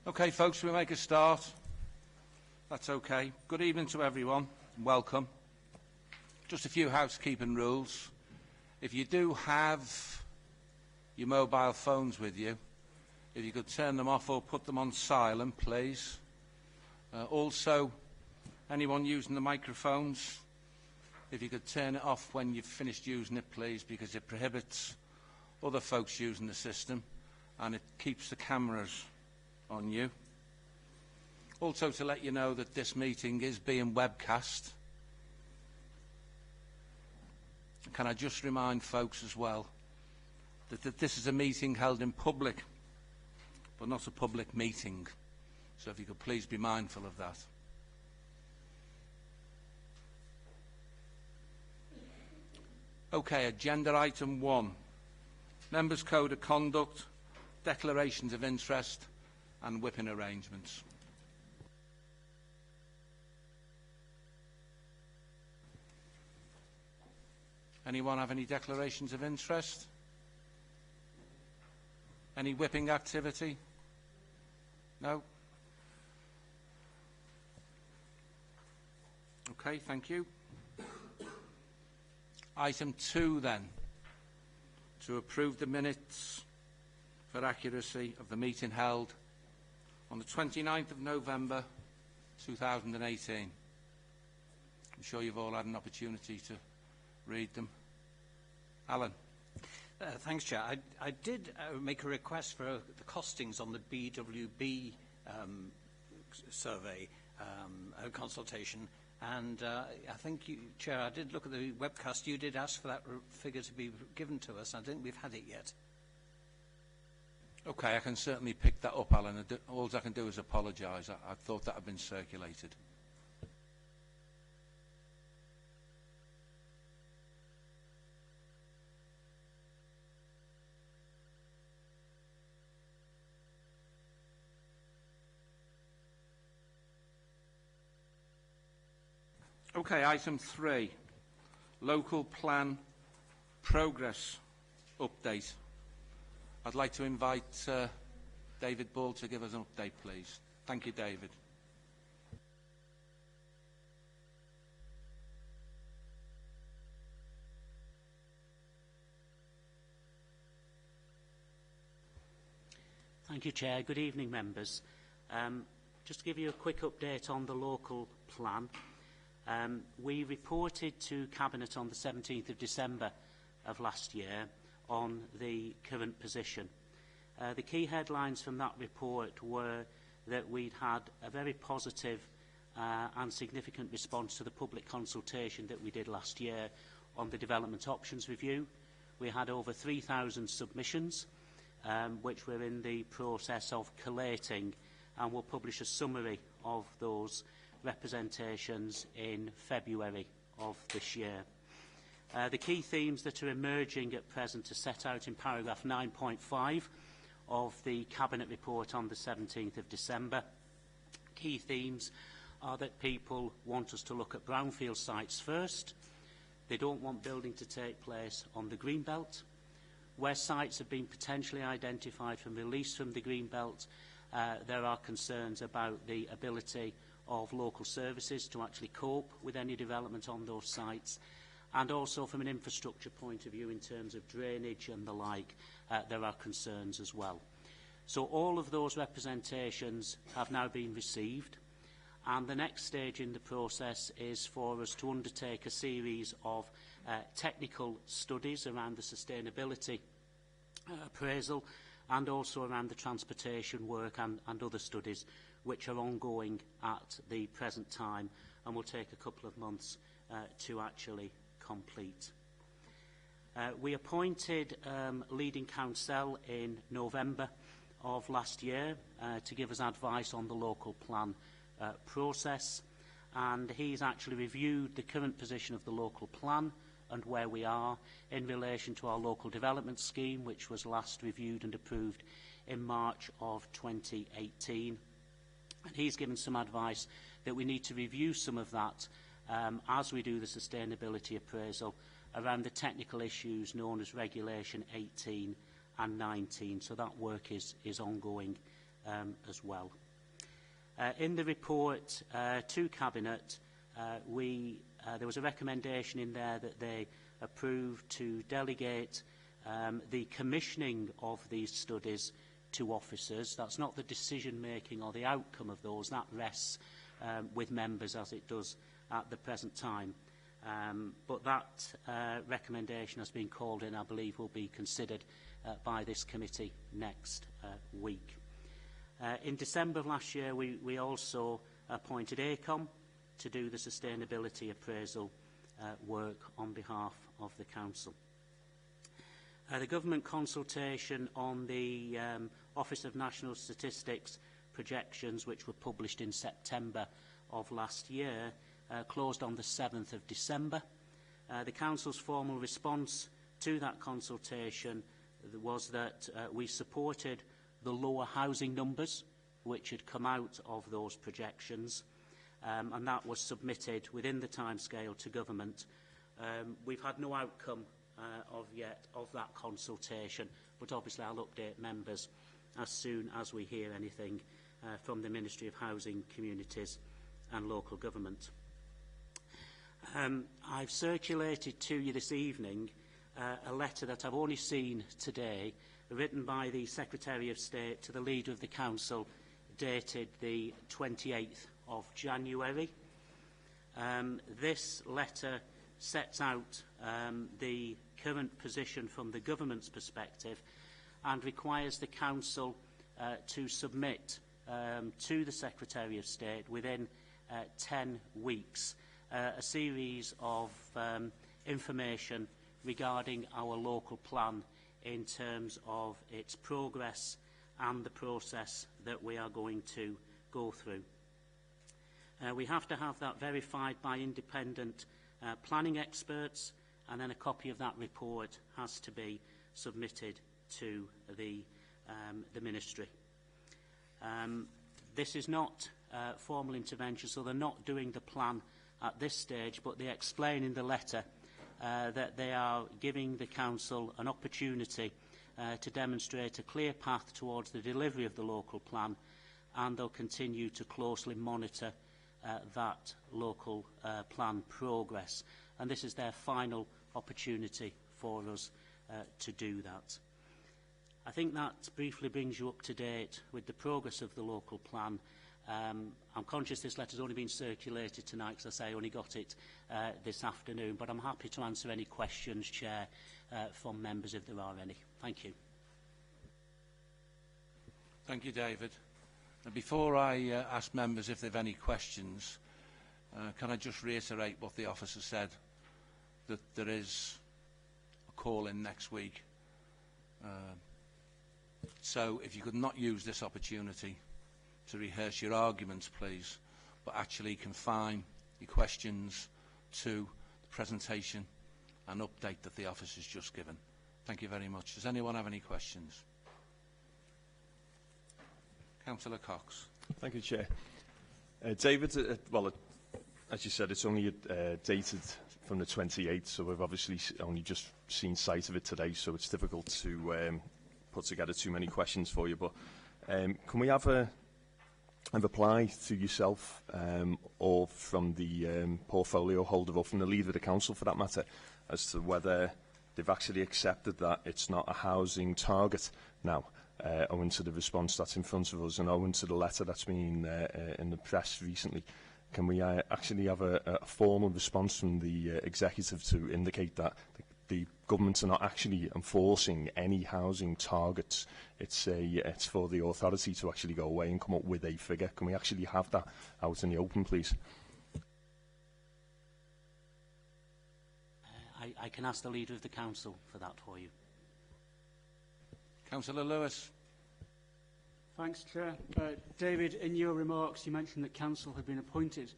Okay, folks, we'll make a start. That's okay. Good evening to everyone. Welcome. Just a few housekeeping rules. If you do have your mobile phones with you, if you could turn them off or put them on silent, please. Also, anyone using the microphones, if you could turn it off when you've finished using it, please, because it prohibits other folks using the system and it keeps the cameras on you. Also, to let you know that this meeting is being webcast. Can I just remind folks as well that this is a meeting held in public, but not a public meeting. So if you could please be mindful of that. Okay, agenda item 1. Members' Code of Conduct, Declarations of Interest and Whipping Arrangements. Anyone have any declarations of interest? Any whipping activity? No? Okay, thank you. Item 2 then, to approve the minutes for accuracy of the meeting held on the 29th of November 2018. I'm sure you've all had an opportunity to read them. Allan. Thanks, Chair. I did make a request for the costings on the BWB survey consultation, and I think, Chair, I did look at the webcast. You did ask for that figure to be given to us. I don't think we've had it yet. Okay, I can certainly pick that up, Allan. All I can do is apologise. I thought that had been circulated. Okay, item 3, local plan progress update. I'd like to invite David Ball to give us an update, please. Thank you, David. Thank you, Chair. Good evening, members. Just to give you a quick update on the local plan. We reported to Cabinet on the 17th of December of last year on the current position. The key headlines from that report were that we'd had a very positive and significant response to the public consultation that we did last year on the Development Options Review. We had over 3,000 submissions, which we're in the process of collating, and we'll publish a summary of those representations in February of this year. The key themes that are emerging at present are set out in paragraph 9.5 of the Cabinet report on the 17th of December. Key themes are that people want us to look at brownfield sites first. They don't want building to take place on the Greenbelt. Where sites have been potentially identified from release from the Greenbelt, there are concerns about the ability of local services to actually cope with any development on those sites, and also from an infrastructure point of view in terms of drainage and the like, there are concerns as well. So all of those representations have now been received, and the next stage in the process is for us to undertake a series of technical studies around the sustainability appraisal, and also around the transportation work and other studies which are ongoing at the present time and will take a couple of months to actually complete. We appointed leading counsel in November of last year to give us advice on the local plan process, and he's actually reviewed the current position of the local plan and where we are in relation to our local development scheme, which was last reviewed and approved in March of 2018. And he's given some advice that we need to review some of that as we do the sustainability appraisal around the technical issues known as Regulation 18 and 19. So that work is ongoing as well. In the report to Cabinet, there was a recommendation in there that they approved to delegate the commissioning of these studies to officers. That's not the decision-making or the outcome of those. That rests with members as it does at the present time. But that recommendation has been called in, I believe, will be considered by this committee next week. In December of last year, we also appointed ACOM to do the sustainability appraisal work on behalf of the Council. The government consultation on the Office of National Statistics projections, which were published in September of last year, closed on the 7th of December. The Council's formal response to that consultation was that we supported the lower housing numbers which had come out of those projections, and that was submitted within the timescale to government. We've had no outcome yet of that consultation, but obviously I'll update members as soon as we hear anything from the Ministry of Housing, Communities and Local Government. I've circulated to you this evening a letter that I've only seen today, written by the Secretary of State to the Leader of the Council, dated the 28th of January. This letter sets out the current position from the government's perspective and requires the Council to submit to the Secretary of State within 10 weeks a series of information regarding our local plan in terms of its progress and the process that we are going to go through. We have to have that verified by independent planning experts, and then a copy of that report has to be submitted to the Ministry. This is not formal intervention, so they're not doing the plan at this stage, but they explain in the letter that they are giving the Council an opportunity to demonstrate a clear path towards the delivery of the local plan, and they'll continue to closely monitor that local plan progress. And this is their final opportunity for us to do that. I think that briefly brings you up to date with the progress of the local plan. I'm conscious this letter's only been circulated tonight, because I say I only got it this afternoon, but I'm happy to answer any questions, Chair, from members if there are any. Thank you. Thank you, David. And before I ask members if they've any questions, can I just reiterate what the officer said, that there is a call in next week. So if you could not use this opportunity to rehearse your arguments, please, but actually confine your questions to the presentation and update that the officer's just given. Thank you very much. Does anyone have any questions? Councillor Cox. Thank you, Chair. David, well, as you said, it's only dated from the 28th, so we've obviously only just seen sight of it today, so it's difficult to put together too many questions for you. But can we have a reply to yourself or from the portfolio holder, or from the Leader of the Council for that matter, as to whether they've actually accepted that it's not a housing target now, owing to the response that's in front of us and owing to the letter that's been in the press recently? Can we actually have a formal response from the executive to indicate that the government are not actually enforcing any housing targets? It's for the authority to actually go away and come up with a figure. Can we actually have that out in the open, please? I can ask the Leader of the Council for that for you. Councillor Lewis. Thanks, Chair. David, in your remarks, you mentioned that Council had been appointed.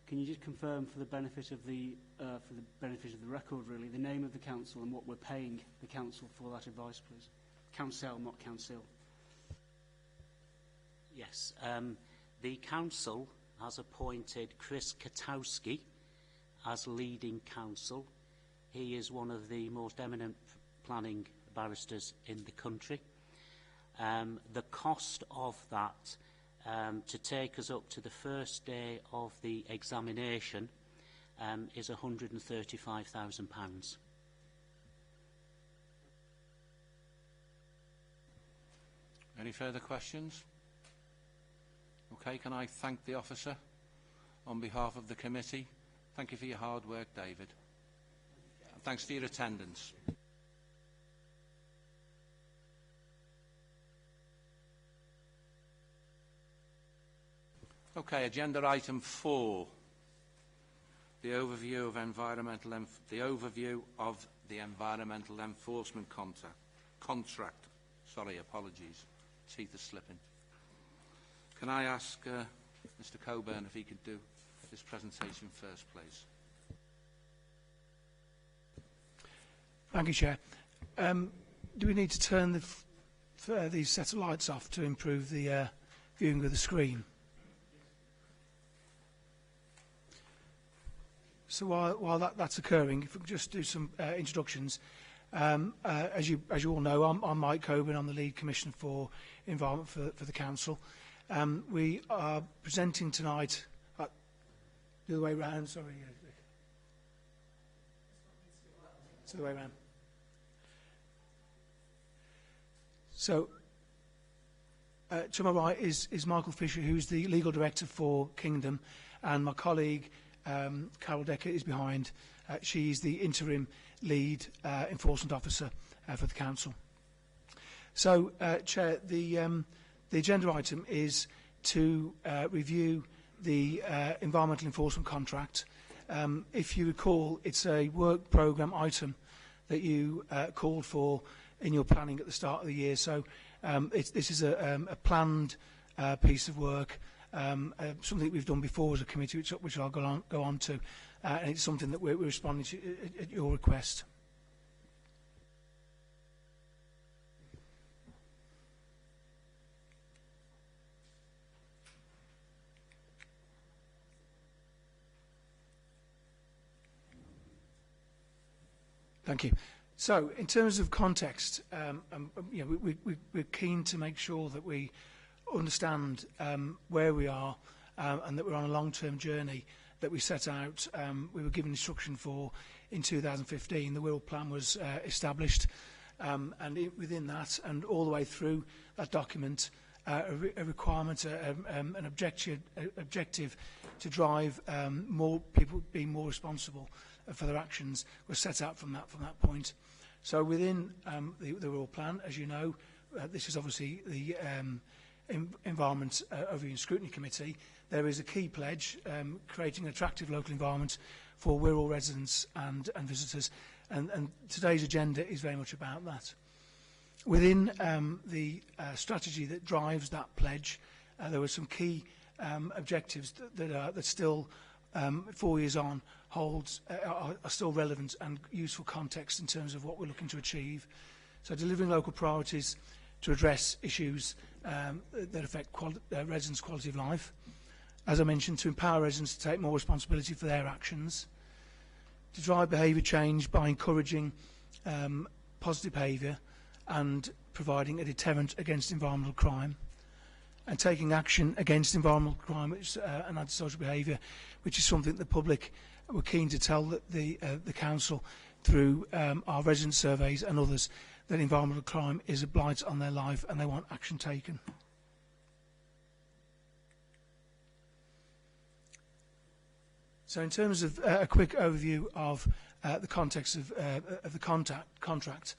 Can you just confirm, for the benefit of the record, really, the name of the Council and what we're paying the Council for that advice, please? Council, not Council. Yes. The Council has appointed Chris Katowski as leading counsel. He is one of the most eminent planning barristers in the country. The cost of that to take us up to the first day of the examination is £135,000. Any further questions? Okay, can I thank the officer on behalf of the committee? Thank you for your hard work, David. And thanks for your attendance. Okay, agenda item 4. The overview of the environmental enforcement contract. Sorry, apologies. Teeth are slipping. Can I ask Mr. Coburn if he could do this presentation first, please? Thank you, Chair. Do we need to turn these set of lights off to improve the viewing of the screen? So while that's occurring, if we could just do some introductions. As you all know, I'm Mike Coburn. I'm the lead commissioner for environment for the council. We are presenting tonight. The other way round. Sorry. It's the other way round. So, to my right is Michael Fisher, who's the legal director for Kingdom, and my colleague Carol Decker is behind. She's the interim lead enforcement officer for the council. So, Chair, the agenda item is to review the environmental enforcement contract. If you recall, it's a work programme item that you called for in your planning at the start of the year. So this is a planned piece of work, something that we've done before as a committee, which I'll go on to, and it's something that we're responding to at your request. Thank you. So, in terms of context, we're keen to make sure that we understand where we are and that we're on a long-term journey that we set out. We were given instruction for in 2015. The Wirral plan was established, and within that, and all the way through that document, a requirement, an objective to drive more people being more responsible for their actions was set out from that point. So within the Wirral plan, as you know, this is obviously the Environment Overview and Scrutiny Committee. There is a key pledge, creating an attractive local environment for Wirral residents and visitors, and today's agenda is very much about that. Within the strategy that drives that pledge, there were some key objectives that still 4 years on are still relevant and useful context in terms of what we're looking to achieve. So delivering local priorities to address issues that affect residents' quality of life. As I mentioned, to empower residents to take more responsibility for their actions. To drive behaviour change by encouraging positive behaviour and providing a deterrent against environmental crime. And taking action against environmental crime and antisocial behaviour, which is something the public were keen to tell the council through our resident surveys and others, that environmental crime is a blight on their life and they want action taken. So in terms of a quick overview of the context of the contract,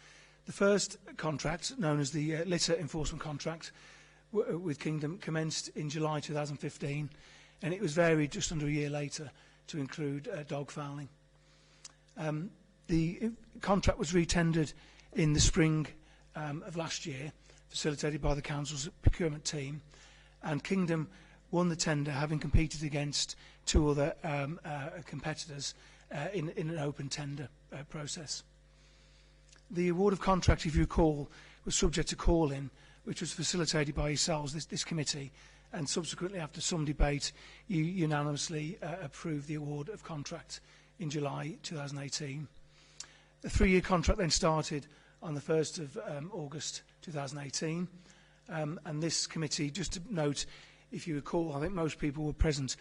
the first contract, known as the litter enforcement contract, with Kingdom commenced in July 2015, and it was varied just under a year later to include dog fouling. The contract was re-tendered in the spring of last year, facilitated by the council's procurement team, and Kingdom won the tender, having competed against two other competitors in an open tender process. The award of contract, if you recall, was subject to call-in, which was facilitated by yourselves, this committee, and subsequently, after some debate, you unanimously approved the award of contract in July 2018. The 3-year contract then started on the 1st of August 2018, And this committee, just to note, if you recall, I think most people were present,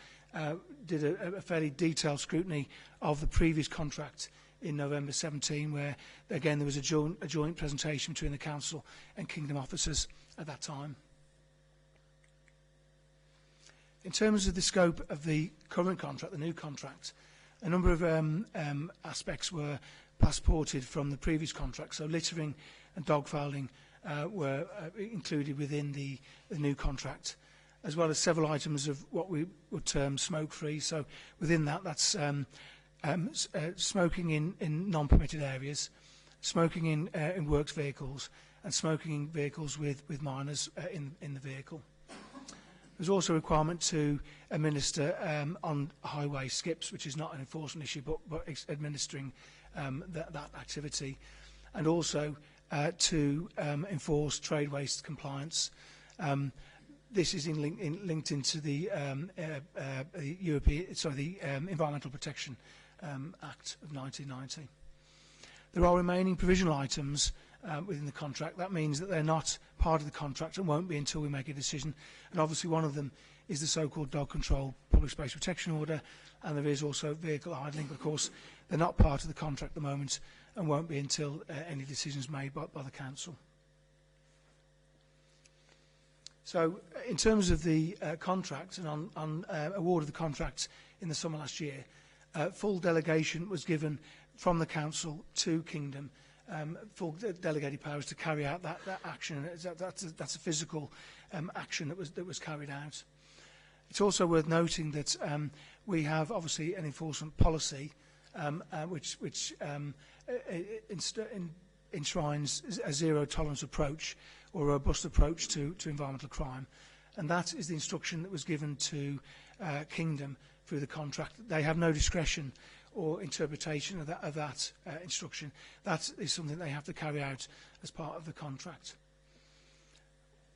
did a fairly detailed scrutiny of the previous contract in November 17, where, again, there was a joint presentation between the Council and Kingdom officers at that time. In terms of the scope of the current contract, the new contract, a number of aspects were passported from the previous contract. So littering and dogfouling were included within the new contract, as well as several items of what we would term smoke-free. So within that, that's smoking in non-permitted areas, smoking in works vehicles, and smoking in vehicles with minors in the vehicle. There's also a requirement to administer on highway skips, which is not an enforcement issue, but administering that activity, and also to enforce trade waste compliance. This is linked into the Environmental Protection Act of 1990. There are remaining provisional items within the contract. That means that they're not part of the contract and won't be until we make a decision. And obviously one of them is the so-called dog control public space protection order, and there is also vehicle idling. But of course, they're not part of the contract at the moment and won't be until any decisions made by the Council. So in terms of the contract and on award of the contract in the summer last year, full delegation was given from the Council to Kingdom, full delegated powers to carry out that action. That's a physical action that was carried out. It's also worth noting that we have obviously an enforcement policy which enshrines a zero tolerance approach or a robust approach to environmental crime, and that is the instruction that was given to Kingdom through the contract. They have no discretion or interpretation of that instruction. That is something they have to carry out as part of the contract.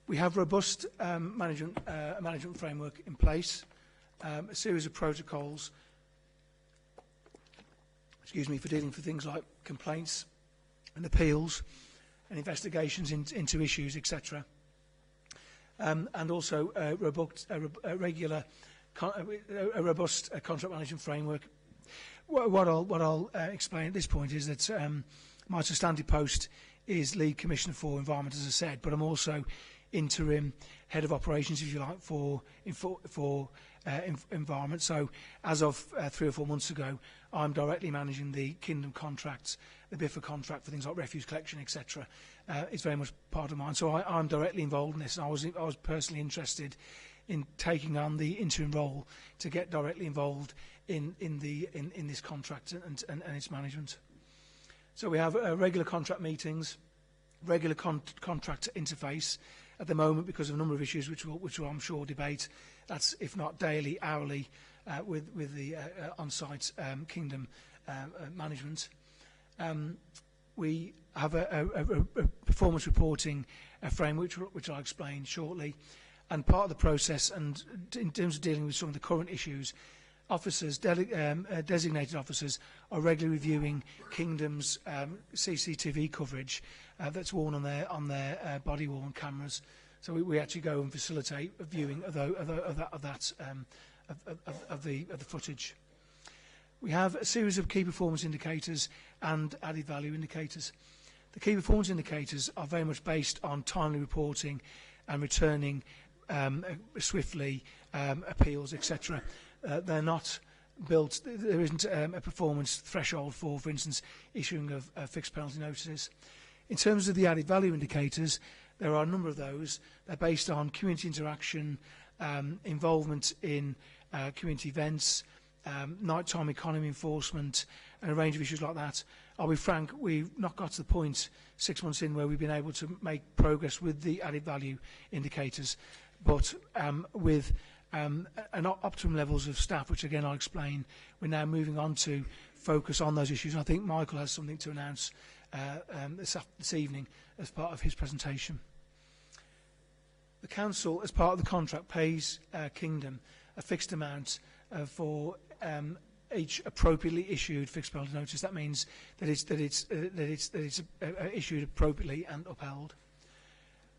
We have robust management framework in place, a series of protocols, for dealing with things like complaints and appeals and investigations into issues, etc. And also a robust contract management framework. What I'll explain at this point is that my substantive post is Lead Commissioner for Environment, as I said, but I'm also interim Head of Operations, if you like, for Environment. So as of 3 or 4 months ago, I'm directly managing the Kingdom contracts, the BIFA contract for things like refuse collection, etc. It's very much part of mine. So I'm directly involved in this, and I was personally interested in taking on the interim role to get directly involved in this contract and its management. So we have regular contract meetings, regular contract interface at the moment because of a number of issues which we'll I'm sure debate. That's if not daily, hourly with the on-site Kingdom management. We have a performance reporting framework which I'll explain shortly. And part of the process, and in terms of dealing with some of the current issues, officers, designated officers, are regularly reviewing Kingdom's CCTV coverage that's worn on their body-worn cameras. So we actually go and facilitate a viewing of the footage. We have a series of key performance indicators and added value indicators. The key performance indicators are very much based on timely reporting and returning swiftly, appeals, etc. They're not built, there isn't a performance threshold for instance, issuing of fixed penalty notices. In terms of the added value indicators, there are a number of those. They're based on community interaction, involvement in community events, nighttime economy enforcement, and a range of issues like that. I'll be frank, we've not got to the point 6 months in where we've been able to make progress with the added value indicators, but with optimum levels of staff, which again I'll explain, we're now moving on to focus on those issues. And I think Michael has something to announce this evening as part of his presentation. The Council, as part of the contract, pays Kingdom a fixed amount for each appropriately issued fixed penalty notice. That means that it's issued appropriately and upheld.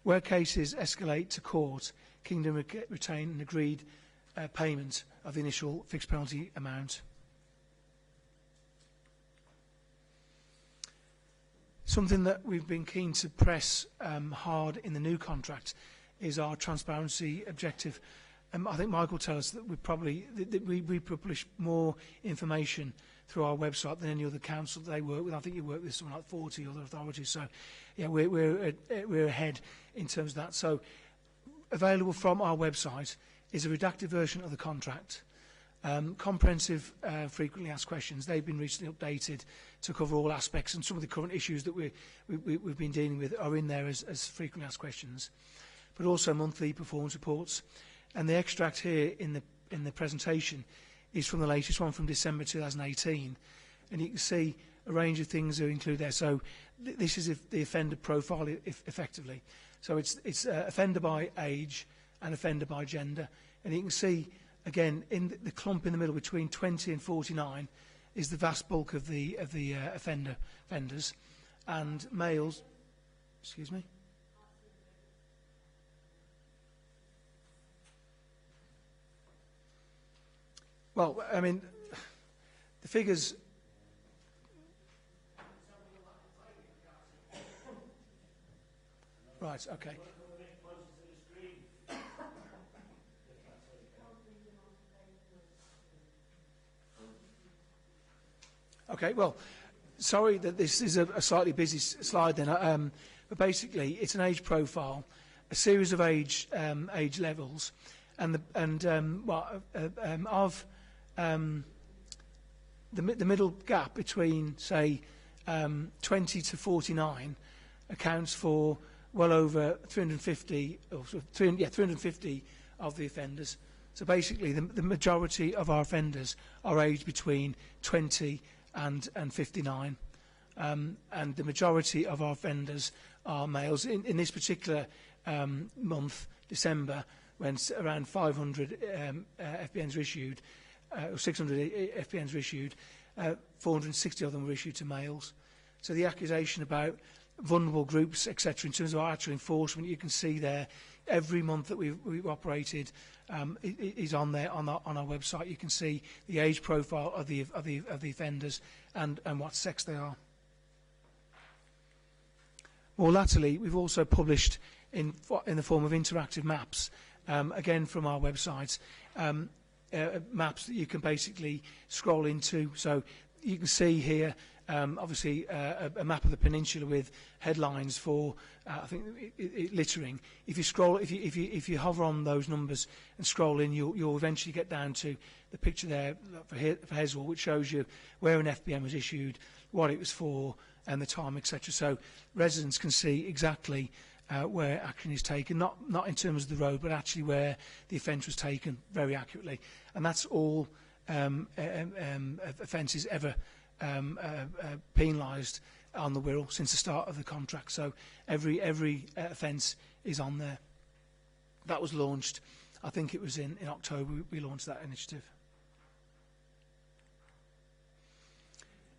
Where cases escalate to court, Kingdom retain an agreed payment of the initial fixed penalty amount. Something that we've been keen to press hard in the new contract is our transparency objective. I think Mike will tell us that we publish more information through our website than any other council they work with. I think you work with something like 40 other authorities. So, yeah, we're ahead in terms of that. So, available from our website is a redacted version of the contract. Comprehensive frequently asked questions. They've been recently updated to cover all aspects, and some of the current issues that we've been dealing with are in there as frequently asked questions. But also monthly performance reports. And the extract here in the presentation is from the latest one from December 2018. And you can see a range of things are included there. So this is the offender profile effectively. So it's offender by age and offender by gender. And you can see, again, in the clump in the middle between 20 and 49 is the vast bulk of the offenders. And males, excuse me? Well, I mean, the figures... Right, okay. Okay, well, sorry that this is a slightly busy slide then, but basically it's an age profile, a series of age levels, and the middle gap between, say, 20 to 49 accounts for well over 350, or 350 of the offenders. So basically, the majority of our offenders are aged between 20 and 59, and the majority of our offenders are males. In this particular month, December, when around 500 FBNs were issued, or 600 FBNs were issued, 460 of them were issued to males. So the accusation about vulnerable groups, etc., in terms of our actual enforcement, you can see there every month that we've operated is on there on our website. You can see the age profile of the offenders and what sex they are. More latterly, we've also published in the form of interactive maps, again from our website, maps that you can basically scroll into. So you can see here, obviously, a map of the peninsula with headlines for, I think, littering. If you scroll, if you hover on those numbers and scroll in, you'll eventually get down to the picture there for Heswell, which shows you where an FBN was issued, what it was for, and the time, etc. So residents can see exactly where action is taken, not in terms of the road, but actually where the offence was taken very accurately. And that's all offences ever penalised on the Wirral since the start of the contract. So every offence is on there. That was launched, I think it was in October we launched that initiative.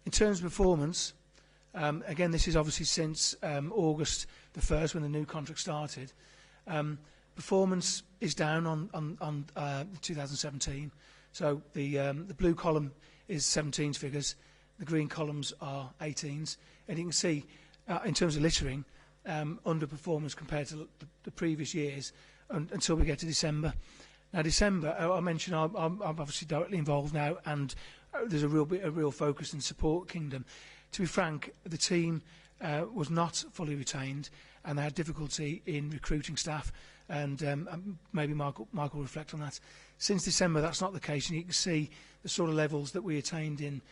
In terms of performance, again, this is obviously since August the 1st when the new contract started. Performance is down on 2017. So the blue column is 17's figures, the green columns are 18's, and you can see in terms of littering, underperformance compared to the previous years until we get to December. Now December, I mentioned I'm obviously directly involved now, and there's a real focus and support Kingdom. To be frank, the team was not fully retained, and they had difficulty in recruiting staff, and maybe Michael will reflect on that. Since December, that's not the case, and you can see the sort of levels that we attained in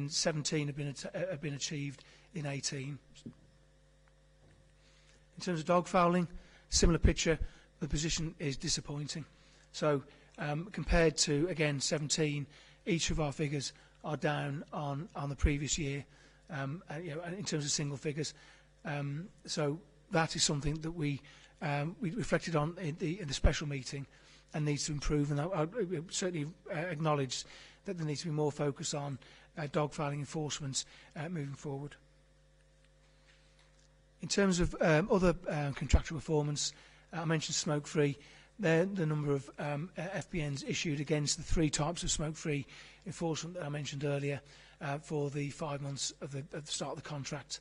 17 have been achieved in 18. In terms of dog fouling, similar picture. The position is disappointing. So compared to, again, 17, each of our figures are down on the previous year, in terms of single figures. So that is something that we reflected on in the special meeting and needs to improve. And I certainly acknowledge that there needs to be more focus on dog fouling enforcement moving forward. In terms of other contractual performance, I mentioned smoke-free. There, the number of FBNs issued against the 3 types of smoke-free enforcement that I mentioned earlier for the 5 months at the start of the contract.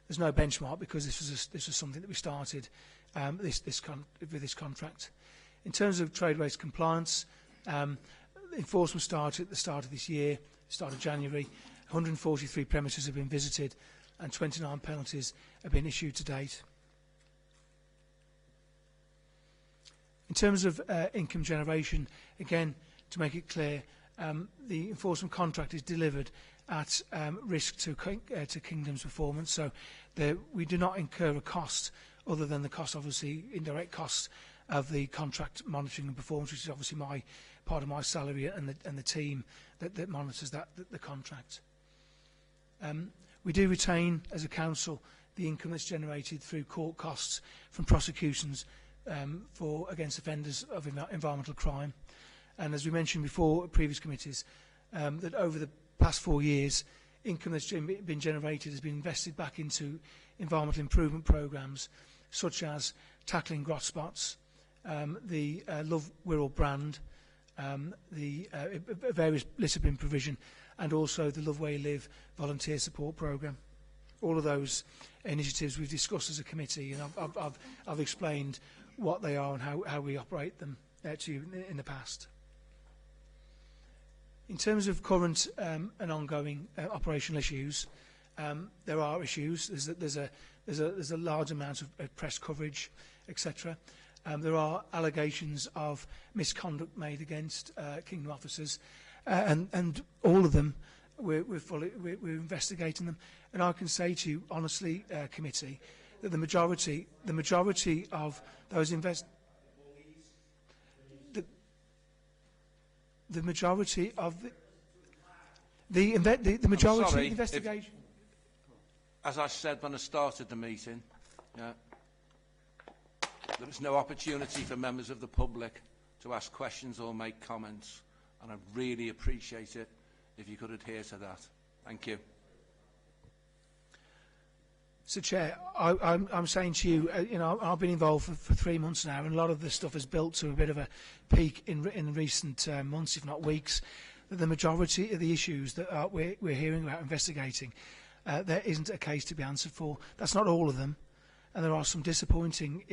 There's no benchmark because this was something that we started with this contract. In terms of trade waste compliance, enforcement started at the start of this year, start of January. 143 premises have been visited and 29 penalties have been issued to date. In terms of income generation, again, to make it clear, the enforcement contract is delivered at risk to Kingdom's performance, so we do not incur a cost other than the cost, obviously, indirect costs of the contract monitoring and performance, which is obviously part of my salary and the team that monitors the contract. We do retain, as a council, the income that's generated through court costs from prosecutions against offenders of environmental crime. And as we mentioned before at previous committees, that over the past 4 years, income that's been generated has been invested back into environmental improvement programmes, such as tackling grot spots, the Love Wirral brand, the various litter bin provision, and also the Love Where You Live volunteer support programme. All of those initiatives we've discussed as a committee, and I've explained what they are and how we operate them to you in the past. In terms of current and ongoing operational issues, there are issues. There's a large amount of press coverage, etc. There are allegations of misconduct made against Kingdom officers, and all of them we're investigating them. And I can say to you honestly, committee, that the majority of those the majority of the majority of the investigation. As I said when I started the meeting, there was no opportunity for members of the public to ask questions or make comments, and I'd really appreciate it if you could adhere to that. Thank you. So, Chair, I'm saying to you, I've been involved for 3 months now, and a lot of this stuff has built to a bit of a peak in recent months, if not weeks. That the majority of the issues that we're hearing about investigating, there isn't a case to be answered for. That's not all of them, and there are some disappointing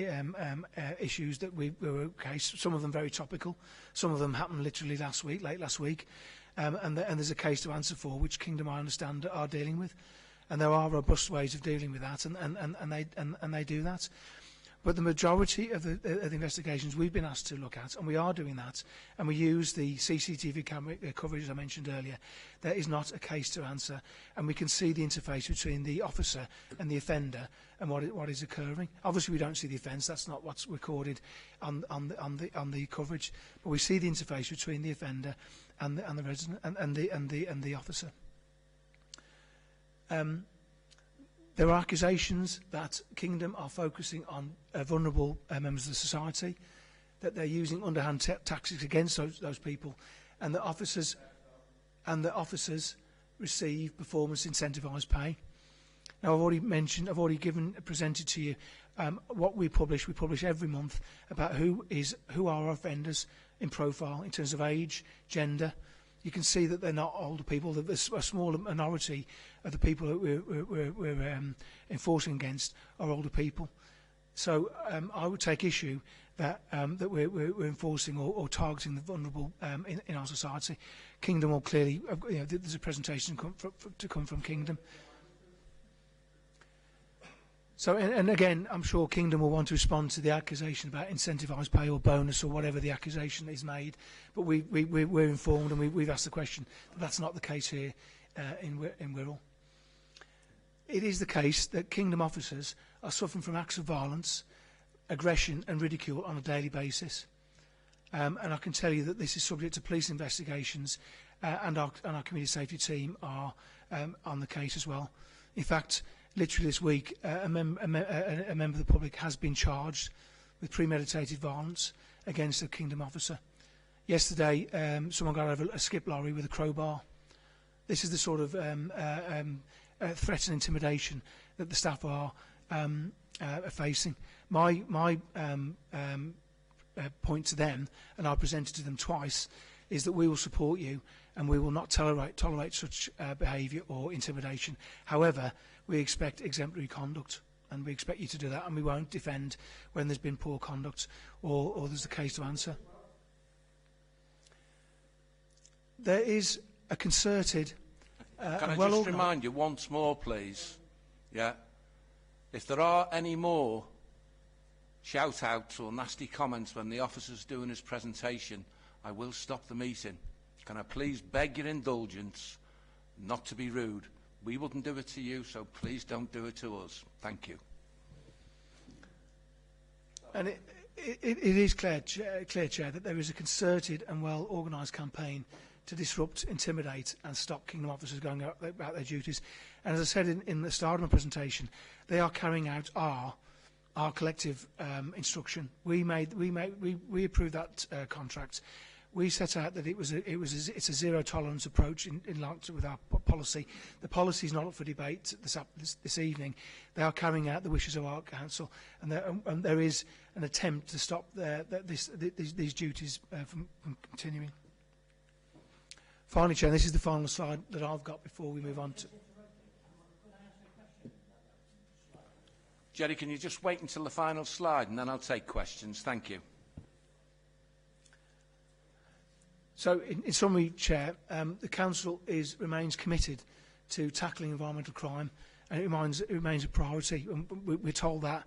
issues that we were okay. Some of them very topical. Some of them happened literally late last week, and there's a case to answer for, which Kingdom, I understand, are dealing with. And there are robust ways of dealing with that, and they do that. But the majority of the investigations we've been asked to look at, and we are doing that, and we use the CCTV camera coverage I mentioned earlier, there is not a case to answer, and we can see the interface between the officer and the offender and what is occurring. Obviously, we don't see the offence; that's not what's recorded on the coverage. But we see the interface between the offender and the resident and the officer. There are accusations that Kingdom are focusing on vulnerable members of the society, that they're using underhand tactics against those people, and that officers receive performance incentivised pay. Now, I've already presented to you what we publish. We publish every month about who are our offenders in profile in terms of age, gender. You can see that they're not older people. There's a small minority of the people that we're enforcing against are older people. So I would take issue that we're enforcing or targeting the vulnerable in our society. Kingdom will clearly, there's a presentation to come from Kingdom. So, and again, I'm sure Kingdom will want to respond to the accusation about incentivised pay or bonus or whatever the accusation is made. But we're informed, and we've asked the question that that's not the case here in Wirral. It is the case that Kingdom officers are suffering from acts of violence, aggression and ridicule on a daily basis. And I can tell you that this is subject to police investigations, and our community safety team are on the case as well. In fact, literally this week, a member of the public has been charged with premeditated violence against a Kingdom officer. Yesterday, someone got over a skip lorry with a crowbar. This is the sort of threat and intimidation that the staff are are facing. My point to them, and I presented to them twice, is that we will support you and we will not tolerate such behaviour or intimidation. However, we expect exemplary conduct, and we expect you to do that, and we won't defend when there's been poor conduct or there's a case to answer. There is a concerted Can I just remind you once more, please? Yeah. If there are any more shout-outs or nasty comments when the officer's doing his presentation, I will stop the meeting. Can I please beg your indulgence not to be rude? We wouldn't do it to you, so please don't do it to us. Thank you. And it is clear, Chair, that there is a concerted and well-organised campaign to disrupt, intimidate and stop Kingdom officers going about their duties. And as I said in the start of my presentation, they are carrying out our collective instruction. We approved that contract. We set out that it's a zero tolerance approach in line with our policy. The policy is not up for debate this evening. They are carrying out the wishes of our council, and there is an attempt to stop these duties from continuing. Finally, Chair, this is the final slide that I've got before we move on to... Gerry, can you just wait until the final slide and then I'll take questions? Thank you. So, in summary, Chair, the Council remains committed to tackling environmental crime, and it remains a priority. And we're told that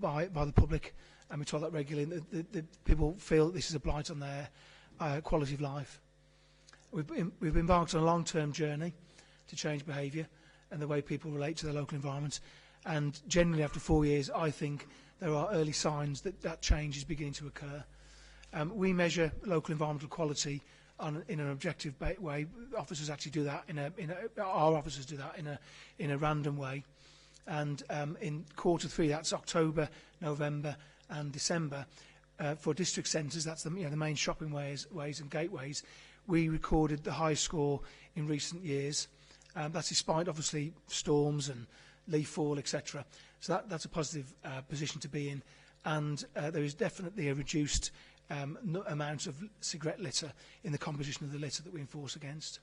by the public, and we're told that regularly. The people feel that this is a blight on their quality of life. We've embarked on a long-term journey to change behaviour and the way people relate to their local environment. And generally, after 4 years, I think there are early signs that change is beginning to occur. We measure local environmental quality in an objective way. Officers actually do that our officers do that in a random way. And in Q3, that's October, November, and December. For district centres, that's the main shopping ways and gateways. We recorded the highest score in recent years. That's despite, obviously, storms and leaf fall, etc. So that's a positive position to be in. And there is definitely a reduced amount of cigarette litter in the composition of the litter that we enforce against.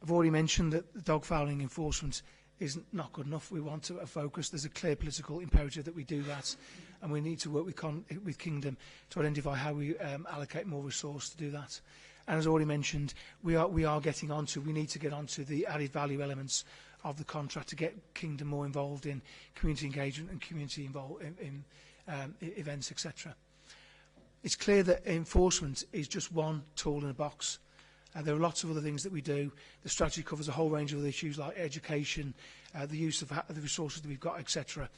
I've already mentioned that the dog fouling enforcement is not good enough. We want a focus. There's a clear political imperative that we do that, and we need to work with Kingdom to identify how we allocate more resource to do that. And as already mentioned, we need to get onto the added value elements of the contract to get Kingdom more involved in community engagement and community involved in events, etc. It's clear that enforcement is just one tool in a box. There are lots of other things that we do. The strategy covers a whole range of other issues like education, the use of the resources that we've got, etc.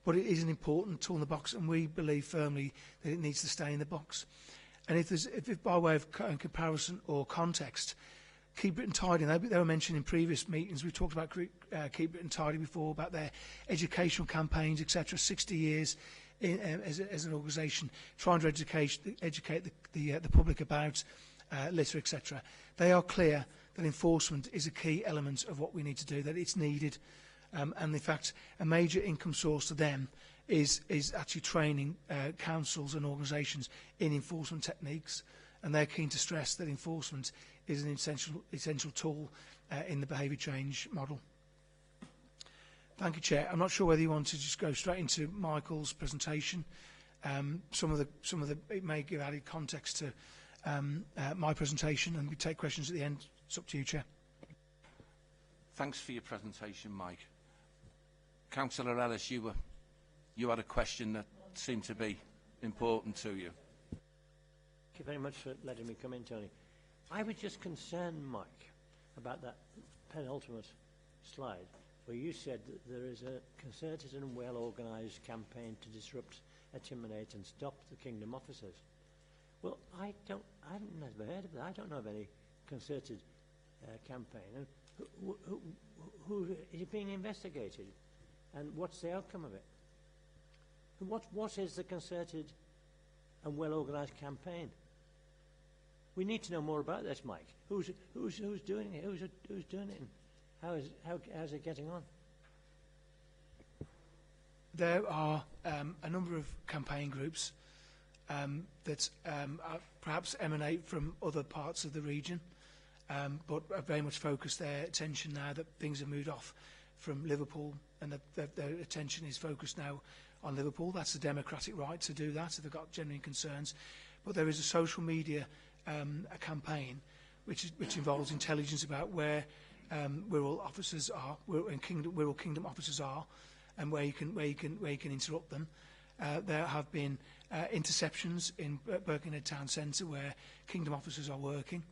But it is an important tool in the box, and we believe firmly that it needs to stay in the box. And if by way of comparison or context, Keep Britain Tidy, and they were mentioned in previous meetings. We've talked about Keep Britain Tidy before, about their educational campaigns, etc. 60 years as an organisation, trying to educate the public about litter, etc. They are clear that enforcement is a key element of what we need to do, that it's needed. And in fact, a major income source to them is actually training councils and organisations in enforcement techniques. And they're keen to stress that enforcement is an essential tool in the behaviour change model. Thank you, Chair. I'm not sure whether you want to just go straight into Michael's presentation. It may give added context to my presentation, and we take questions at the end. It's up to you, Chair. Thanks for your presentation, Mike. Councillor Ellis, you had a question that seemed to be important to you. Thank you very much for letting me come in, Tony. I was just concerned, Mike, about that penultimate slide where you said that there is a concerted and well-organised campaign to disrupt, intimidate and stop the Kingdom officers. Well, I've never heard of that. I don't know of any concerted campaign. And who is it being investigated? And what's the outcome of it? And what is the concerted and well-organised campaign? We need to know more about this, Mike. Who's doing it? Who's doing it? And how's it getting on? There are a number of campaign groups that perhaps emanate from other parts of the region, but are very much focused their attention now that things have moved off from Liverpool, and their attention is focused now on Liverpool. That's a democratic right to do that if they've got genuine concerns. But there is a social media a campaign which involves intelligence about where Wirral officers are, Wirral Kingdom officers are, and where you can interrupt them. There have been interceptions in Birkenhead Town Centre where Kingdom officers are working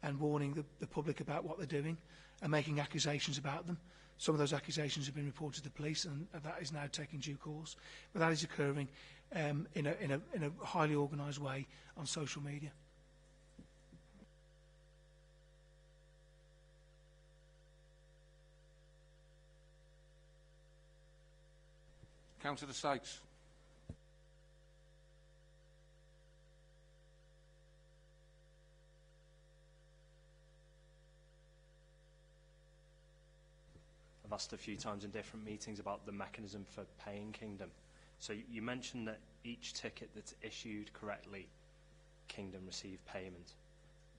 and warning the public about what they're doing and making accusations about them. Some of those accusations have been reported to the police, and that is now taking due course. But that is occurring in a highly organised way on social media. Councillor Sykes. I've asked a few times in different meetings about the mechanism for paying Kingdom. So you mentioned that each ticket that's issued correctly, Kingdom receive payment.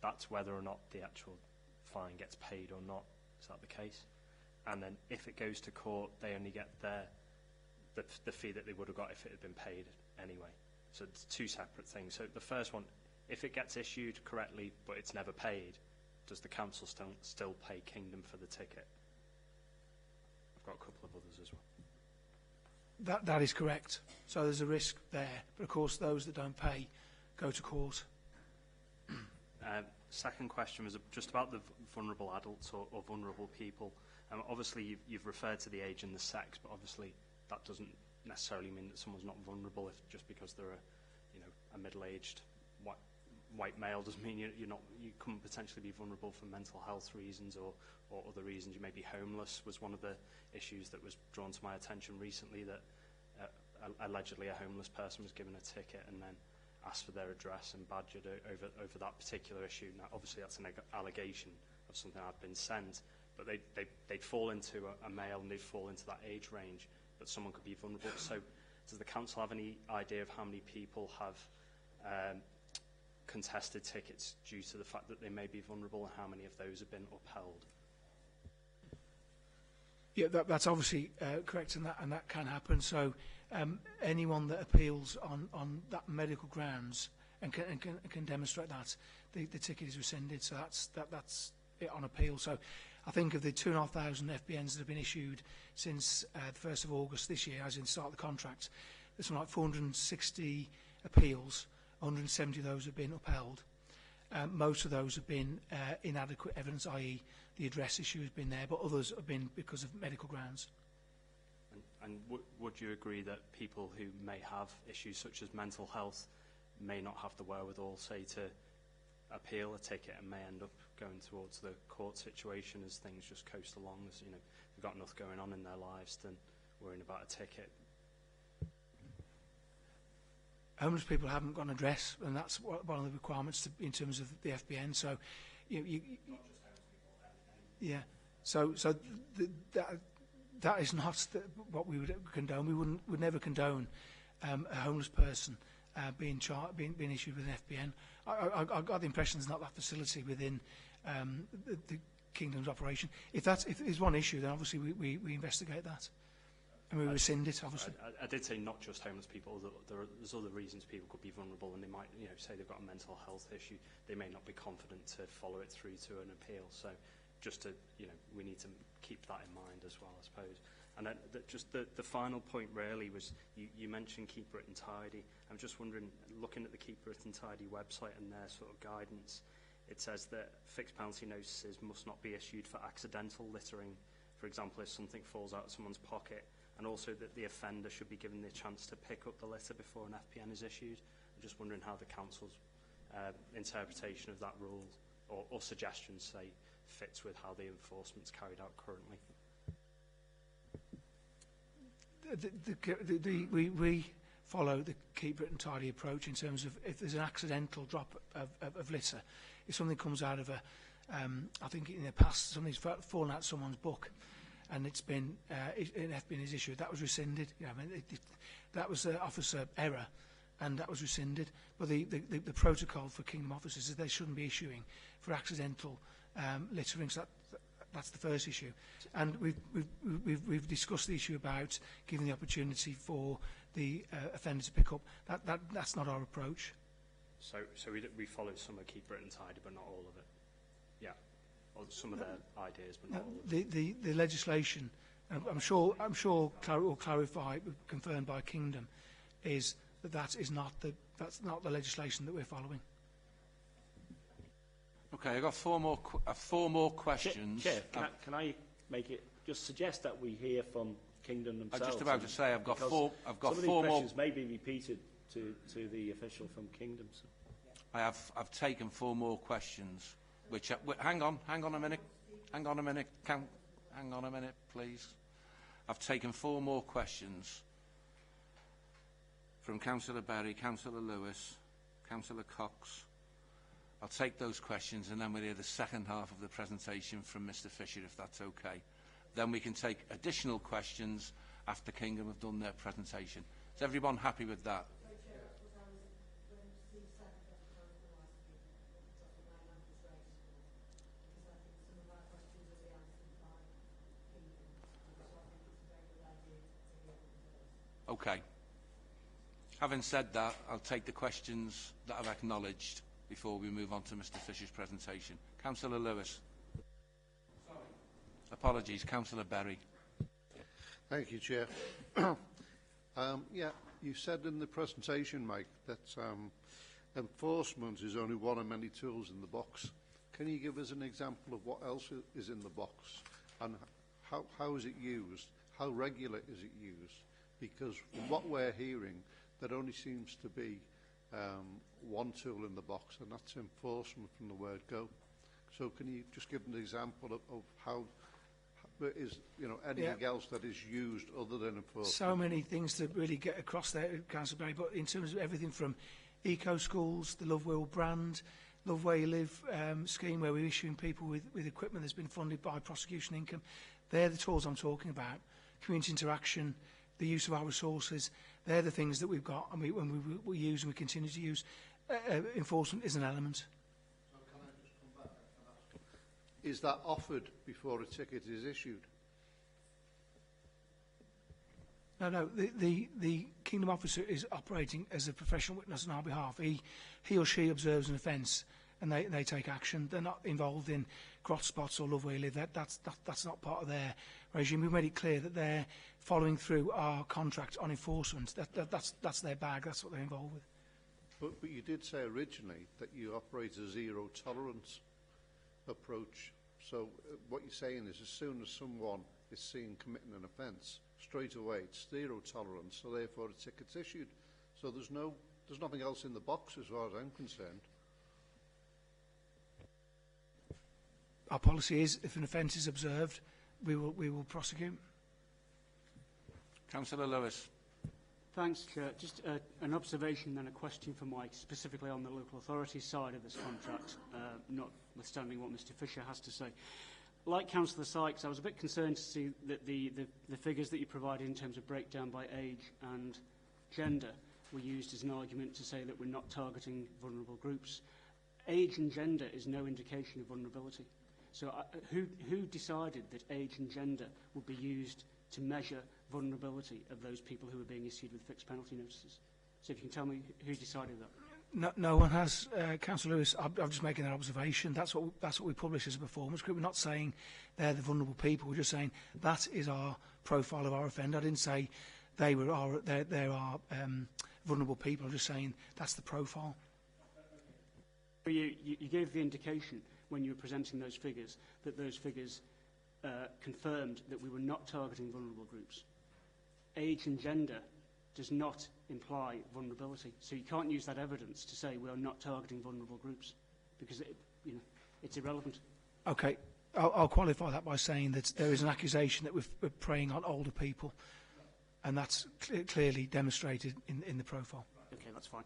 That's whether or not the actual fine gets paid or not. Is that the case? And then if it goes to court, they only get the fee that they would have got if it had been paid anyway. So it's two separate things. So the first one, if it gets issued correctly but it's never paid, does the council still pay Kingdom for the ticket? I've got a couple of others as well. That is correct. So there's a risk there. But of course, those that don't pay go to court. Second question was just about the vulnerable adults or vulnerable people. Obviously, you've referred to the age and the sex, but obviously that doesn't necessarily mean that someone's not vulnerable just because they're a middle-aged white male doesn't mean you couldn't potentially be vulnerable for mental health reasons or other reasons. You may be homeless was one of the issues that was drawn to my attention recently, that allegedly a homeless person was given a ticket and then asked for their address and badgered over that particular issue. Now, obviously, that's an allegation of something I've been sent, but they'd fall into a male and they'd fall into that age range, but someone could be vulnerable. So does the council have any idea of how many people have contested tickets due to the fact that they may be vulnerable, and how many of those have been upheld? Yeah, that's obviously correct, and that can happen. So anyone that appeals on that medical grounds and can demonstrate that, the ticket is rescinded. So that's it on appeal. So I think of the 2,500 FBNs that have been issued since the 1st of August this year, as in start of the contract, there's something like 460 appeals. 170 of those have been upheld. Most of those have been inadequate evidence, i.e. the address issue has been there, but others have been because of medical grounds. And would you agree that people who may have issues such as mental health may not have the wherewithal, say, to appeal a ticket and may end up going towards the court situation as things just coast along, as they've got enough going on in their lives than worrying about a ticket? Homeless people haven't got an address, and that's one of the requirements in terms of the FBN. So, that is not what we would condone. We would never condone a homeless person being issued with an FBN. I got the impression there's not that facility within the Kingdom's operation. If there's one issue, then obviously we investigate that. And we rescind it, obviously. I did say not just homeless people. There's other reasons people could be vulnerable, and they might, say they've got a mental health issue. They may not be confident to follow it through to an appeal. So, just to, we need to keep that in mind as well, I suppose. And then just the final point really was you mentioned Keep Britain Tidy. I'm just wondering, looking at the Keep Britain Tidy website and their sort of guidance, it says that fixed penalty notices must not be issued for accidental littering. For example, if something falls out of someone's pocket, and also that the offender should be given the chance to pick up the litter before an FPN is issued. I'm just wondering how the council's interpretation of that rule or suggestions, say, fits with how the enforcement's carried out currently. We follow the Keep Britain Tidy approach in terms of if there's an accidental drop of litter, if something comes out of I think in the past something's fallen out someone's book, and it's been an FBN is issued. That was rescinded. You know, I mean, that was an officer error, and that was rescinded. But the protocol for Kingdom officers is they shouldn't be issuing for accidental littering. So that's the first issue. And we've discussed the issue about giving the opportunity for the offender to pick up. That's not our approach. So we follow some of Keep Britain Tidy, but not all of it. Yeah, or some of their ideas, but not all of it. The legislation, I'm sure will clarify, confirmed by Kingdom, is that's not the legislation that we're following. Okay, I've got four more questions. Chair, can I make it just suggest that we hear from Kingdom themselves? I'm just about to say I've got four more questions may be repeated to the official from Kingdom. So. I've taken four more questions. Which hang on a minute, please. I've taken four more questions from Councillor Berry, Councillor Lewis, Councillor Cox. I'll take those questions and then we'll hear the second half of the presentation from Mr Fisher, if that's okay. Then we can take additional questions after Kingdom have done their presentation. Is everyone happy with that? Okay. Having said that, I'll take the questions that I've acknowledged before we move on to Mr Fisher's presentation. Councillor Lewis. Sorry. Apologies, Councillor Berry. Thank you, Chair. Yeah, you said in the presentation, Mike, that enforcement is only one of many tools in the box. Can you give us an example of what else is in the box and how is it used? How regular is it used? Because from what we're hearing, there only seems to be one tool in the box, and that's enforcement from the word go. So can you just give an example of how there is, anything else that is used other than enforcement? So many things to really get across there, Councillor Berry, but in terms of everything from eco-schools, the Love Wirral brand, Love Where You Live scheme, where we're issuing people with equipment that's been funded by prosecution income, they're the tools I'm talking about. Community interaction, the use of our resources, they're the things that we've got and we use and we continue to use. Enforcement is an element. So can I just come back and ask, is that offered before a ticket is issued? No, the Kingdom officer is operating as a professional witness on our behalf. He or she observes an offence and they take action. They're not involved in grot spots or Love Where You Live. That's not part of their regime. We've made it clear that they're following through our contract on enforcement. That's their bag. That's what they're involved with. But you did say originally that you operate a zero tolerance approach. So what you're saying is as soon as someone is seen committing an offence, straight away it's zero tolerance, so therefore a ticket's issued. So there's nothing else in the box as far as I'm concerned. Our policy is if an offence is observed, we will prosecute. Councillor Lewis. Thanks, Chair. Just an observation and a question for Mike, specifically on the local authority side of this contract, notwithstanding what Mr Fisher has to say. Like Councillor Sykes, I was a bit concerned to see that the figures that you provided in terms of breakdown by age and gender were used as an argument to say that we're not targeting vulnerable groups. Age and gender is no indication of vulnerability. So who decided that age and gender would be used to measure vulnerability of those people who are being issued with fixed penalty notices? So if you can tell me who decided that. No one has, Councillor Lewis. I'm just making that observation. That's what we publish as a performance group. We're not saying they're the vulnerable people. We're just saying that is our profile of our offender. I didn't say they're our vulnerable people. I'm just saying that's the profile. You gave the indication when you were presenting those figures that those figures confirmed that we were not targeting vulnerable groups. Age and gender does not imply vulnerability. So you can't use that evidence to say we are not targeting vulnerable groups because it's irrelevant. Okay, I'll qualify that by saying that there is an accusation that we're preying on older people, and that's clearly demonstrated in the profile. Okay, that's fine.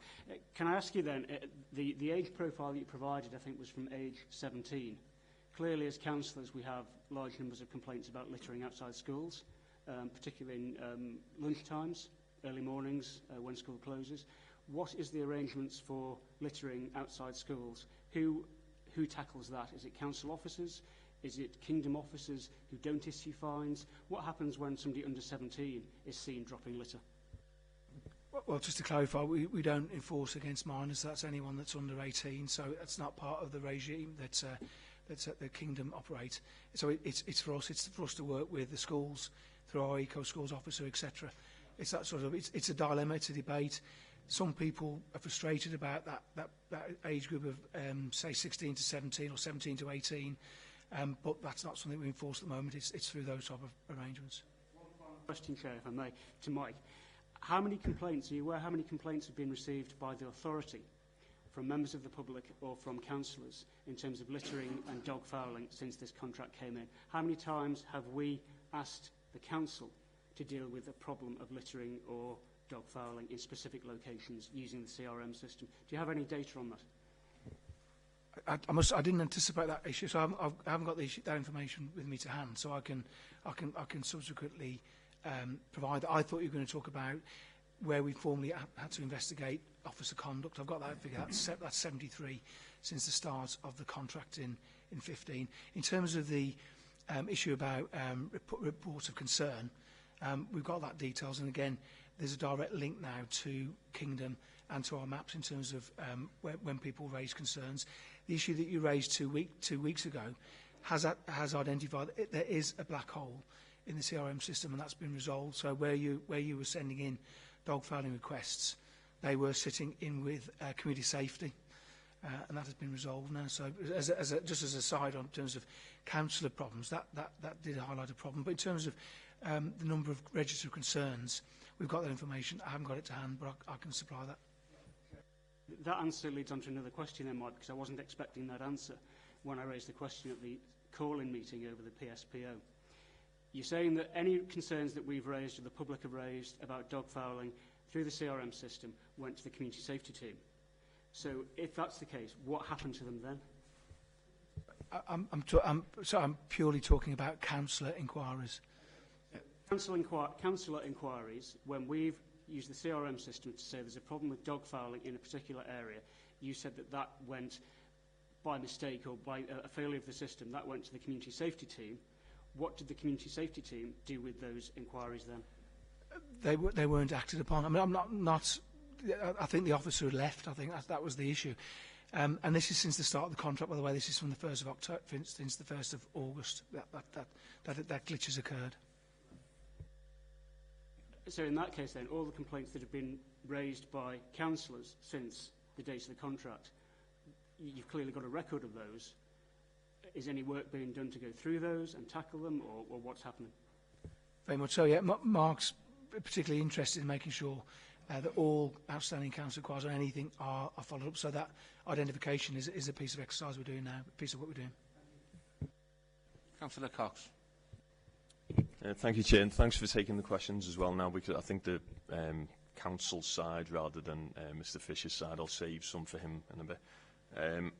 Can I ask you then, the age profile that you provided, I think, was from age 17. Clearly, as councillors, we have large numbers of complaints about littering outside schools, particularly in lunch times, early mornings, when school closes. What is the arrangements for littering outside schools? Who tackles that? Is it council officers? Is it Kingdom officers who don't issue fines? What happens when somebody under 17 is seen dropping litter? Well, just to clarify, we don't enforce against minors. That's anyone that's under 18, so that's not part of the regime that's at the Kingdom operate. So it's for us. It's for us to work with the schools through our eco schools officer, etc. It's that sort of. It's a dilemma. It's a debate. Some people are frustrated about that age group of say 16 to 17 or 17 to 18, but that's not something we enforce at the moment. It's through those type of arrangements. One final question, Chair, if I may, to Mike. How many complaints, are you aware how many complaints have been received by the authority from members of the public or from councillors in terms of littering and dog fouling since this contract came in? How many times have we asked the council to deal with a problem of littering or dog fouling in specific locations using the CRM system? Do you have any data on that? I didn't anticipate that issue, so I haven't got that information with me to hand, so I can subsequently provide that. I thought you were going to talk about where we formally had to investigate officer conduct. I've got that figure. That's 73 since the start of the contract in 15. In terms of the issue about reports of concern, we've got that details, and again, there's a direct link now to Kingdom and to our maps in terms of when people raise concerns. The issue that you raised 2 weeks ago has identified there is a black hole in the CRM system, and that's been resolved. So where you were sending in dog fouling requests, they were sitting in with community safety, and that has been resolved now. So just as a side on terms of councillor problems, that did highlight a problem. But in terms of the number of registered concerns, we've got that information. I haven't got it to hand, but I can supply that. That answer leads on to another question then, Mike, because I wasn't expecting that answer when I raised the question at the call-in meeting over the PSPO. You're saying that any concerns that we've raised or the public have raised about dog fouling through the CRM system went to the community safety team. So if that's the case, what happened to them then? I'm purely talking about councillor inquiries. Councillor inquiries, when we've used the CRM system to say there's a problem with dog fouling in a particular area, you said that went by mistake or by a failure of the system, that went to the community safety team. What did the community safety team do with those inquiries then? They weren't acted upon. I mean, I think the officer had left. I think that was the issue. And this is since the start of the contract, by the way. This is from the 1st of October, since the 1st of August, that glitch has occurred. So in that case then, all the complaints that have been raised by councillors since the date of the contract, you've clearly got a record of those. Is any work being done to go through those and tackle them, or what's happening? Very much so, yeah. Mark's particularly interested in making sure that all outstanding council inquiries on anything are followed up, so that identification is a piece of exercise we're doing now, a piece of what we're doing. Councillor Cox. Thank you, Chair, and thanks for taking the questions as well now, because I think the council side, rather than Mr Fisher's side, I'll save some for him in a bit.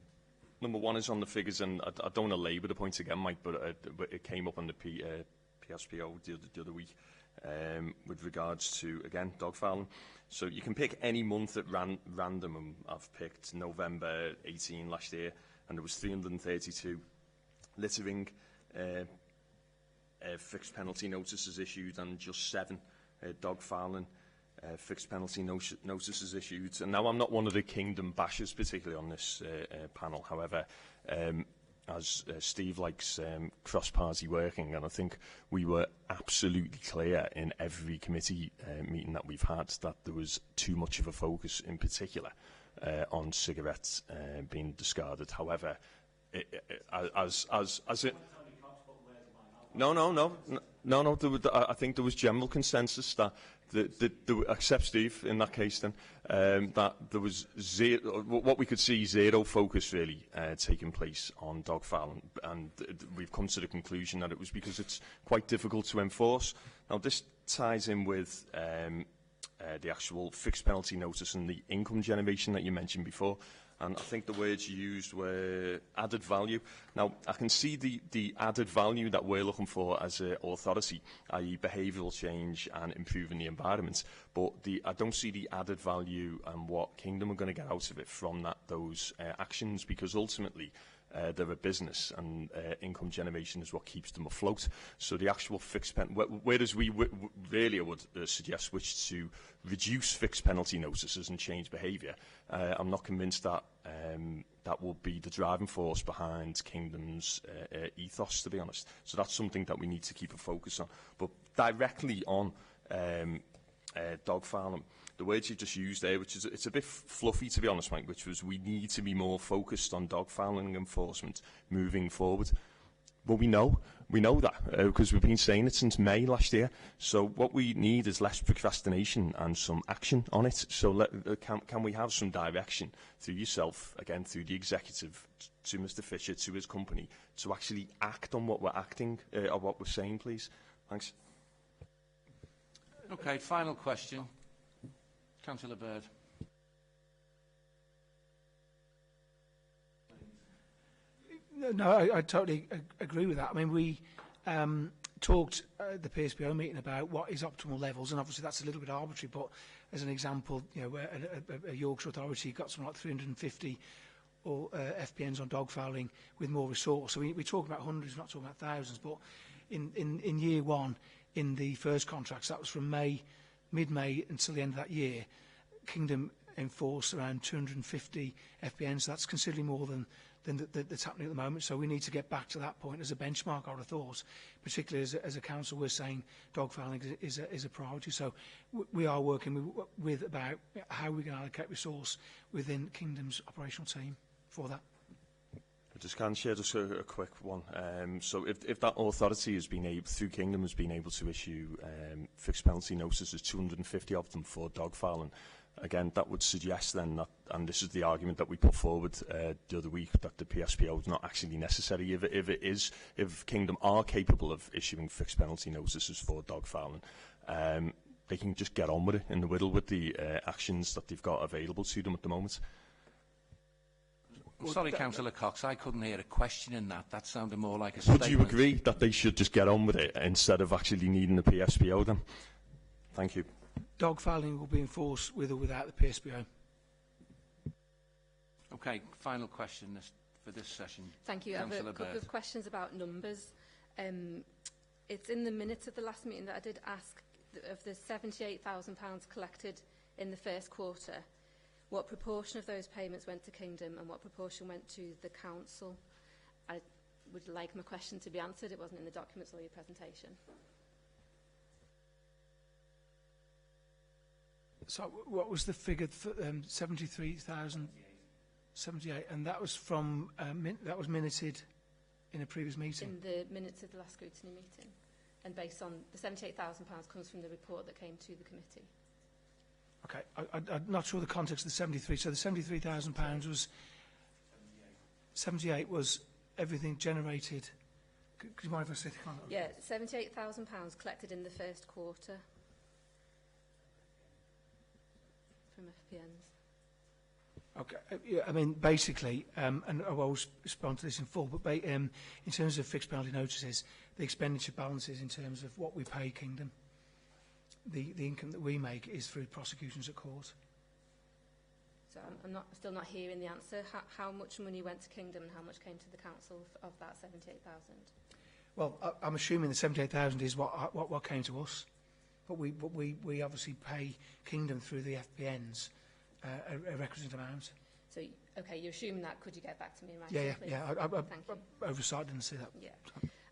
Number one is on the figures, and I don't want to labour the point again, Mike, but it came up on the PSPO the other week with regards to, again, dog fouling. So you can pick any month at random, and I've picked November 18 last year, and there was 332 littering fixed penalty notices issued, and just 7 dog fouling fixed penalty notices issued. And now I'm not one of the Kingdom bashers, particularly on this panel. However, as Steve likes cross-party working, and I think we were absolutely clear in every committee meeting that we've had that there was too much of a focus, in particular, on cigarettes being discarded. However, as it... No. I think there was general consensus that, except Steve in that case, then that there was zero, what we could see, zero focus really taking place on dog fouling, and we've come to the conclusion that it was because it's quite difficult to enforce. Now this ties in with the actual fixed penalty notice and the income generation that you mentioned before. And I think the words you used were added value. Now, I can see the added value that we're looking for as an authority, i.e. behavioural change and improving the environment. But I don't see the added value and what Kingdom are going to get out of it from those actions, because ultimately they're a business, and income generation is what keeps them afloat. So the actual fixed whereas we really would suggest wish to reduce fixed penalty notices and change behaviour, I'm not convinced that that will be the driving force behind Kingdom's ethos, to be honest. So that's something that we need to keep a focus on. But directly on dog fouling, the words you just used there, which is it's a bit fluffy, to be honest, Mike, which was we need to be more focused on dog fouling enforcement moving forward. Well, we know that because we've been saying it since May last year. So what we need is less procrastination and some action on it. So can we have some direction through yourself, again, through the executive, to Mr. Fisher, to his company, to actually act on what we're or what we're saying, please? Thanks. Okay, final question. Councillor Bird. No, I totally agree with that. I mean, we talked at the PSPO meeting about what is optimal levels, and obviously that's a little bit arbitrary, but as an example, you know, where a Yorkshire authority got something like 350 or FPNs on dog fouling with more resource. So we talk about hundreds, we're not talking about thousands, but in year one, in the first contracts, that was from mid-May until the end of that year, Kingdom enforced around 250 FPNs. So that's considerably more than that's happening at the moment. So we need to get back to that point as a benchmark, I would have thought. Particularly as a council, we're saying dog fouling is a priority. So we are working with about how we can allocate resource within Kingdom's operational team for that. I just can share just a quick one. So if that authority has been able, through Kingdom, has been able to issue fixed penalty notices, 250 of them for dog fouling, again, that would suggest then that, and this is the argument that we put forward the other week, that the PSPO is not actually necessary. If Kingdom are capable of issuing fixed penalty notices for dog fouling, they can just get on with it in the middle with the actions that they've got available to them at the moment. Sorry, Councillor Cox, I couldn't hear a question in that. That sounded more like a statement. Would you agree that they should just get on with it instead of actually needing the PSPO then? Thank you. Dog fouling will be enforced with or without the PSPO. Okay, final question for this session. Thank you. I have a couple of questions about numbers. It's in the minutes of the last meeting that I did ask, of the £78,000 collected in the first quarter, what proportion of those payments went to Kingdom and what proportion went to the council? I would like my question to be answered. It wasn't in the documents or your presentation. So what was the figure for 73,000? 78, and that was from that was minuted in a previous meeting. In the minutes of the last scrutiny meeting, and based on the £78,000 comes from the report that came to the committee. Okay, I'm not sure the context of the 73. So the £73,000 was 78 was everything generated. Could you mind if I say the comment? Yeah, £78,000 collected in the first quarter from FPNs. Okay, yeah, I mean, basically, and I will respond to this in full, but in terms of fixed penalty notices, the expenditure balances in terms of what we pay Kingdom. The income that we make is through prosecutions at court. So I'm still not hearing the answer. How much money went to Kingdom and how much came to the council of that 78,000? Well, I'm assuming the 78,000 is what came to us, but we obviously pay Kingdom through the FPNs a requisite amount. So okay, you're assuming that. Could you get back to me in writing, please? Yeah. I oversight didn't see that. Yeah.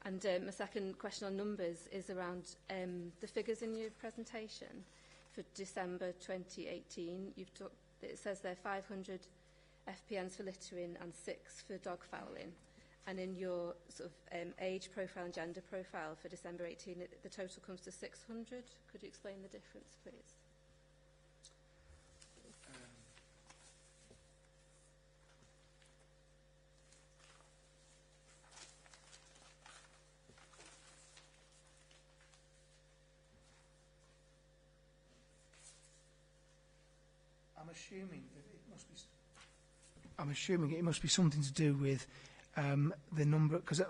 And my second question on numbers is around the figures in your presentation for December 2018. It says there 500 FPNs for littering and 6 for dog fouling. And in your sort of age profile and gender profile for December 18, the total comes to 600. Could you explain the difference, please? assuming that it must be. I'm assuming it must be something to do with the number, because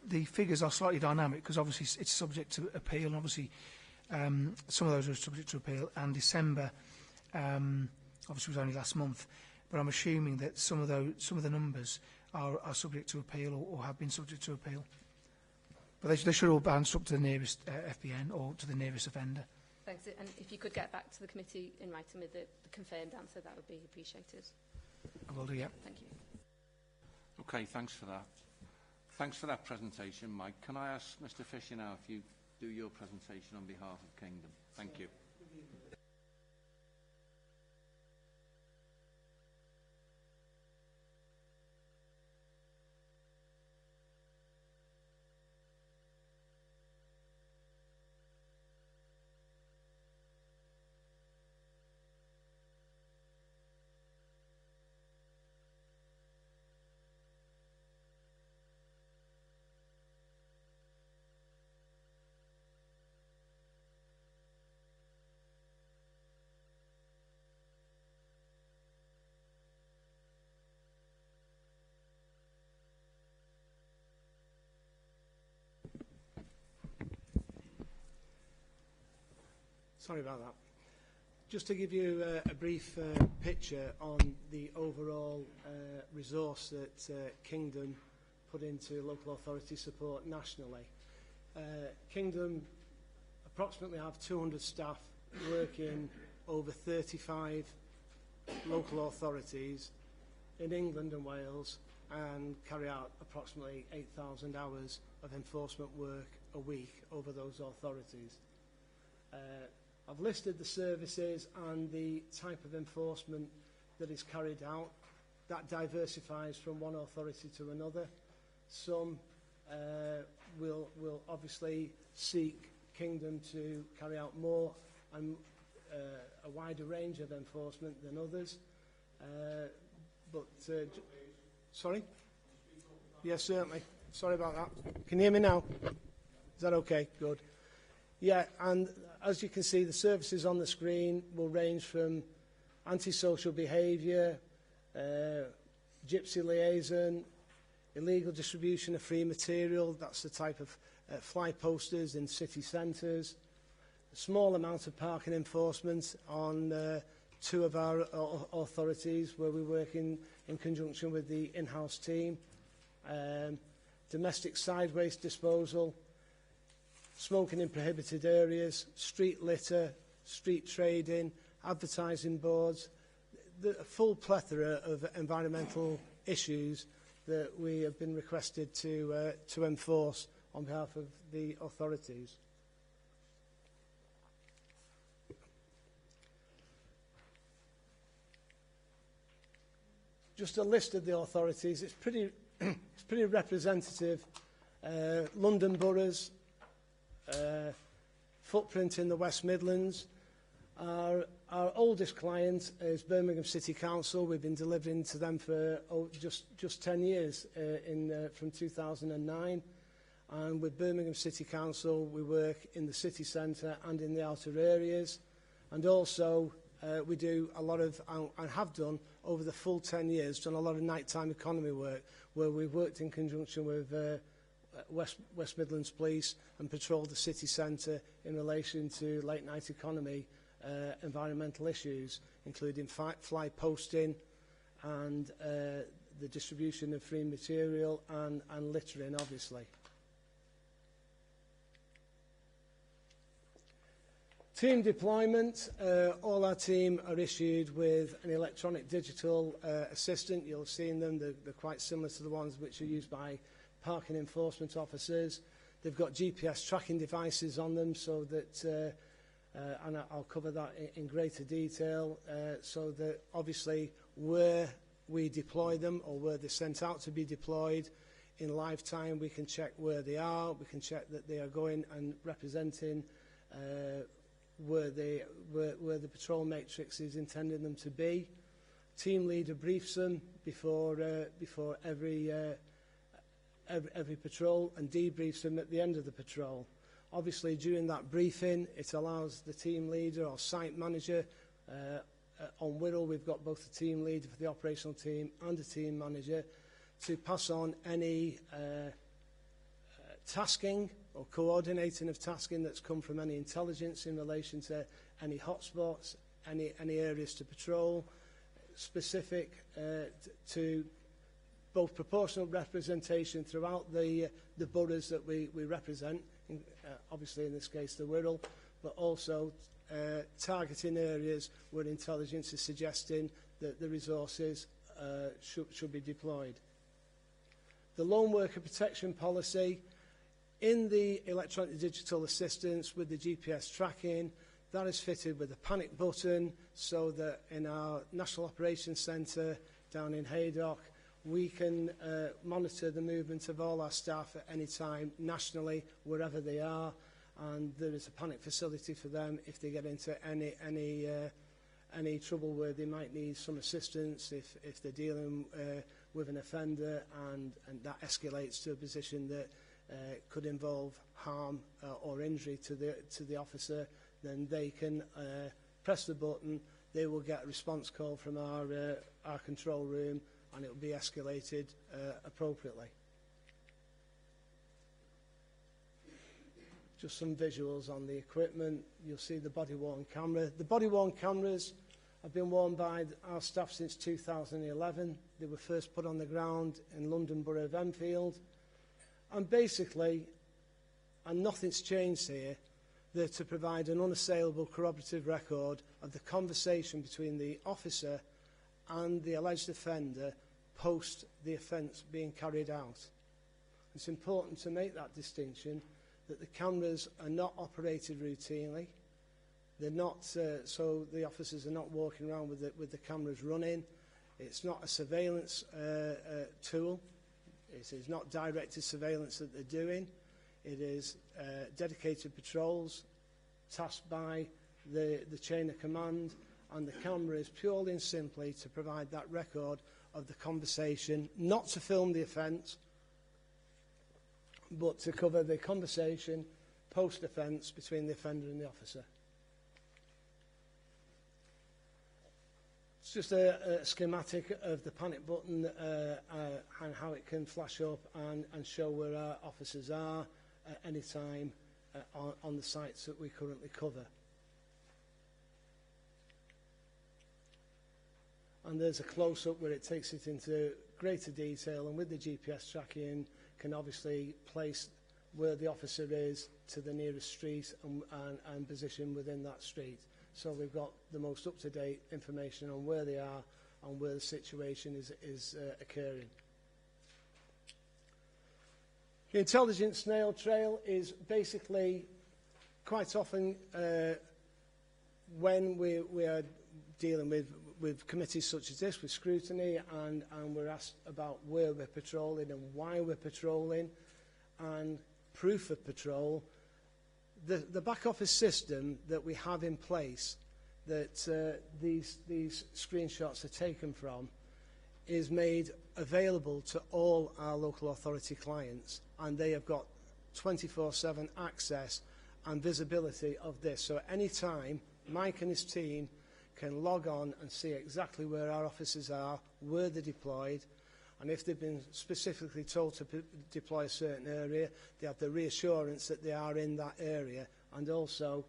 the figures are slightly dynamic, because obviously it's subject to appeal, and obviously some of those are subject to appeal, and December obviously was only last month. But I'm assuming that some of the numbers are subject to appeal or have been subject to appeal. But they should all bounce up to the nearest FBN or to the nearest offender. Thanks. And if you could get back to the committee in writing with the confirmed answer, that would be appreciated. I will do, yeah. Thank you. Okay, thanks for that. Thanks for that presentation, Mike. Can I ask Mr. Fisher now if you do your presentation on behalf of Kingdom? Thank you. Sorry about that. Just to give you a brief picture on the overall resource that Kingdom put into local authority support nationally. Kingdom approximately have 200 staff working over 35 local authorities in England and Wales, and carry out approximately 8,000 hours of enforcement work a week over those authorities. I've listed the services and the type of enforcement that is carried out. That diversifies from one authority to another. Some will obviously seek Kingdom to carry out more and a wider range of enforcement than others. Sorry? Yes, certainly. Sorry about that. Can you hear me now? Is that okay? Good. Yeah, and as you can see, the services on the screen will range from antisocial behaviour, gypsy liaison, illegal distribution of free material, that's the type of fly posters in city centres, a small amount of parking enforcement on two of our authorities where we work in conjunction with the in-house team, domestic side waste disposal, smoking in prohibited areas, street litter, street trading, advertising boards, a full plethora of environmental issues that we have been requested to enforce on behalf of the authorities. Just a list of the authorities. It's pretty representative. London boroughs, footprint in the West Midlands. Our oldest client is Birmingham City Council. We've been delivering to them for just 10 years from 2009. And with Birmingham City Council, we work in the city centre and in the outer areas. And also, we do a lot of, and have done over the full 10 years, done a lot of nighttime economy work, where we've worked in conjunction with West Midlands Police and patrolled the city centre in relation to late night economy environmental issues, including fly posting and the distribution of free material and littering, obviously. Team deployment. All our team are issued with an electronic digital assistant. You'll have seen them. They're quite similar to the ones which are used by parking enforcement officers. They've got GPS tracking devices on them, so that, and I'll cover that in greater detail, so that obviously where we deploy them or where they're sent out to be deployed in live time, we can check where they are, we can check that they are going and representing where the patrol matrix is intending them to be. Team leader briefs them before every patrol and debriefs them at the end of the patrol. Obviously, during that briefing, it allows the team leader or site manager On Wirral, we've got both a team leader for the operational team and a team manager to pass on any tasking or coordinating of tasking that's come from any intelligence in relation to any hotspots, any areas to patrol, specific to both proportional representation throughout the boroughs that we represent, obviously in this case the Wirral, but also targeting areas where intelligence is suggesting that the resources should be deployed. The lone worker protection policy, in the electronic digital assistance with the GPS tracking, that is fitted with a panic button so that in our National Operations Centre down in Haydock, we can monitor the movement of all our staff at any time nationally, wherever they are, and there is a panic facility for them if they get into any trouble where they might need some assistance, if they're dealing with an offender and that escalates to a position that could involve harm or injury to the officer, then they can press the button, they will get a response call from our control room, and it will be escalated appropriately. Just some visuals on the equipment. You'll see the body-worn camera. The body-worn cameras have been worn by our staff since 2011. They were first put on the ground in London Borough of Enfield. And basically, and nothing's changed here, they're to provide an unassailable corroborative record of the conversation between the officer and the alleged offender post the offence being carried out. It's important to make that distinction, that the cameras are not operated routinely. They're not, so the officers are not walking around with the cameras running. It's not a surveillance tool. It is not directed surveillance that they're doing. It is dedicated patrols tasked by the chain of command, and the camera is purely and simply to provide that record of the conversation, not to film the offence, but to cover the conversation post-offence between the offender and the officer. It's just a schematic of the panic button and how it can flash up and show where our officers are at any time on the sites that we currently cover. And there's a close-up where it takes it into greater detail, and with the GPS tracking can obviously place where the officer is to the nearest street and position within that street. So we've got the most up-to-date information on where they are and where the situation is occurring. The intelligence snail trail is basically quite often when we are dealing with committees such as this, with scrutiny, and we're asked about where we're patrolling and why we're patrolling and proof of patrol. The back office system that we have in place that these screenshots are taken from is made available to all our local authority clients, and they have got 24/7 access and visibility of this. So at any time, Mike and his team can log on and see exactly where our officers are, where they're deployed, and if they've been specifically told to deploy a certain area, they have the reassurance that they are in that area. And also,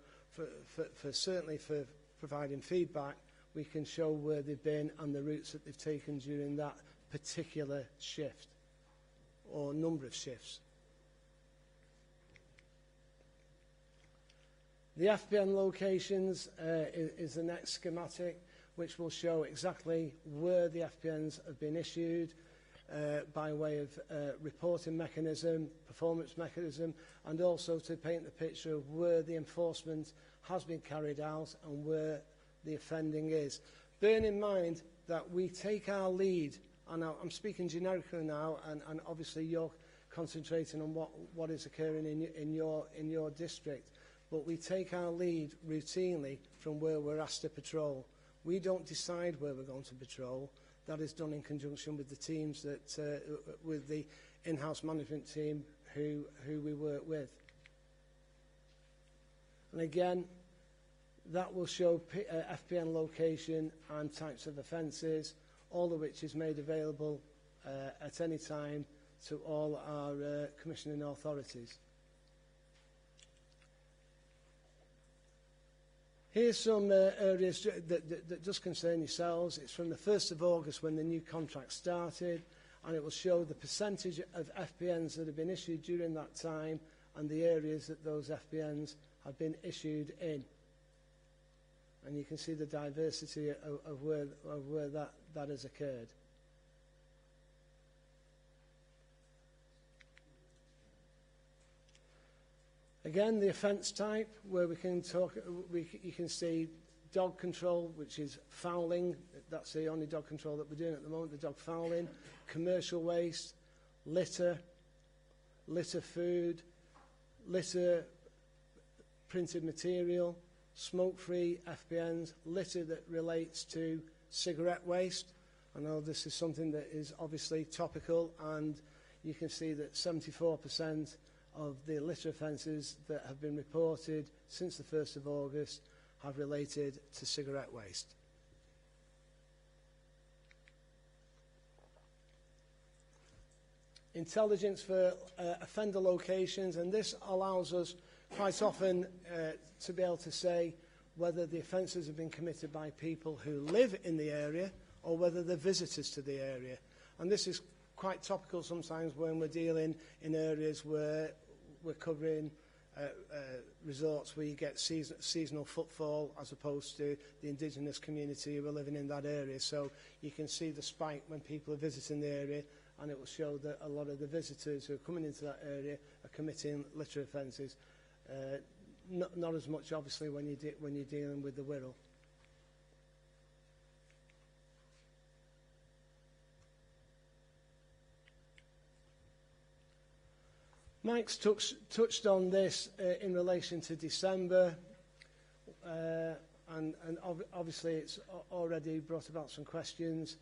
certainly for providing feedback, we can show where they've been and the routes that they've taken during that particular shift or number of shifts. The FPN locations is the next schematic, which will show exactly where the FPNs have been issued by way of reporting mechanism, performance mechanism, and also to paint the picture of where the enforcement has been carried out and where the offending is. Bear in mind that we take our lead, and I'm speaking generically now, and obviously you're concentrating on what is occurring in your district, but we take our lead routinely from where we're asked to patrol. We don't decide where we're going to patrol. That is done in conjunction with the teams with the in-house management team who we work with. And again, That will show FPN location and types of offences, all of which is made available at any time to all our commissioning authorities. Here's some areas that just concern yourselves. It's from the 1st of August when the new contract started, and it will show the percentage of FPNs that have been issued during that time and the areas that those FPNs have been issued in. And you can see the diversity of where that has occurred. Again, the offence type, where we can talk, you can see dog control, which is fouling. That's the only dog control that we're doing at the moment, the dog fouling. Commercial waste, litter, litter food, litter printed material, smoke-free FPNs, litter that relates to cigarette waste. I know this is something that is obviously topical, and you can see that 74% of the litter offences that have been reported since the 1st of August have related to cigarette waste. Intelligence for offender locations, and this allows us quite often to be able to say whether the offences have been committed by people who live in the area or whether they're visitors to the area. And this is quite topical sometimes when we're dealing in areas where we're covering resorts where you get seasonal footfall as opposed to the indigenous community who are living in that area. So you can see the spike when people are visiting the area, and it will show that a lot of the visitors who are coming into that area are committing litter offences. Not as much, obviously, when you're dealing with the Wirral. Mike's touched on this in relation to December, and obviously it's already brought about some questions.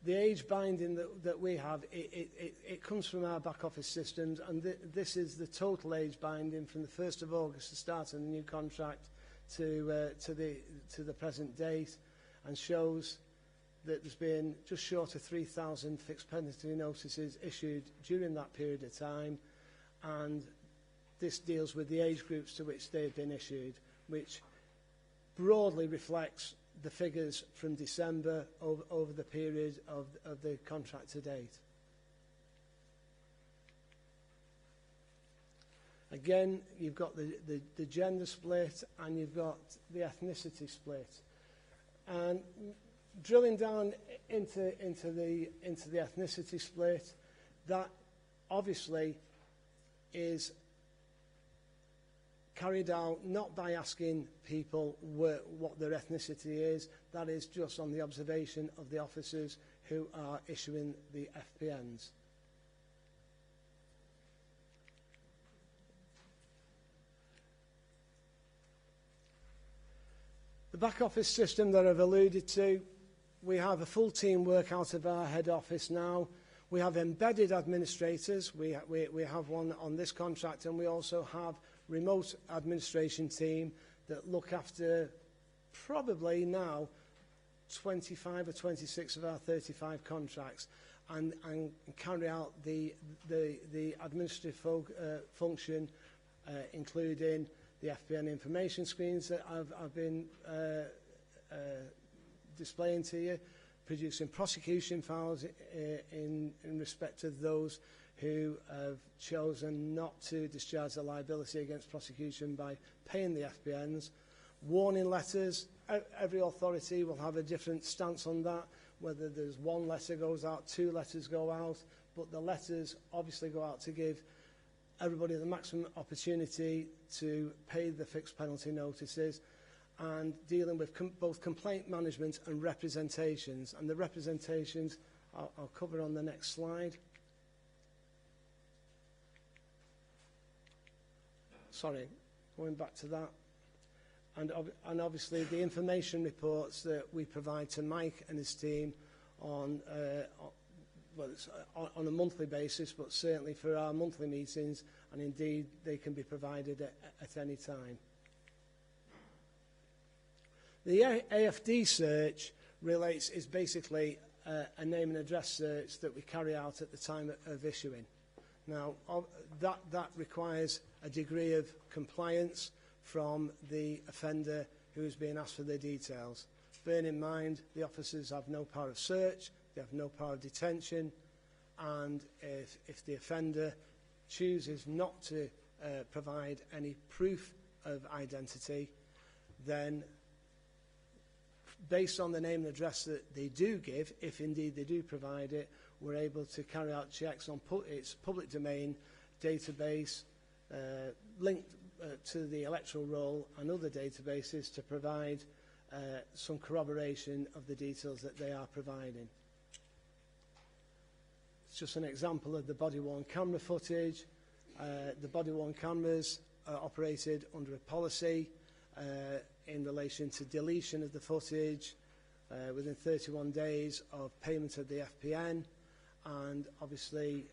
The age binding that we have, it comes from our back office systems, and this is the total age binding from the 1st of August, the start of the new contract, to the present date, and shows that there's been just short of 3,000 fixed penalty notices issued during that period of time. And this deals with the age groups to which they've been issued, which broadly reflects the figures from December over the period of the contract to date. Again, you've got the gender split and you've got the ethnicity split. And drilling down into the ethnicity split, that obviously is carried out not by asking people what their ethnicity is, that is just on the observation of the officers who are issuing the FPNs. The back office system that I've alluded to, we have a full team work out of our head office now. We have embedded administrators. We have one on this contract, and we also have remote administration team that look after probably now 25 or 26 of our 35 contracts, and carry out the administrative function, including the FPN information screens that I've been displaying to you, producing prosecution files in respect of those who have chosen not to discharge their liability against prosecution by paying the FPNs. Warning letters, every authority will have a different stance on that, whether there's one letter goes out, 2 letters go out, but the letters obviously go out to give everybody the maximum opportunity to pay the fixed penalty notices, and dealing with both complaint management and representations. And the representations I'll cover on the next slide. Sorry, going back to that. And obviously the information reports that we provide to Mike and his team on a monthly basis, but certainly for our monthly meetings, and indeed they can be provided at any time. The AFD search is basically a name and address search that we carry out at the time of issuing. Now, that requires a degree of compliance from the offender who is being asked for their details. Bear in mind, the officers have no power of search, they have no power of detention, and if the offender chooses not to provide any proof of identity, then based on the name and address that they do give, if indeed they do provide it, we're able to carry out checks on its public domain database linked to the electoral roll and other databases to provide some corroboration of the details that they are providing. It's just an example of the body-worn camera footage. The body-worn cameras are operated under a policy in relation to deletion of the footage within 31 days of payment of the FPN, and obviously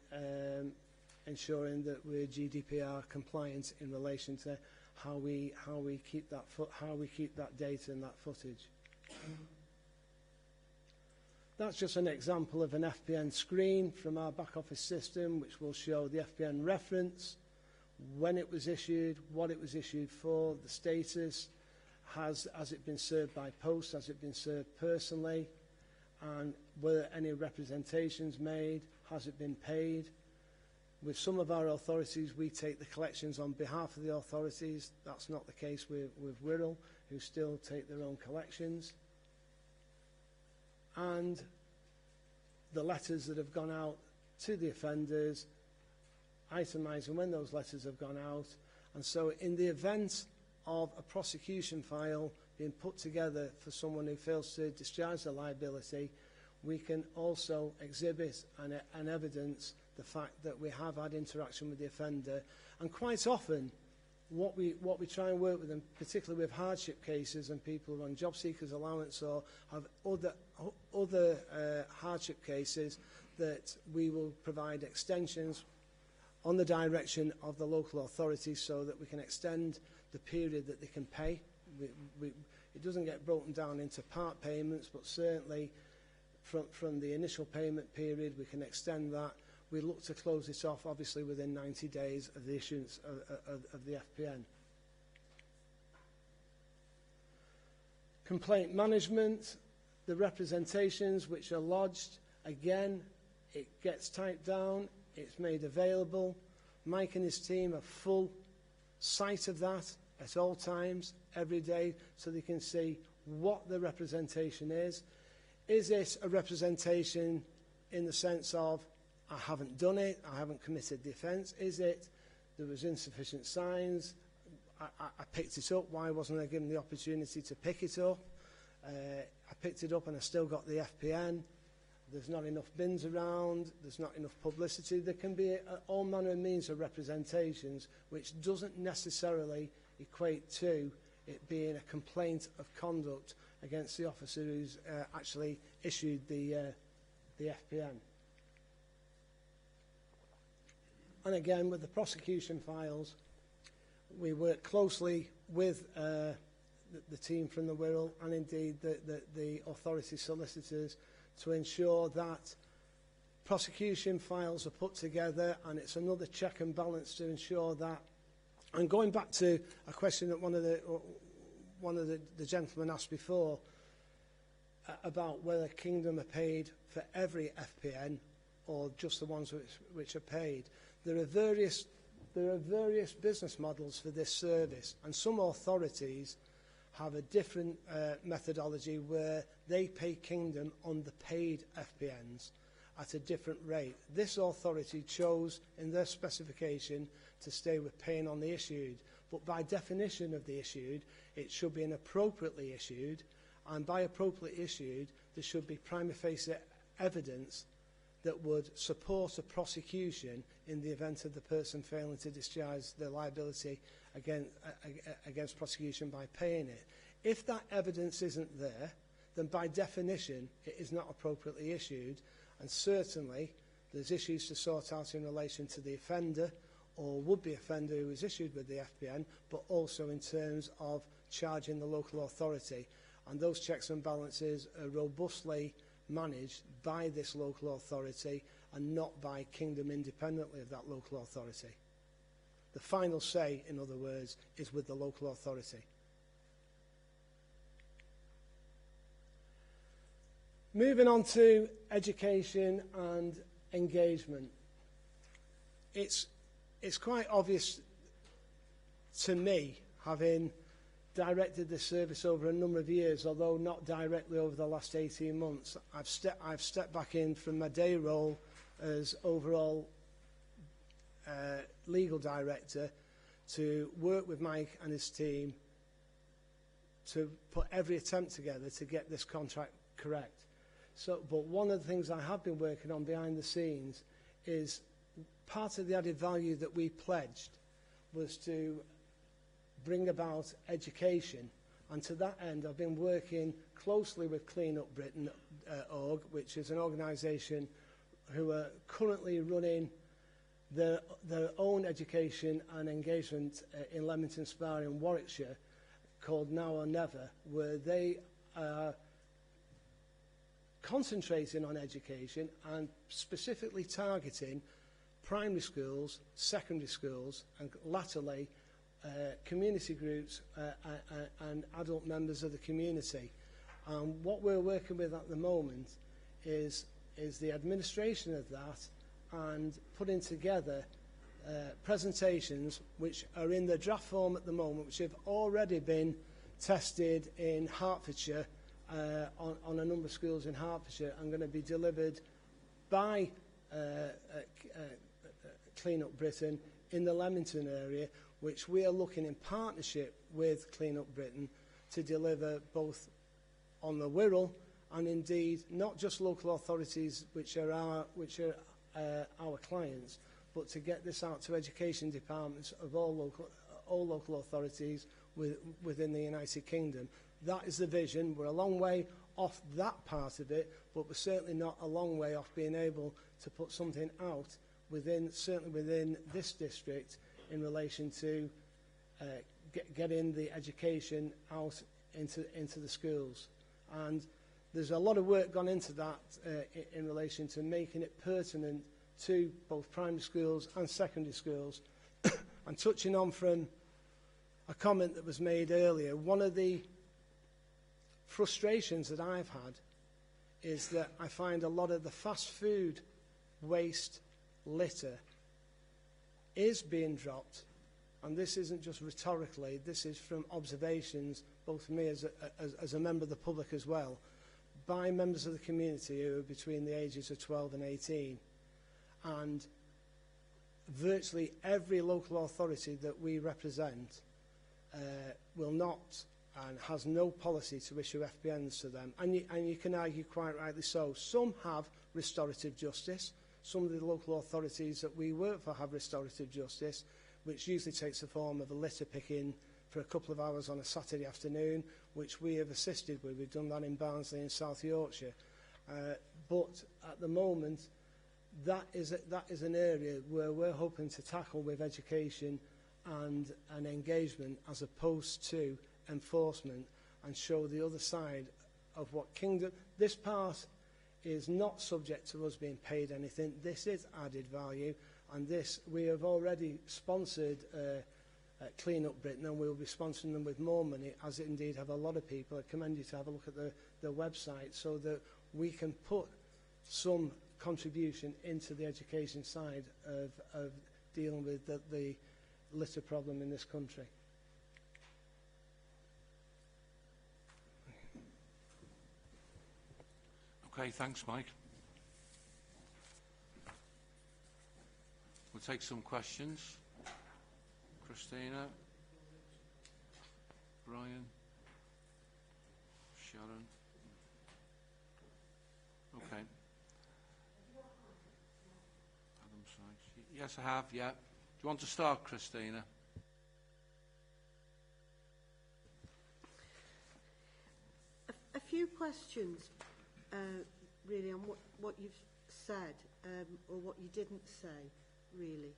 ensuring that we're GDPR compliant in relation to how we keep that data and that footage. That's just an example of an FPN screen from our back office system, which will show the FPN reference, when it was issued, what it was issued for, the status, has it been served by post, has it been served personally, and were any representations made, has it been paid. With some of our authorities, we take the collections on behalf of the authorities. That's not the case with Wirral, who still take their own collections. And the letters that have gone out to the offenders, itemising when those letters have gone out. And so in the event of a prosecution file being put together for someone who fails to discharge their liability, we can also exhibit and evidence the fact that we have had interaction with the offender. And quite often, what we try and work with them, particularly with hardship cases and people who are on job seekers allowance or have other hardship cases, that we will provide extensions on the direction of the local authorities so that we can extend the period that they can pay. It doesn't get broken down into part payments, but certainly from the initial payment period, we can extend that. We look to close this off, obviously, within 90 days of the issuance of the FPN. Complaint management, the representations which are lodged, again, it gets typed down, it's made available. Mike and his team have full sight of that at all times, every day, so they can see what the representation is. Is it a representation in the sense of, I haven't done it, I haven't committed the offence? Is it, there was insufficient signs, I picked it up, why wasn't I given the opportunity to pick it up? I picked it up and I still got the FPN. There's not enough bins around, there's not enough publicity. There can be all manner of means of representations, which doesn't necessarily equate to it being a complaint of conduct against the officer who's actually issued the FPN. And again, with the prosecution files, we work closely with the team from the Wirral and indeed the authority solicitors to ensure that prosecution files are put together, and it's another check and balance to ensure that. And going back to a question that one of the gentlemen asked before about whether Kingdom are paid for every FPN or just the ones which are paid. There are various business models for this service, and some authorities have a different methodology where they pay Kingdom on the paid FPNs at a different rate. This authority chose in their specification to stay with paying on the issued, but by definition of the issued, it should be an appropriately issued, and by appropriately issued, there should be prima facie evidence that would support a prosecution in the event of the person failing to discharge their liability against prosecution by paying it. If that evidence isn't there, then by definition it is not appropriately issued, and certainly there's issues to sort out in relation to the offender or would-be offender who is issued with the FPN, but also in terms of charging the local authority. and those checks and balances are robustly managed by this local authority and not by Kingdom independently of that local authority. The final say, in other words, is with the local authority. Moving on to education and engagement. It's quite obvious to me, having directed this service over a number of years, although not directly over the last 18 months. I've stepped back in from my day role as overall legal director to work with Mike and his team to put every attempt together to get this contract correct. But one of the things I have been working on behind the scenes is part of the added value that we pledged was to bring about education, and to that end I've been working closely with Clean Up Britain org, which is an organisation who are currently running their own education and engagement in Leamington Spa in Warwickshire, called Now or Never, where they are concentrating on education and specifically targeting primary schools, secondary schools, and latterly community groups and adult members of the community. What we're working with at the moment is the administration of that and putting together presentations which are in the draft form at the moment, which have already been tested in Hertfordshire on a number of schools in Hertfordshire, and going to be delivered by Clean Up Britain in the Leamington area, which we are looking in partnership with Clean Up Britain to deliver both on the Wirral and indeed not just local authorities which are our clients, but to get this out to education departments of all local authorities within the United Kingdom. That is the vision. We're a long way off that part of it, but we're certainly not a long way off being able to put something out certainly within this district in relation to getting the education out into the schools. And there's a lot of work gone into that in relation to making it pertinent to both primary schools and secondary schools. And touching on from a comment that was made earlier, one of the frustrations that I've had is that I find a lot of the fast food waste litter is being dropped, and this isn't just rhetorically, this is from observations, both from me as a member of the public as well, by members of the community who are between the ages of 12 and 18. And virtually every local authority that we represent will not and has no policy to issue FPNs to them. And you can argue quite rightly so. Some have restorative justice. Some of the local authorities that we work for have restorative justice, which usually takes the form of a litter picking for a couple of hours on a Saturday afternoon, which we have assisted with. We've done that in Barnsley in South Yorkshire. But at the moment, that is an area where we're hoping to tackle with education and engagement as opposed to enforcement, and show the other side of what Kingdom... This part is not subject to us being paid anything. This is added value, and this we have already sponsored Clean Up Britain, and we will be sponsoring them with more money, as indeed have a lot of people. I commend you to have a look at the website so that we can put some contribution into the education side of dealing with the litter problem in this country. Okay, thanks, Mike. We'll take some questions. Christina, Brian, Sharon. Okay. Adam Sykes. Yes, I have, yeah. Do you want to start, Christina? A few questions. Really on what you've said or what you didn't say, really.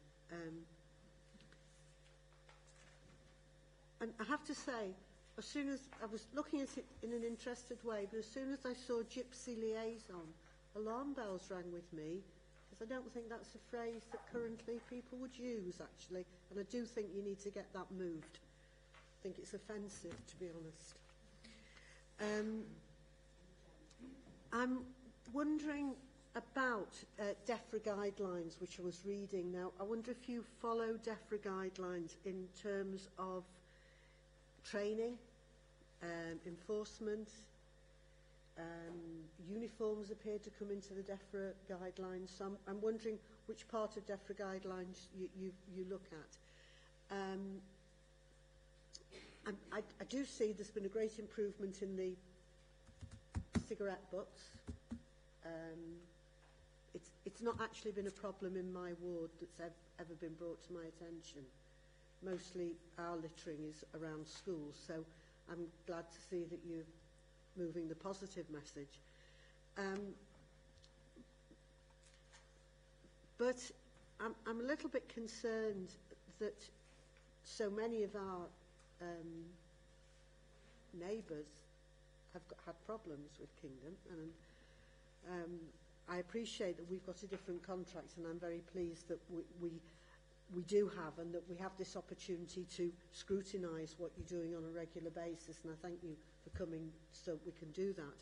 And I have to say, as soon as I was looking at it in an interested way, but as soon as I saw gypsy liaison, alarm bells rang with me, because I don't think that's a phrase that currently people would use, actually, and I do think you need to get that moved. I think it's offensive, to be honest. I'm wondering about DEFRA guidelines, which I was reading now. I wonder if you follow DEFRA guidelines in terms of training, enforcement. Uniforms appear to come into the DEFRA guidelines. So I'm wondering which part of DEFRA guidelines you look at. I do see there's been a great improvement in the cigarette butts. It's not actually been a problem in my ward that's ever been brought to my attention. Mostly our littering is around schools, so I'm glad to see that you're moving the positive message. But I'm a little bit concerned that so many of our neighbours have had problems with Kingdom, and I appreciate that we've got a different contract, and I'm very pleased that we do have, and that we have this opportunity to scrutinise what you're doing on a regular basis, and I thank you for coming so we can do that.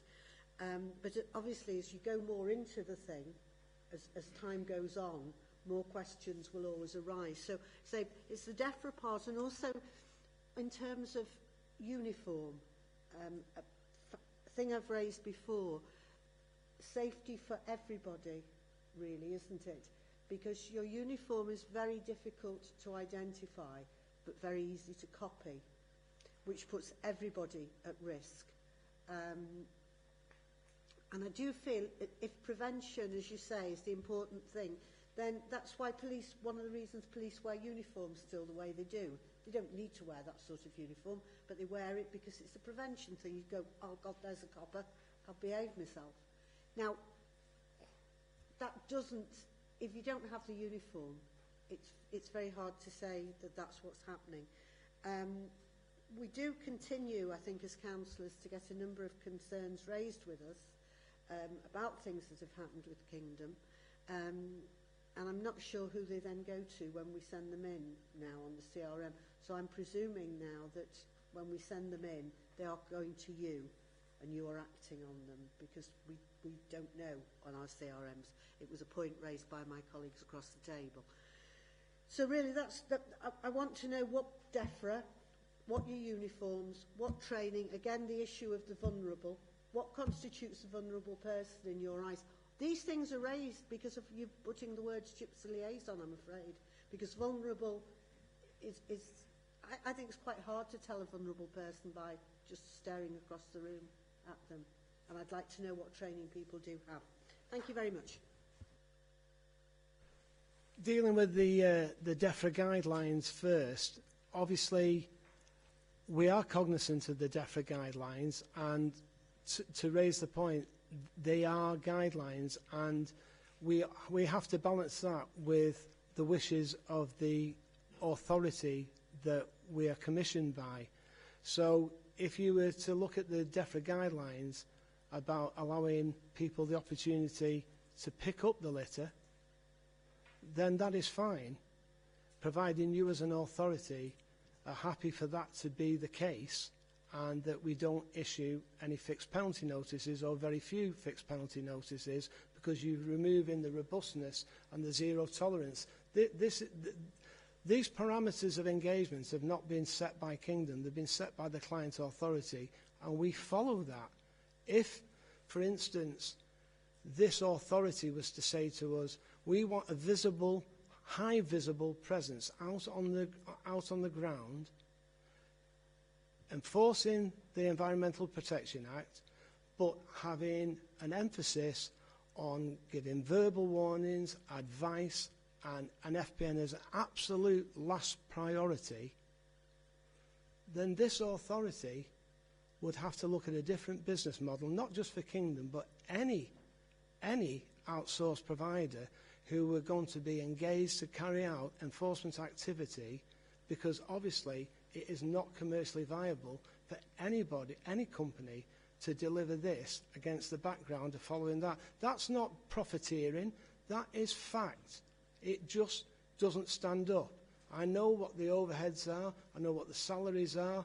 But obviously, as you go more into the thing, as time goes on, more questions will always arise. So it's the DEFRA part, and also in terms of uniform, a thing I've raised before, safety for everybody, really, isn't it? Because your uniform is very difficult to identify, but very easy to copy, which puts everybody at risk. And I do feel if prevention, as you say, is the important thing, then that's why police, one of the reasons police wear uniforms still the way they do. They don't need to wear that sort of uniform, but they wear it because it's a prevention thing. You go, oh God, there's a copper, I'll behave myself. Now, that doesn't, if you don't have the uniform, it's very hard to say that that's what's happening. We do continue, I think, as councillors, to get a number of concerns raised with us about things that have happened with Kingdom. And I'm not sure who they then go to when we send them in now on the CRM. So I'm presuming now that when we send them in, they are going to you and you are acting on them, because we don't know on our CRMs. It was a point raised by my colleagues across the table. So really, I want to know what DEFRA, what your uniforms, what training, again the issue of the vulnerable, what constitutes a vulnerable person in your eyes. These things are raised because of you putting the words gypsy liaison, I'm afraid, because vulnerable is I think it's quite hard to tell a vulnerable person by just staring across the room at them. And I'd like to know what training people do have. Thank you very much. Dealing with the DEFRA guidelines first, obviously we are cognizant of the DEFRA guidelines, and to raise the point, they are guidelines, and we have to balance that with the wishes of the authority that we are commissioned by. So if you were to look at the DEFRA guidelines about allowing people the opportunity to pick up the litter, then that is fine, providing you as an authority are happy for that to be the case, and that we don't issue any fixed penalty notices or very few fixed penalty notices, because you're removing the robustness and the zero tolerance. These parameters of engagement have not been set by Kingdom, they've been set by the client authority, and we follow that. If, for instance, this authority was to say to us, we want a visible, high visible presence out on the ground, enforcing the Environmental Protection Act, but having an emphasis on giving verbal warnings, advice, and an FPN as an absolute last priority, then this authority would have to look at a different business model, not just for Kingdom, but any outsourced provider who were going to be engaged to carry out enforcement activity, because obviously it is not commercially viable for anybody, any company, to deliver this against the background of following that. That's not profiteering, that is fact. It just doesn't stand up. I know what the overheads are, I know what the salaries are.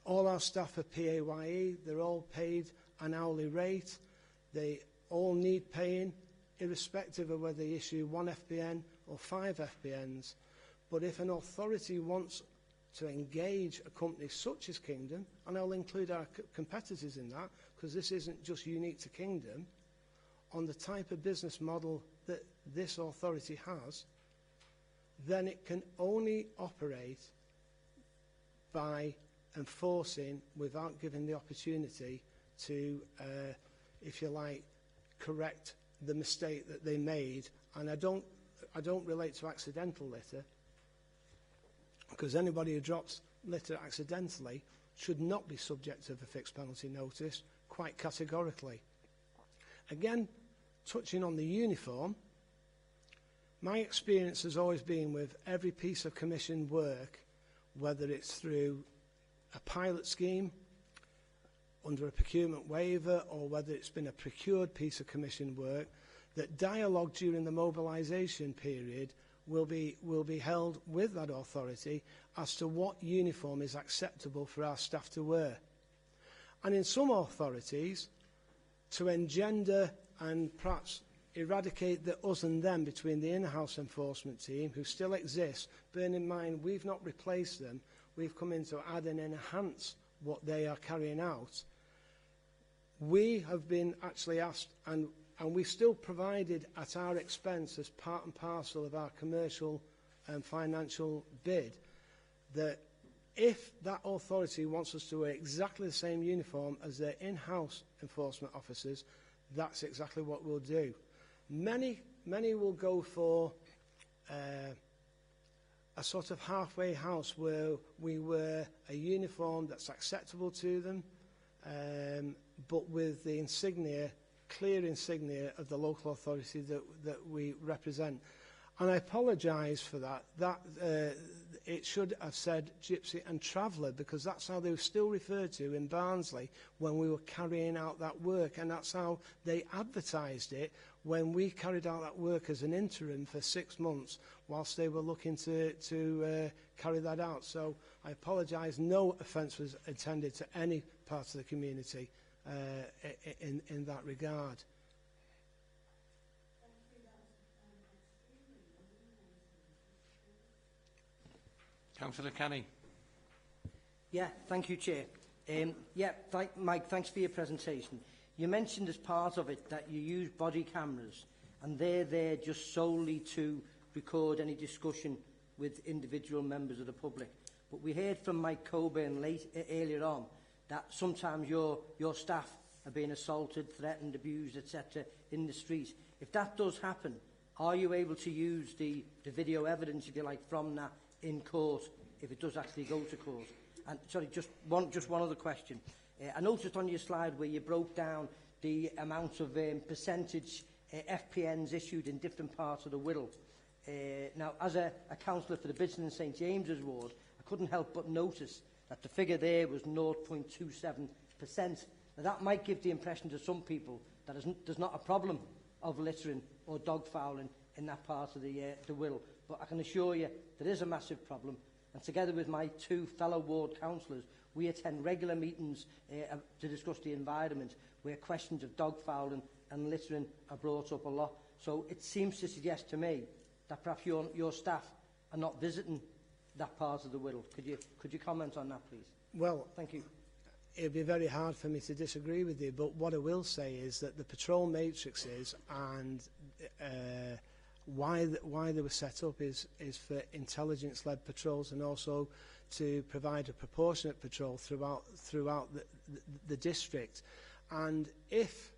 All our staff are PAYE, they're all paid an hourly rate. They all need paying, irrespective of whether they issue 1 FBN or 5 FBNs. But if an authority wants to engage a company such as Kingdom, and I'll include our competitors in that, because this isn't just unique to Kingdom, on the type of business model that this authority has, then it can only operate by enforcing without giving the opportunity to, if you like, correct the mistake that they made. And I don't relate to accidental litter, because anybody who drops litter accidentally should not be subject to a fixed penalty notice, quite categorically. Again, touching on the uniform, my experience has always been with every piece of commissioned work, whether it's through a pilot scheme, under a procurement waiver, or whether it's been a procured piece of commissioned work, that dialogue during the mobilisation period will be held with that authority as to what uniform is acceptable for our staff to wear. And in some authorities, to engender and perhaps eradicate the us and them between the in-house enforcement team, who still exists, bearing in mind we've not replaced them, we've come in to add and enhance what they are carrying out. We have been actually asked, and we still provided at our expense as part and parcel of our commercial and financial bid, that if that authority wants us to wear exactly the same uniform as their in-house enforcement officers, that's exactly what we'll do. Many will go for a sort of halfway house where we wear a uniform that's acceptable to them, but with the insignia, clear insignia of the local authority that we represent. And I apologise for that. It should have said Gypsy and Traveller, because that's how they were still referred to in Barnsley when we were carrying out that work, and that's how they advertised it when we carried out that work as an interim for 6 months whilst they were looking to carry that out. So I apologise. No offence was intended to any part of the community in that regard. Councillor Kenny. Yeah, thank you, Chair. Mike, thanks for your presentation. You mentioned as part of it that you use body cameras, and they're there just solely to record any discussion with individual members of the public. But we heard from Mike Coburn earlier on that sometimes your staff are being assaulted, threatened, abused, etc. in the street. If that does happen, are you able to use the video evidence, if you like, from that in court, if it does actually go to court? And sorry, just one other question. I noticed on your slide where you broke down the amount of percentage FPNs issued in different parts of the Wirral. Now, as a councillor for the Bidston and St James's ward, I couldn't help but notice that the figure there was 0.27%. Now, that might give the impression to some people that there's not a problem of littering or dog fouling in that part of the Wirral. But I can assure you there is a massive problem, and together with my 2 fellow ward councillors, we attend regular meetings to discuss the environment where questions of dog fouling and littering are brought up a lot. So it seems to suggest to me that perhaps your staff are not visiting that part of the Wirral. Could you comment on that, please? Well, thank you. It'd be very hard for me to disagree with you, but what I will say is that the patrol matrices and why they were set up is for intelligence-led patrols, and also to provide a proportionate patrol throughout the district. And if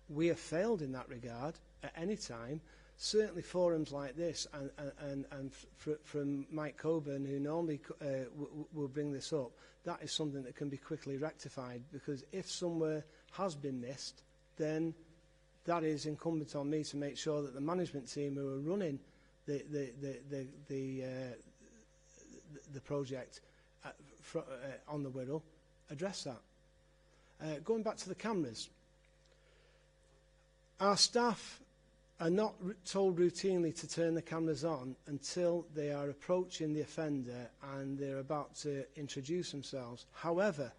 we have failed in that regard at any time, certainly forums like this and from Mike Coburn, who normally will bring this up, that is something that can be quickly rectified, because if somewhere has been missed, then that is incumbent on me to make sure that the management team who are running the project on the Wirral address that. Going back to the cameras, our staff are not told routinely to turn the cameras on until they are approaching the offender and they're about to introduce themselves. However,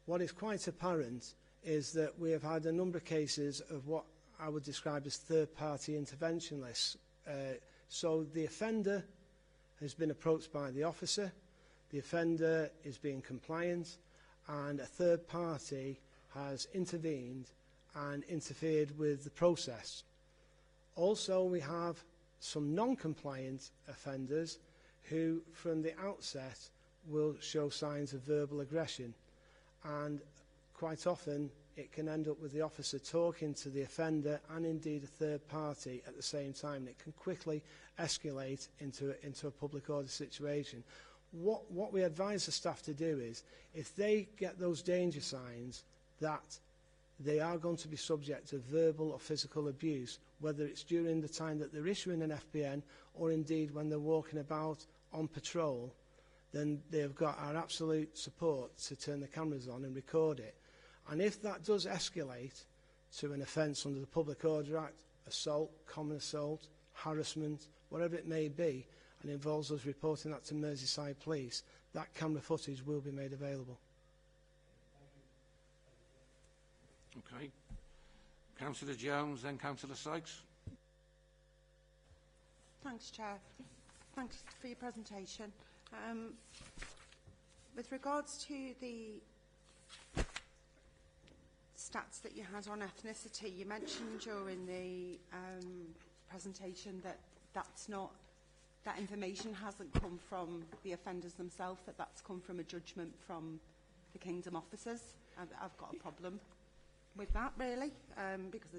what is quite apparent is that we have had a number of cases of what I would describe as third-party intervention lists. So the offender has been approached by the officer, the offender is being compliant, and a third party has intervened and interfered with the process. Also, we have some non-compliant offenders who, from the outset, will show signs of verbal aggression. And quite often, it can end up with the officer talking to the offender and indeed a third party at the same time. And it can quickly escalate into a public order situation. What we advise the staff to do is, if they get those danger signs that they are going to be subject to verbal or physical abuse, whether it's during the time that they're issuing an FPN or indeed when they're walking about on patrol, then they've got our absolute support to turn the cameras on and record it. And if that does escalate to an offence under the Public Order Act, assault, common assault, harassment, whatever it may be, and involves us reporting that to Merseyside Police, that camera footage will be made available. Okay. Councillor Jones, then Councillor Sykes. Thanks, Chair. Thanks for your presentation. With regards to the stats that you had on ethnicity, you mentioned during the presentation that that information hasn't come from the offenders themselves, that's come from a judgment from the Kingdom officers. I've got a problem with that, really, because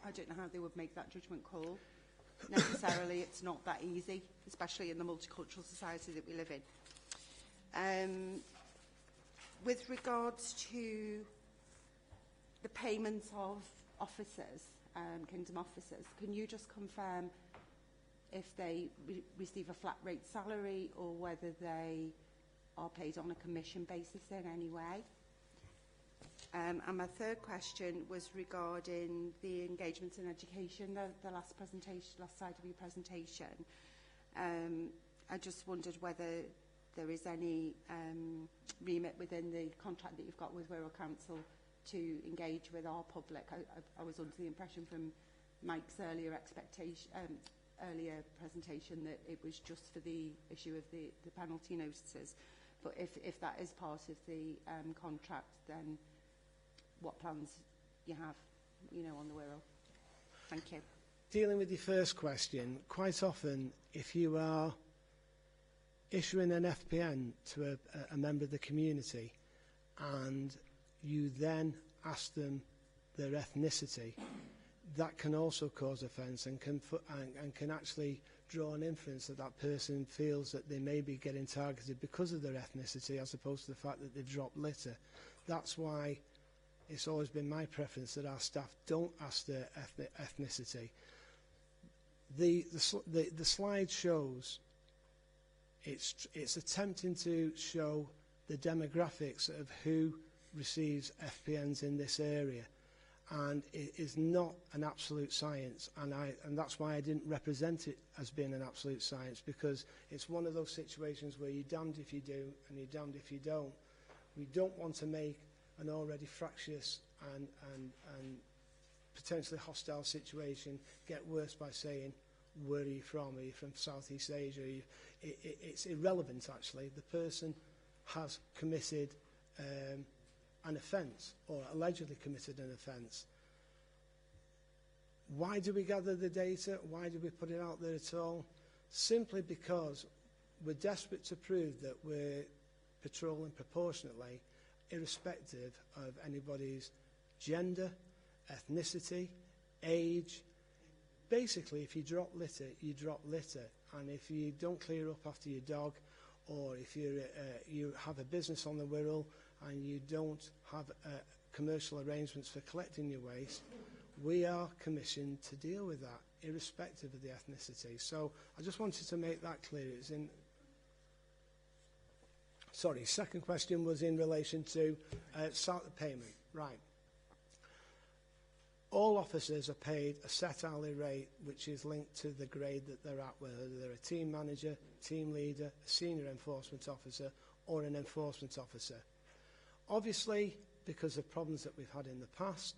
I don't know how they would make that judgment call. Necessarily, it's not that easy, especially in the multicultural society that we live in. With regards to the payments of officers, Kingdom officers, can you just confirm if they receive a flat rate salary or whether they are paid on a commission basis in any way? And my third question was regarding the engagement in education, the last side of your presentation. I just wondered whether there is any remit within the contract that you've got with Wirral Council to engage with our public. I was under the impression from Mike's earlier presentation that it was just for the issue of the penalty notices. But if that is part of the contract, then what plans you have, on the Wirral? Thank you. Dealing with your first question, quite often, if you are issuing an FPN to a member of the community and you then ask them their ethnicity, that can also cause offence and can actually draw an inference that that person feels that they may be getting targeted because of their ethnicity as opposed to the fact that they've dropped litter. That's why it's always been my preference that our staff don't ask their ethnicity. The slide shows, it's attempting to show the demographics of who receives FPNs in this area, and it is not an absolute science, and that's why I didn't represent it as being an absolute science, because it's one of those situations where you're damned if you do and you're damned if you don't. We don't want to make an already fractious and potentially hostile situation get worse by saying, where are you from? Are you from Southeast Asia? It's irrelevant, actually. The person has committed an offence, or allegedly committed an offence. Why do we gather the data? Why do we put it out there at all? Simply because we're desperate to prove that we're patrolling proportionately, irrespective of anybody's gender, ethnicity, age. Basically, if you drop litter, you drop litter. And if you don't clear up after your dog, or if you have a business on the Wirral and you don't have commercial arrangements for collecting your waste, we are commissioned to deal with that, irrespective of the ethnicity. So I just wanted to make that clear. It's in... sorry, second question was in relation to payment. Right. All officers are paid a set hourly rate which is linked to the grade that they're at, whether they're a team manager, team leader, a senior enforcement officer or an enforcement officer. Obviously, because of problems that we've had in the past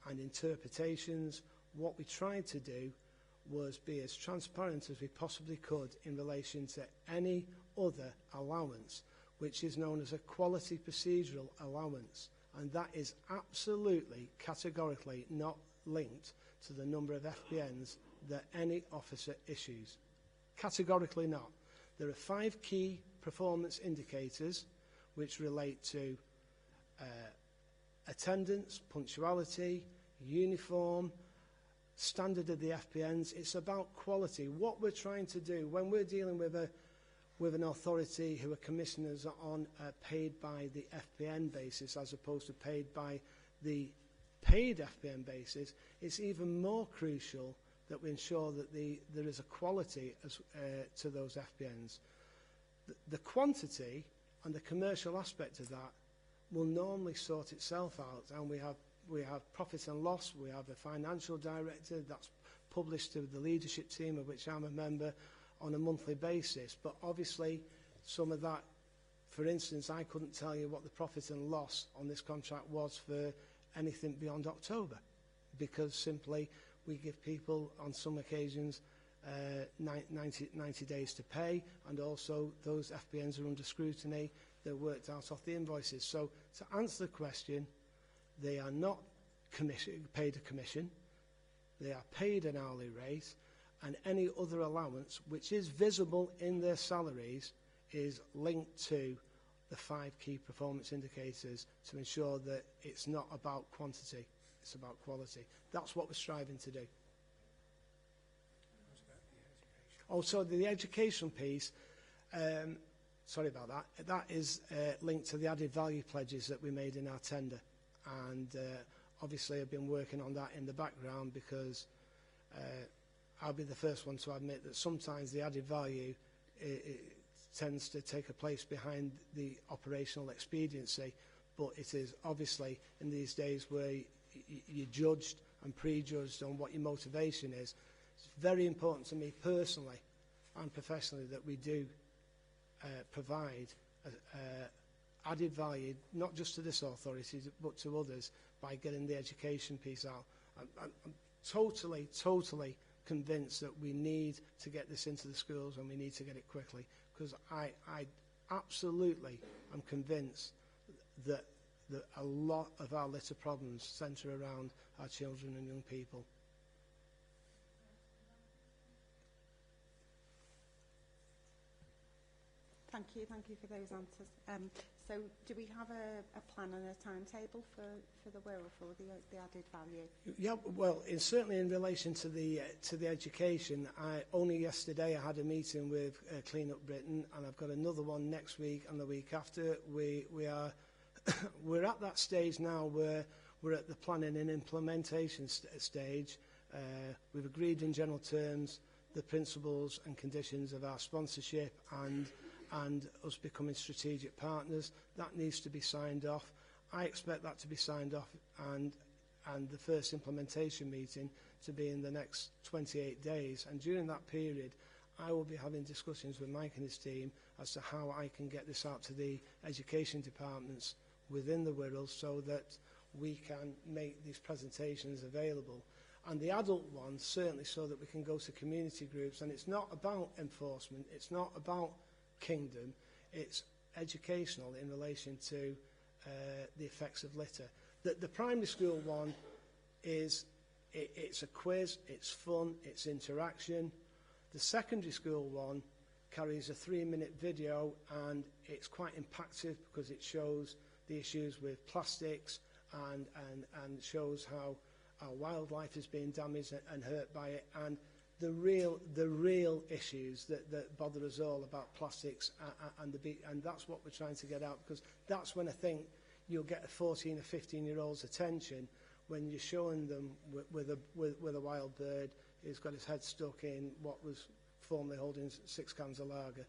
and interpretations, what we tried to do was be as transparent as we possibly could in relation to any other allowance, which is known as a quality procedural allowance. And that is absolutely, categorically not linked to the number of FPNs that any officer issues. Categorically not. There are 5 key performance indicators which relate to attendance, punctuality, uniform, standard of the FPNs. It's about quality. What we're trying to do when we're dealing with an authority who are commissioners on paid by the FPN basis as opposed to paid by the paid FPN basis, it's even more crucial that we ensure that there is a quality to those FPNs. The quantity and the commercial aspect of that will normally sort itself out, and we have profit and loss, we have a financial director that's published to the leadership team of which I'm a member on a monthly basis. But obviously some of that, for instance, I couldn't tell you what the profit and loss on this contract was for anything beyond October, because simply we give people on some occasions 90 days to pay, and also those FPNs are under scrutiny. They're worked out off the invoices. So to answer the question, they are not paid a commission, they are paid an hourly rate, and any other allowance which is visible in their salaries is linked to the 5 key performance indicators to ensure that it's not about quantity, it's about quality. That's what we're striving to do. Also, the education piece, sorry about that, that is linked to the added value pledges that we made in our tender. And obviously I've been working on that in the background because I'll be the first one to admit that sometimes the added value it tends to take a place behind the operational expediency, but it is obviously in these days where you're judged and prejudged on what your motivation is. It's very important to me personally and professionally that we do provide added value, not just to this authority but to others, by getting the education piece out. I'm totally convinced that we need to get this into the schools, and we need to get it quickly, because I absolutely am convinced that a lot of our litter problems centre around our children and young people. Thank you for those answers. So do we have a plan and a timetable for the Wirral for the added value? Yeah, well, certainly in relation to the education, only yesterday I had a meeting with Clean Up Britain, and I've got another one next week and the week after. We're at that stage now where we're at the planning and implementation stage. We've agreed in general terms the principles and conditions of our sponsorship and us becoming strategic partners. That needs to be signed off. I expect that to be signed off and the first implementation meeting to be in the next 28 days. And during that period, I will be having discussions with Mike and his team as to how I can get this out to the education departments within the Wirral so that we can make these presentations available. And the adult ones, certainly so that we can go to community groups. And it's not about enforcement, it's not about Kingdom, it's educational in relation to the effects of litter. The primary school one is it's a quiz, it's fun, it's interaction. The secondary school one carries a 3-minute video, and it's quite impactful because it shows the issues with plastics and shows how our wildlife is being damaged and hurt by it, and the real issues that bother us all about plastics and that's what we're trying to get out, because that's when I think you'll get a 14 or 15-year-old's attention when you're showing them with a wild bird who's got his head stuck in what was formerly holding 6 cans of lager.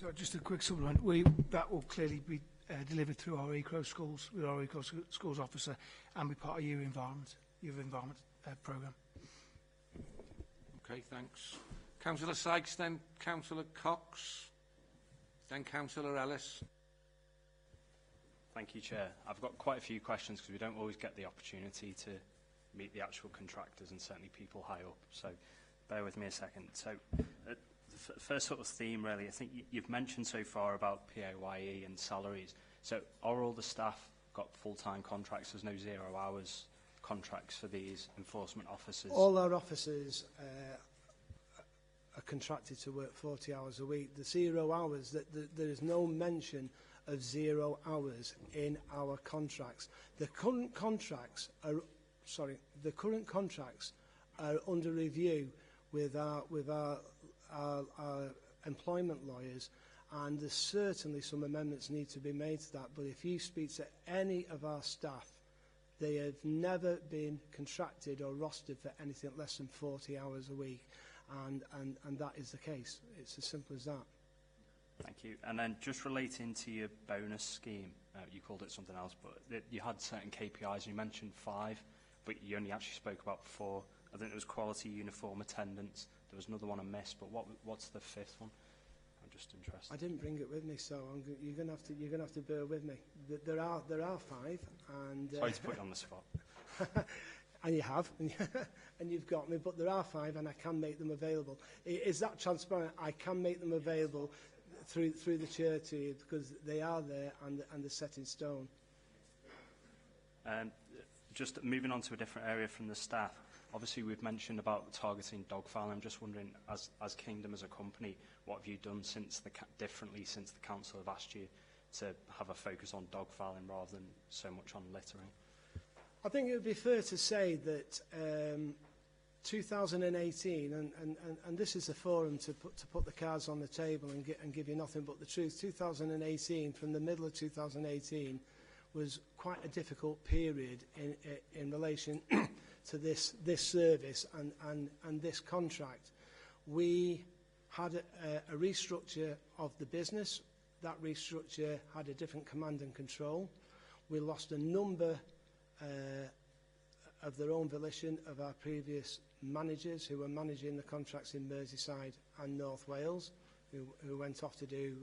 So just a quick supplement. That will clearly be delivered through our eco schools, with our eco schools officer, and be part of your environment programme. Okay, thanks. Councillor Sykes, then Councillor Cox, then Councillor Ellis. Thank you, Chair. I've got quite a few questions because we don't always get the opportunity to meet the actual contractors and certainly people high up. So bear with me a second. So the first sort of theme, really, I think you've mentioned so far about PAYE and salaries. So are all the staff got full-time contracts? There's no 0 hours contracts for these enforcement officers? All our officers are contracted to work 40 hours a week. The 0 hours, there is no mention of 0 hours in our contracts. The current contracts are under review with our employment lawyers, and there's certainly some amendments need to be made to that. But if you speak to any of our staff, they have never been contracted or rostered for anything less than 40 hours a week, and that is the case. It's as simple as that. Thank you. And then just relating to your bonus scheme, you called it something else, but you had certain KPIs, and you mentioned 5, but you only actually spoke about 4. I think it was quality uniform attendance. There was another one I missed, but what's the 5th one? I'm just interested. I didn't bring it with me, so you're going to have to bear with me. There are 5, and sorry to put you on the spot. And you have, and you've got me, but there are 5, and I can make them available. Is that transparent? I can make them available through the chair to you, because they are there and they're set in stone. Just moving on to a different area from the staff, obviously we've mentioned about targeting dog fouling. I'm just wondering, as Kingdom, as a company, what have you done differently since the council have asked you to have a focus on dog fouling rather than so much on littering? I think it would be fair to say that 2018, and this is a forum to put the cards on the table and give you nothing but the truth. 2018, from the middle of 2018, was quite a difficult period in relation to this service and this contract. We had a restructure of the business. That restructure had a different command and control. We lost a number of their own volition of our previous managers who were managing the contracts in Merseyside and North Wales, who went off to do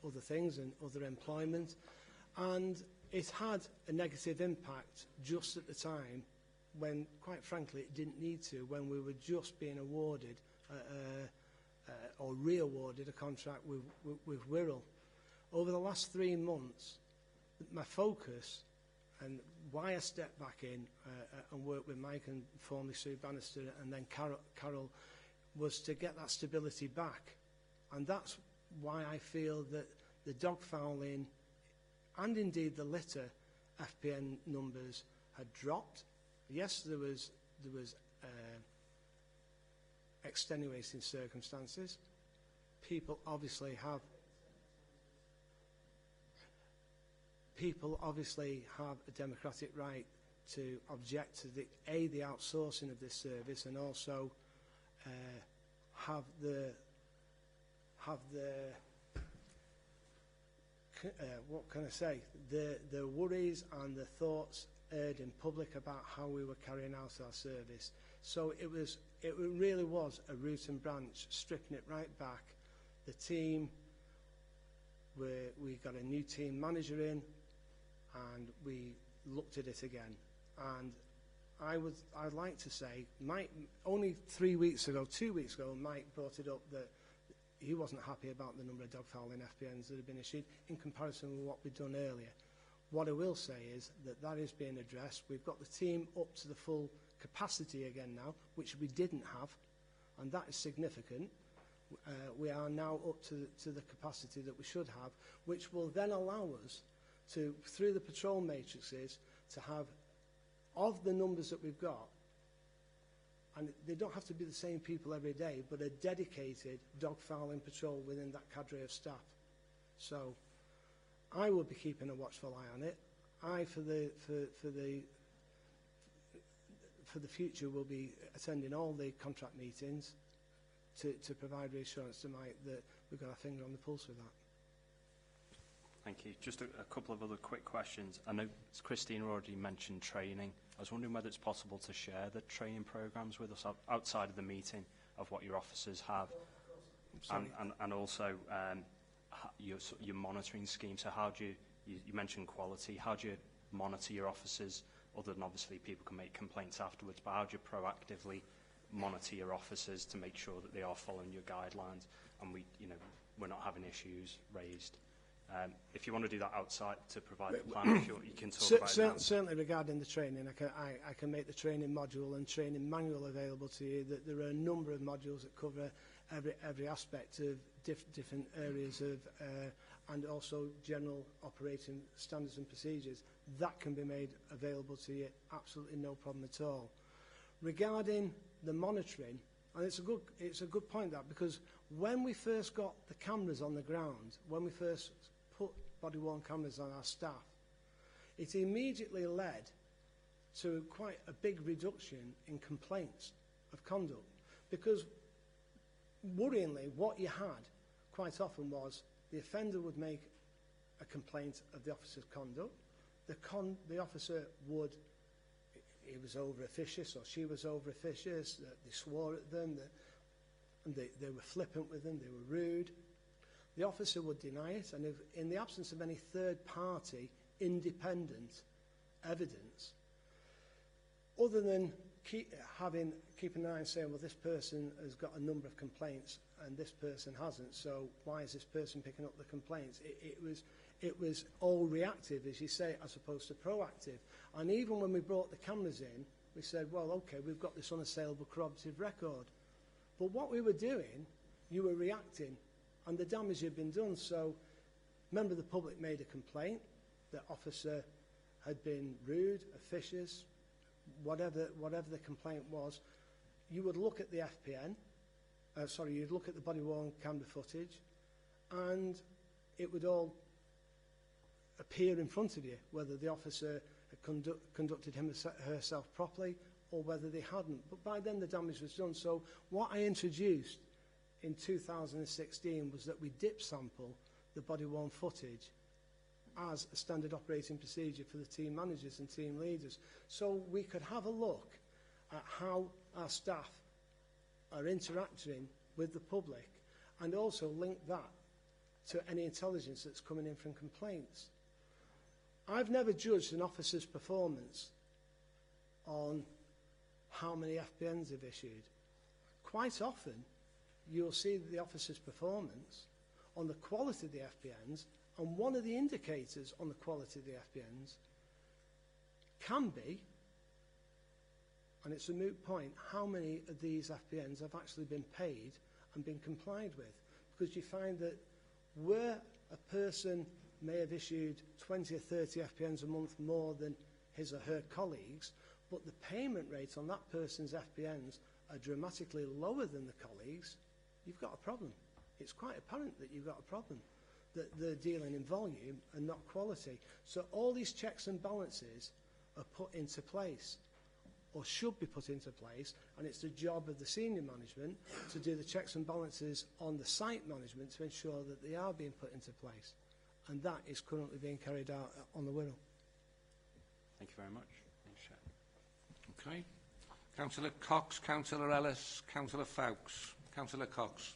other things and other employment. And it had a negative impact just at the time when, quite frankly, it didn't need to, when we were just being awarded or re-awarded a contract with Wirral. Over the last 3 months, my focus, and why I stepped back in and worked with Mike and formerly Sue Bannister and then Carol, was to get that stability back. And that's why I feel that the dog fouling and indeed the litter FPN numbers had dropped. Yes, there was extenuating circumstances. People obviously have a democratic right to object to the outsourcing of this service, and also have the what can I say, the worries and the thoughts aired in public about how we were carrying out our service. So it really was a root and branch, stripping it right back. The team, we got a new team manager in, and we looked at it again. And I'd like to say, Mike, only 2 weeks ago, Mike brought it up that he wasn't happy about the number of dog fouling FPNs that have been issued in comparison with what we'd done earlier. What I will say is that is being addressed. We've got the team up to the full capacity again now, which we didn't have, and that is significant. We are now up to the capacity that we should have, which will then allow us to, through the patrol matrices, to have, of the numbers that we've got, and they don't have to be the same people every day, but a dedicated dog fouling patrol within that cadre of staff. So I will be keeping a watchful eye on it. I, for the future, will be attending all the contract meetings to provide reassurance to Mike that we've got our finger on the pulse with that. Thank you. Just a couple of other quick questions. I know Christina already mentioned training. I was wondering whether it's possible to share the training programs with us outside of the meeting of what your officers have, and also your monitoring scheme. So how do you mentioned quality, how do you monitor your officers, other than obviously people can make complaints afterwards, but how do you proactively monitor your officers to make sure that they are following your guidelines and we're not having issues raised? If you want to do that outside to provide the plan, if you can talk about it now. Certainly regarding the training, I can make the training module and training manual available to you. That there are a number of modules that cover every aspect of different areas of and also general operating standards and procedures. That can be made available to you, absolutely no problem at all. Regarding the monitoring, and it's a good point that, because when we first got the cameras on the ground, when we first put body-worn cameras on our staff, it immediately led to quite a big reduction in complaints of conduct. Because, worryingly, what you had quite often was the offender would make a complaint of the officer's conduct. The officer would, he was over-officious or she was over-officious, they swore at them, and they were flippant with them, they were rude. The officer would deny it, and if, in the absence of any third-party, independent evidence, other than keeping an eye and saying, well, this person has got a number of complaints and this person hasn't, so why is this person picking up the complaints? It was all reactive, as you say, as opposed to proactive. And even when we brought the cameras in, we said, well, okay, we've got this unassailable corroborative record. But what we were doing, you were reacting, and the damage had been done. So, a member of the public made a complaint. The officer had been rude, officious, whatever the complaint was. You would look at the FPN, you'd look at the body-worn camera footage, and it would all appear in front of you, whether the officer had conducted herself properly or whether they hadn't. But by then the damage was done. So what I introduced in 2016 was that we dip sample the body-worn footage as a standard operating procedure for the team managers and team leaders. So we could have a look at how our staff are interacting with the public and also link that to any intelligence that's coming in from complaints. I've never judged an officer's performance on how many FPNs they've issued. Quite often, you'll see the officer's performance on the quality of the FPNs, and one of the indicators on the quality of the FPNs can be, and it's a moot point, how many of these FPNs have actually been paid and been complied with. Because you find that where a person may have issued 20 or 30 FPNs a month more than his or her colleagues, but the payment rate on that person's FPNs are dramatically lower than the colleagues, you've got a problem. It's quite apparent that you've got a problem, that they're dealing in volume and not quality. So all these checks and balances are put into place, or should be put into place, and it's the job of the senior management to do the checks and balances on the site management to ensure that they are being put into place. And that is currently being carried out on the Wirral. Thank you very much. Okay. Councillor Cox, Councillor Ellis, Councillor Foulkes. Councillor Cox.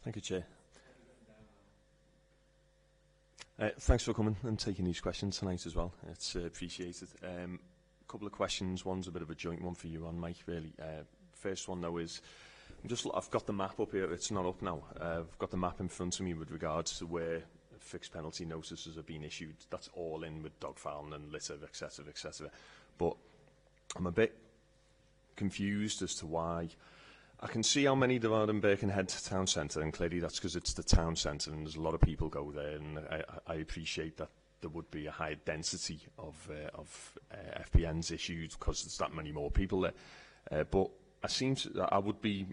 Thank you, Chair. Thanks for coming and taking these questions tonight as well. It's appreciated. A couple of questions. One's a bit of a joint one for you and Mike, really. First one, though, is I've got the map up here. It's not up now. I've got the map in front of me with regards to where fixed penalty notices have been issued. That's all in with dog fouling and litter, etc., etc. But I'm a bit confused as to why. I can see how many there are in Birkenhead town centre, and clearly that's because it's the town centre and there's a lot of people go there, and I appreciate that there would be a higher density of FPNs issued because there's that many more people there. But I would be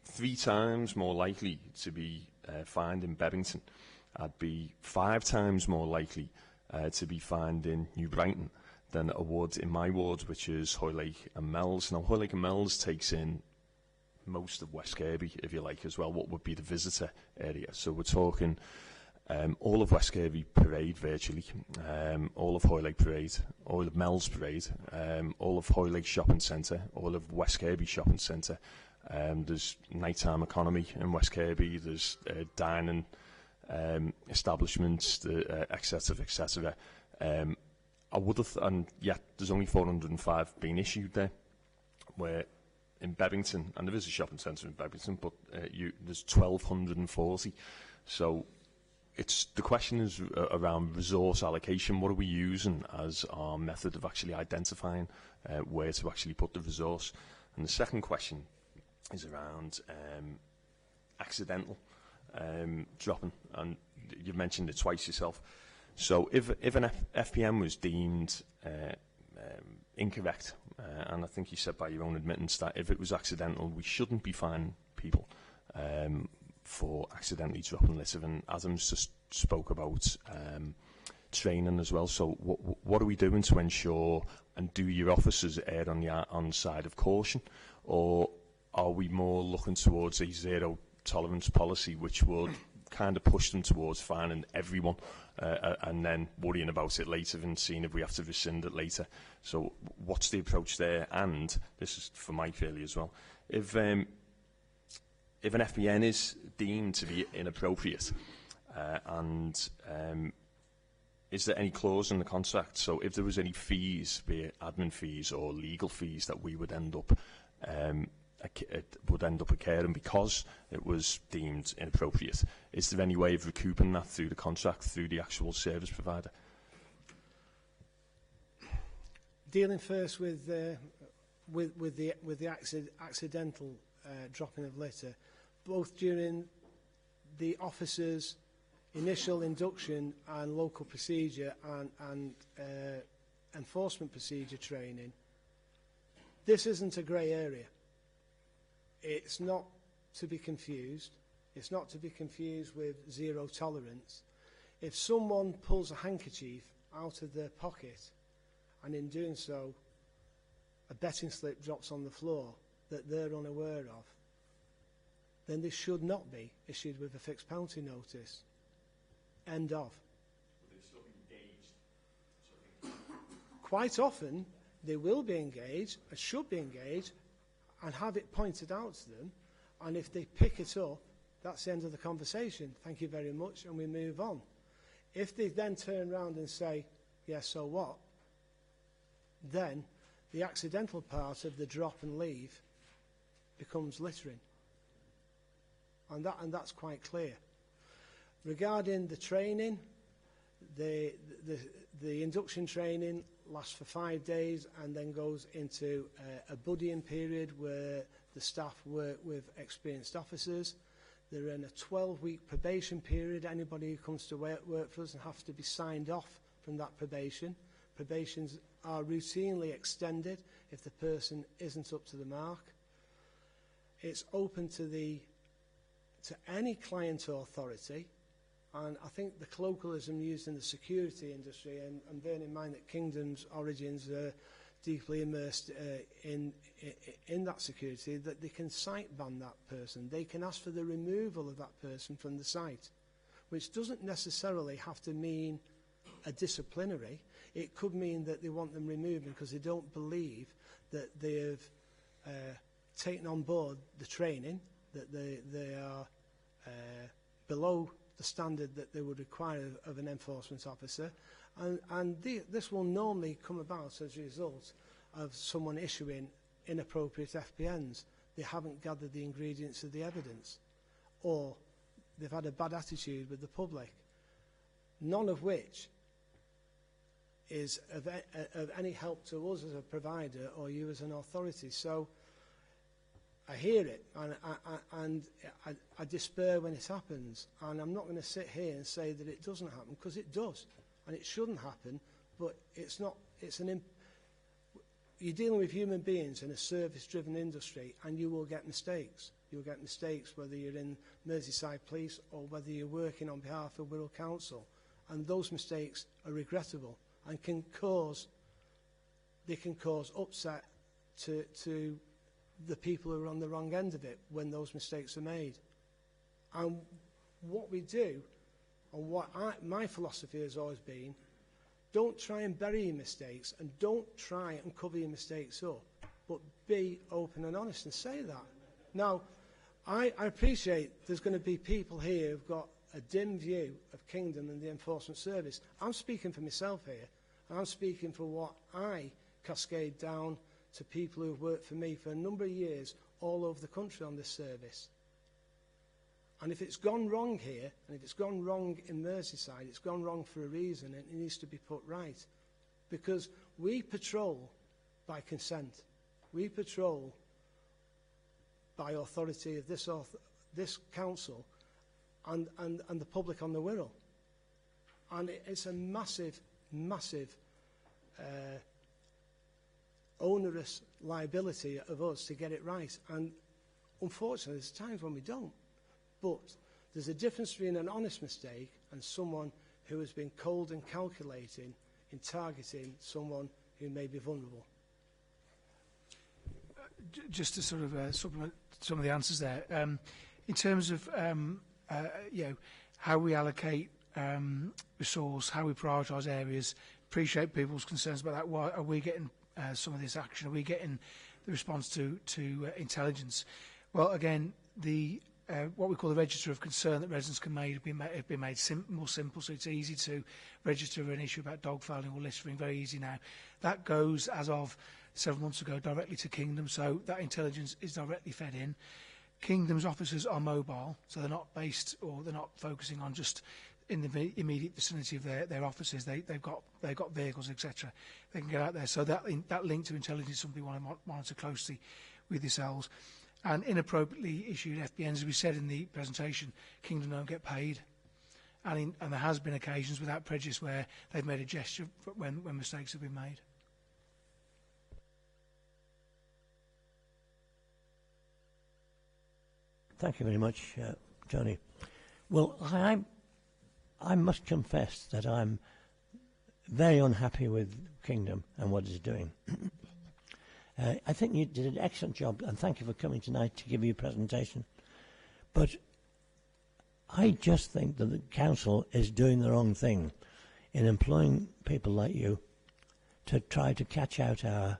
3 times more likely to be fined in Bebington. I'd be 5 times more likely to be fined in New Brighton than I would in my ward, which is Hoylake and Mells. Now, Hoylake and Mells takes in most of West Kirby, if you like, as well. What would be the visitor area? So we're talking all of West Kirby Parade virtually, all of Hoylake Parade, all of Mells Parade, all of Hoylake Shopping Centre, all of West Kirby Shopping Centre. There's nighttime economy in West Kirby, there's dining establishments, etc., etc. I would have, and yet there's only 405 being issued there, where in Bebington, and there is a shopping centre in Bebington, but there's 1,240. So the question is around resource allocation. What are we using as our method of actually identifying where to actually put the resource? And the second question is around accidental dropping, and you've mentioned it twice yourself. So if an FPM was deemed incorrect, and I think you said by your own admittance that if it was accidental, we shouldn't be fining people for accidentally dropping litter. And Adam's just spoke about training as well. So what are we doing to ensure, and do your officers err on the side of caution, or are we more looking towards a zero tolerance policy which would kind of push them towards fining everyone and then worrying about it later and seeing if we have to rescind it later? So what's the approach there? And this is for Mike really as well. If an FBN is deemed to be inappropriate, is there any clause in the contract? So if there was any fees, be it admin fees or legal fees, that we would end up occurring because it was deemed inappropriate, is there any way of recouping that through the contract, through the actual service provider? Dealing first with the accidental dropping of litter, both during the officer's initial induction and local procedure and enforcement procedure training, this isn't a grey area. It's not to be confused. It's not to be confused with zero tolerance. If someone pulls a handkerchief out of their pocket and in doing so a betting slip drops on the floor that they're unaware of, then this should not be issued with a fixed penalty notice. End of. Will they still be engaged? Quite often they will be engaged and should be engaged and have it pointed out to them, and if they pick it up, that's the end of the conversation. Thank you very much, and we move on. If they then turn around and say, yeah, so what? Then the accidental part of the drop and leave becomes littering. And that's quite clear. Regarding the training, the induction training lasts for 5 days and then goes into a buddying period where the staff work with experienced officers. They're in a 12-week probation period. Anybody who comes to work for us has to be signed off from that probation. Probations are routinely extended if the person isn't up to the mark. It's open to any client or authority. And I think the colloquialism used in the security industry, and bearing in mind that Kingdom's origins are deeply immersed in that security, that they can site ban that person. They can ask for the removal of that person from the site, which doesn't necessarily have to mean a disciplinary. It could mean that they want them removed because they don't believe that they have taken on board the training, that they are below the standard that they would require of an enforcement officer, and this will normally come about as a result of someone issuing inappropriate FPNs. They haven't gathered the ingredients of the evidence, or they've had a bad attitude with the public, none of which is of any help to us as a provider or you as an authority. So I hear it, and I despair when it happens, and I'm not going to sit here and say that it doesn't happen, because it does, and it shouldn't happen, but it's not. You're dealing with human beings in a service-driven industry, and you will get mistakes. You'll get mistakes whether you're in Merseyside Police or whether you're working on behalf of Wirral Council, and those mistakes are regrettable and can cause upset to the people who are on the wrong end of it when those mistakes are made. And what we do, and what my philosophy has always been, don't try and bury your mistakes and don't try and cover your mistakes up, but be open and honest and say that. Now, I appreciate there's going to be people here who've got a dim view of Kingdom and the Enforcement Service. I'm speaking for myself here, and I'm speaking for what I cascade down to people who have worked for me for a number of years all over the country on this service. And if it's gone wrong here, and if it's gone wrong in Merseyside, it's gone wrong for a reason, and it needs to be put right. Because we patrol by consent. We patrol by authority of this council and the public on the Wirral. And it's a massive, massive onerous liability of us to get it right. And unfortunately, there's times when we don't. But there's a difference between an honest mistake and someone who has been cold and calculating in targeting someone who may be vulnerable. Just to sort of supplement some of the answers there, in terms of you know, how we allocate resource, how we prioritise areas, appreciate people's concerns about that. Why are we getting some of this action? Are we getting the response to intelligence? Well, again, the what we call the register of concern that residents can have been made more simple, so it's easy to register an issue about dog fouling or littering, very easy now. That goes, as of several months ago, directly to Kingdom, so that intelligence is directly fed in. Kingdom's officers are mobile, so they're not based or they're not focusing on just in the immediate vicinity of their offices. They've got vehicles, etc. They can get out there. So that link to intelligence is something we want to monitor closely with yourselves. And inappropriately issued FBNs, as we said in the presentation, Kingdom don't get paid. And there has been occasions without prejudice where they've made a gesture when mistakes have been made. Thank you very much, Tony. Well, I must confess that I'm very unhappy with Kingdom and what it's doing. I think you did an excellent job, and thank you for coming tonight to give your presentation. But I just think that the council is doing the wrong thing in employing people like you to try to catch out our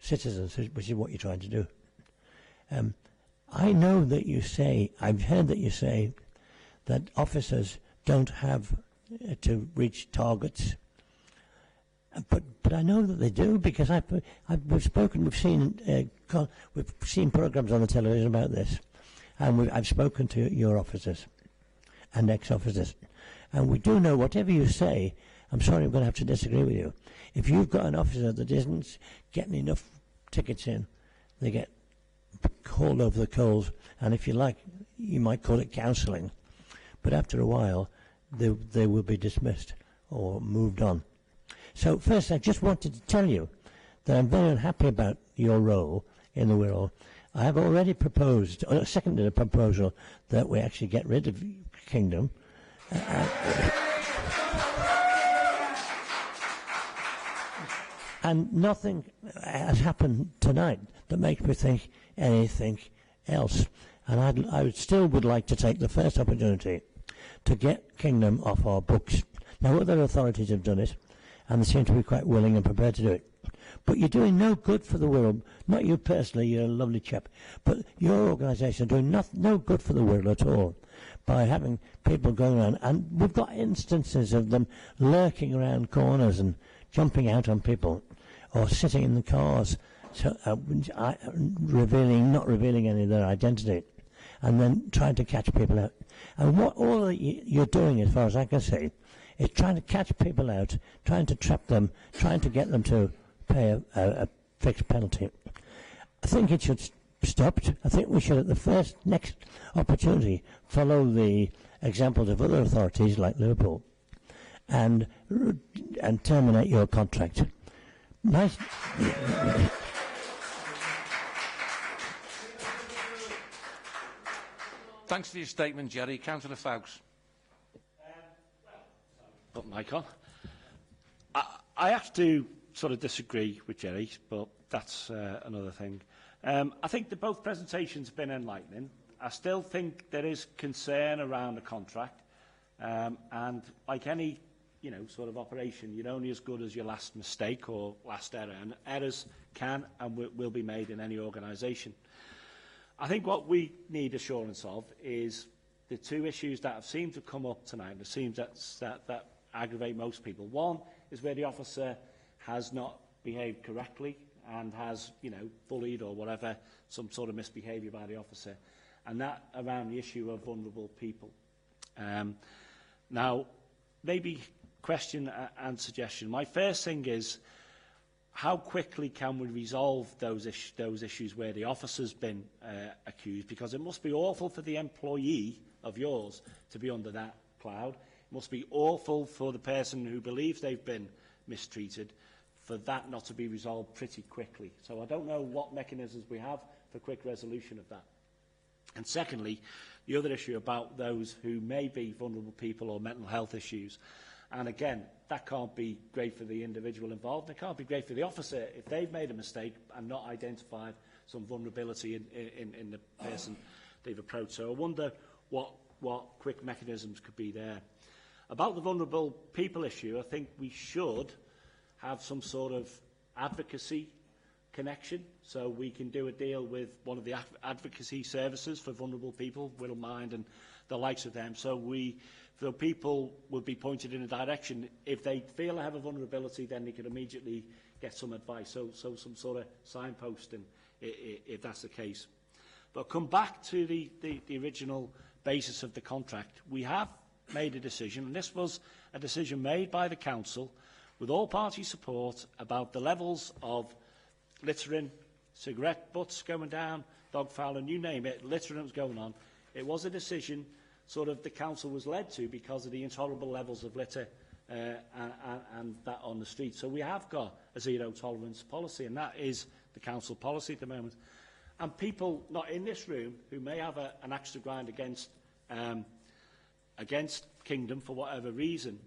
citizens, which is what you're trying to do. I know that you say, I've heard that you say that officers don't have to reach targets. But I know that they do, because we've seen programs on the television about this, and I've spoken to your officers and ex-officers, and we do know whatever you say. I'm sorry, I'm going to have to disagree with you. If you've got an officer that isn't getting enough tickets in, they get hauled over the coals, and if you like, you might call it counselling. But after a while, they will be dismissed or moved on. So first, I just wanted to tell you that I'm very unhappy about your role in the Wirral. I have already proposed, or seconded a proposal that we actually get rid of Kingdom. And nothing has happened tonight that makes me think anything else. And I still would like to take the first opportunity to get Kingdom off our books. Now, other authorities have done it, and they seem to be quite willing and prepared to do it. But you're doing no good for the Wirral. Not you personally, you're a lovely chap, but your organisation are doing no good for the Wirral at all by having people going around. And we've got instances of them lurking around corners and jumping out on people, or sitting in the cars, so, not revealing any of their identity, and then trying to catch people out. And what all that you're doing, as far as I can see, is trying to catch people out, trying to trap them, trying to get them to pay a fixed penalty. I think it should stop. I think we should, at the next opportunity, follow the examples of other authorities like Liverpool and terminate your contract. Nice. Thanks for your statement, Gerry. Councillor Foulkes. Put mic on. I have to sort of disagree with Gerry, but that's another thing. I think that both presentations have been enlightening. I still think there is concern around the contract, and like any sort of operation, you're only as good as your last mistake or last error, and errors can and will be made in any organisation. I think what we need assurance of is the two issues that have seemed to come up tonight, and it seems that aggravate most people. One is where the officer has not behaved correctly and has, bullied or whatever, some sort of misbehaviour by the officer, and that around the issue of vulnerable people. Now, maybe question and suggestion. My first thing is, how quickly can we resolve those issues where the officer's been accused? Because it must be awful for the employee of yours to be under that cloud. It must be awful for the person who believes they've been mistreated for that not to be resolved pretty quickly. So I don't know what mechanisms we have for quick resolution of that. And secondly, the other issue about those who may be vulnerable people or mental health issues. And again, that can't be great for the individual involved. It can't be great for the officer if they've made a mistake and not identified some vulnerability in the person they've approached. So I wonder what quick mechanisms could be there. About the vulnerable people issue, I think we should have some sort of advocacy connection, so we can do a deal with one of the advocacy services for vulnerable people, Wirral Mind and the likes of them, so people would be pointed in a direction. If they feel they have a vulnerability, then they could immediately get some advice, so some sort of signposting, if that's the case. But come back to the original basis of the contract. We have made a decision, and this was a decision made by the Council with all party support about the levels of littering, cigarette butts going down, dog fouling, you name it, littering was going on. It was a decision sort of the Council was led to because of the intolerable levels of litter and that on the street. So we have got a zero tolerance policy, and that is the Council policy at the moment. And people not in this room who may have an axe to grind against Kingdom for whatever reason,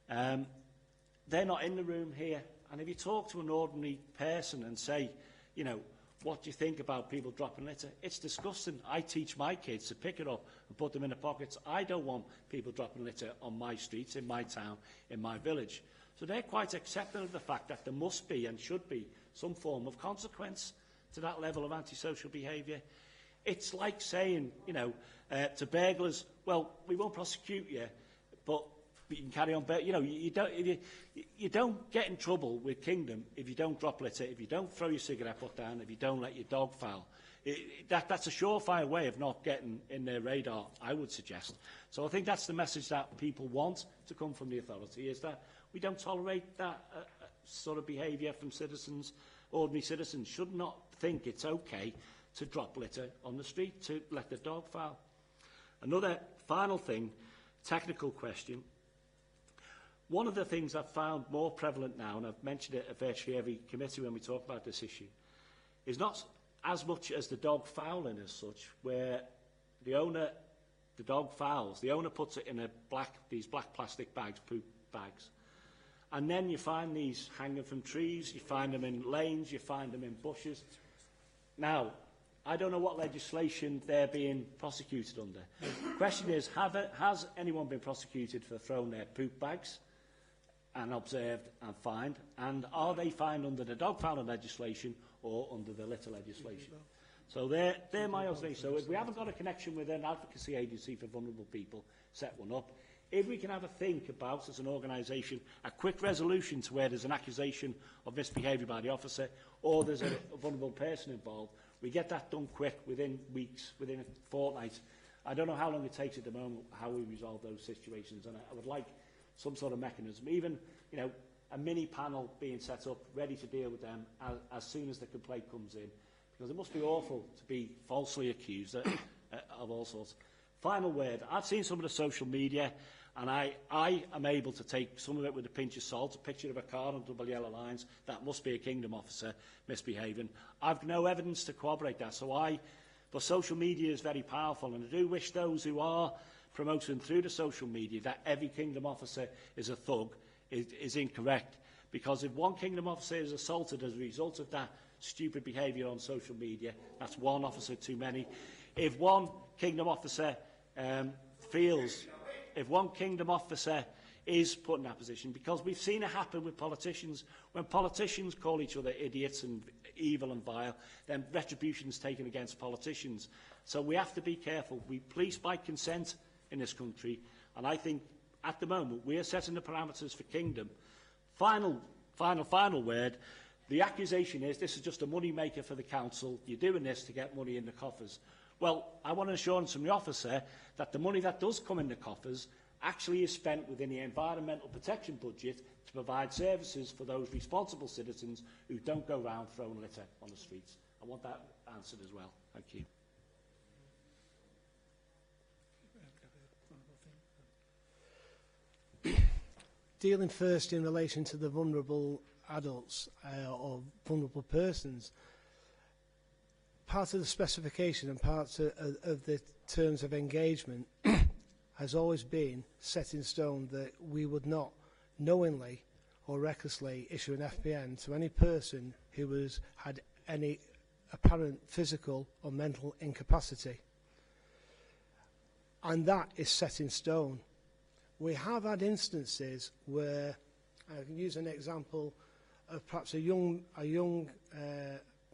they're not in the room here. And if you talk to an ordinary person and say, what do you think about people dropping litter? It's disgusting. I teach my kids to pick it up and put them in their pockets. I don't want people dropping litter on my streets, in my town, in my village. So they're quite accepting of the fact that there must be and should be some form of consequence to that level of antisocial behaviour. It's like saying, to burglars, well, we won't prosecute you, but you can carry on. But, you don't get in trouble with Kingdom if you don't drop litter, if you don't throw your cigarette butt down, if you don't let your dog foul. That's a surefire way of not getting in their radar, I would suggest. So I think that's the message that people want to come from the authority, is that we don't tolerate that sort of behaviour from citizens. Ordinary citizens should not think it's okay to drop litter on the street, to let the dog foul. Another final thing, technical question. One of the things I've found more prevalent now, and I've mentioned it at virtually every committee when we talk about this issue, is not as much as the dog fouling as such, where the dog fouls, the owner puts it in these black plastic bags, poop bags, and then you find these hanging from trees, you find them in lanes, you find them in bushes. Now, I don't know what legislation they're being prosecuted under. The question is, has anyone been prosecuted for throwing their poop bags and observed and fined? And are they fined under the dog fouling legislation or under the litter legislation? So they're my observations. So if we haven't got a connection with an advocacy agency for vulnerable people, set one up. If we can have a think about, as an organisation, a quick resolution to where there's an accusation of misbehaviour by the officer or there's a vulnerable person involved, we get that done quick, within weeks, within a fortnight. I don't know how long it takes at the moment, how we resolve those situations, and I would like some sort of mechanism, even a mini panel being set up, ready to deal with them as soon as the complaint comes in, because it must be awful to be falsely accused of all sorts. Final word, I've seen some of the social media, and I am able to take some of it with a pinch of salt, a picture of a car on double yellow lines, that must be a Kingdom officer misbehaving. I've no evidence to corroborate that, but social media is very powerful, and I do wish those who are promoting through the social media that every Kingdom officer is a thug is incorrect, Because if one Kingdom officer is assaulted as a result of that stupid behaviour on social media, that's one officer too many. If one Kingdom officer if one Kingdom officer is put in that position, because we've seen it happen with politicians. When politicians call each other idiots and evil and vile, then retribution is taken against politicians. So we have to be careful. We police by consent in this country, and I think at the moment we are setting the parameters for Kingdom. Final word. The accusation is this is just a money maker for the council. You're doing this to get money in the coffers. Well, I want an assurance from the officer that the money that does come in the coffers actually is spent within the environmental protection budget to provide services for those responsible citizens who don't go around throwing litter on the streets. I want that answered as well. Thank you. Dealing first in relation to the vulnerable adults or vulnerable persons, part of the specification and part of the terms of engagement has always been set in stone that we would not knowingly or recklessly issue an FPN to any person who had any apparent physical or mental incapacity. And that is set in stone. We have had instances where, I can use an example of perhaps a young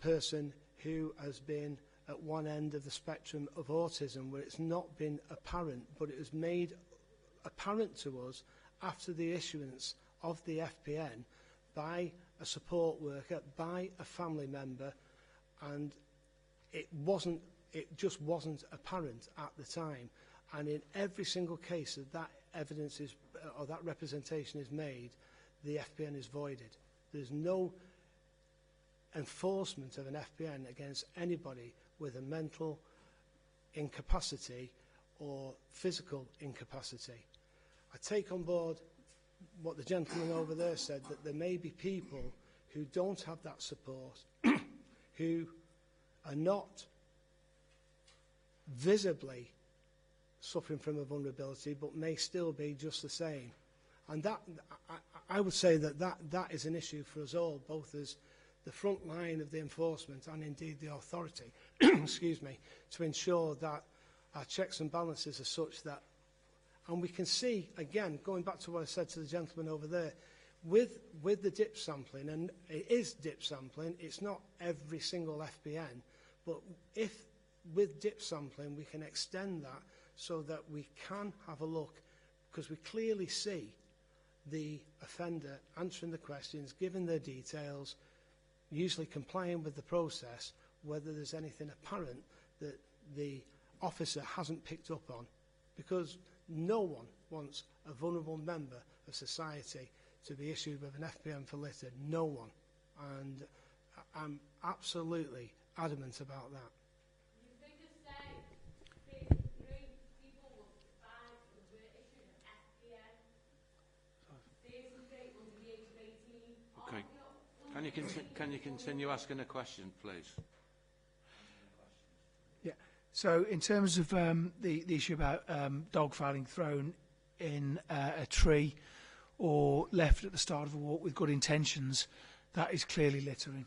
person who has been at one end of the spectrum of autism, where it's not been apparent, but it was made apparent to us after the issuance of the FPN by a support worker, by a family member, and it just wasn't apparent at the time. And in every single case that evidence is, or that representation is made, the FPN is voided. There's no enforcement of an FPN against anybody with a mental incapacity or physical incapacity. I take on board what the gentleman over there said, that there may be people who don't have that support, who are not visibly suffering from a vulnerability, but may still be just the same. And that, I would say that is an issue for us all, both as the front line of the enforcement and indeed the authority, excuse me, to ensure that our checks and balances are such that, and we can see, again, going back to what I said to the gentleman over there, with the dip sampling, and it is dip sampling, it's not every single FPN, but if with dip sampling we can extend that so that we can have a look, because we clearly see the offender answering the questions, giving their details, usually complying with the process, whether there's anything apparent that the officer hasn't picked up on. Because no one wants a vulnerable member of society to be issued with an FPN for litter. No one. And I'm absolutely adamant about that. Okay. Can you continue asking a question, please? Yeah. So in terms of the issue about dog fouling thrown in a tree or left at the start of a walk with good intentions, that is clearly littering.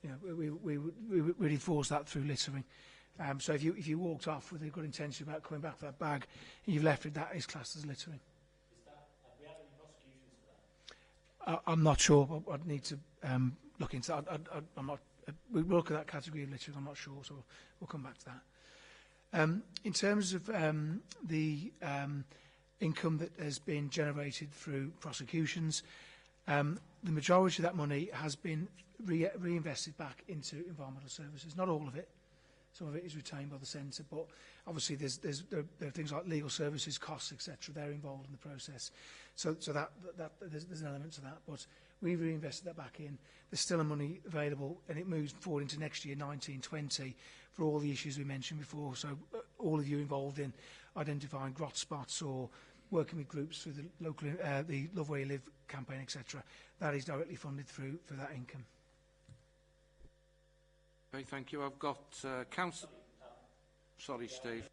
You know, we'd enforce that through littering. So if you walked off with a good intention about coming back for that bag and you've left it, that is classed as littering. Have we had any prosecutions for that? I'm not sure, but I'd need to look into that. I'm not. We look at that category of littering. I'm not sure, so we'll come back to that. In terms of the income that has been generated through prosecutions, the majority of that money has been reinvested back into environmental services. Not all of it. Some of it is retained by the centre, but obviously there are things like legal services, costs, etc. They're involved in the process. So that there's an element to that, but we've reinvested that back in. There's still money available, and it moves forward into next year, 1920, for all the issues we mentioned before. So all of you involved in identifying grot spots or working with groups through the local, the Love Where You Live campaign, etc. That is directly funded through for that income. Okay, thank you. I've got Councillor... Sorry, Steve.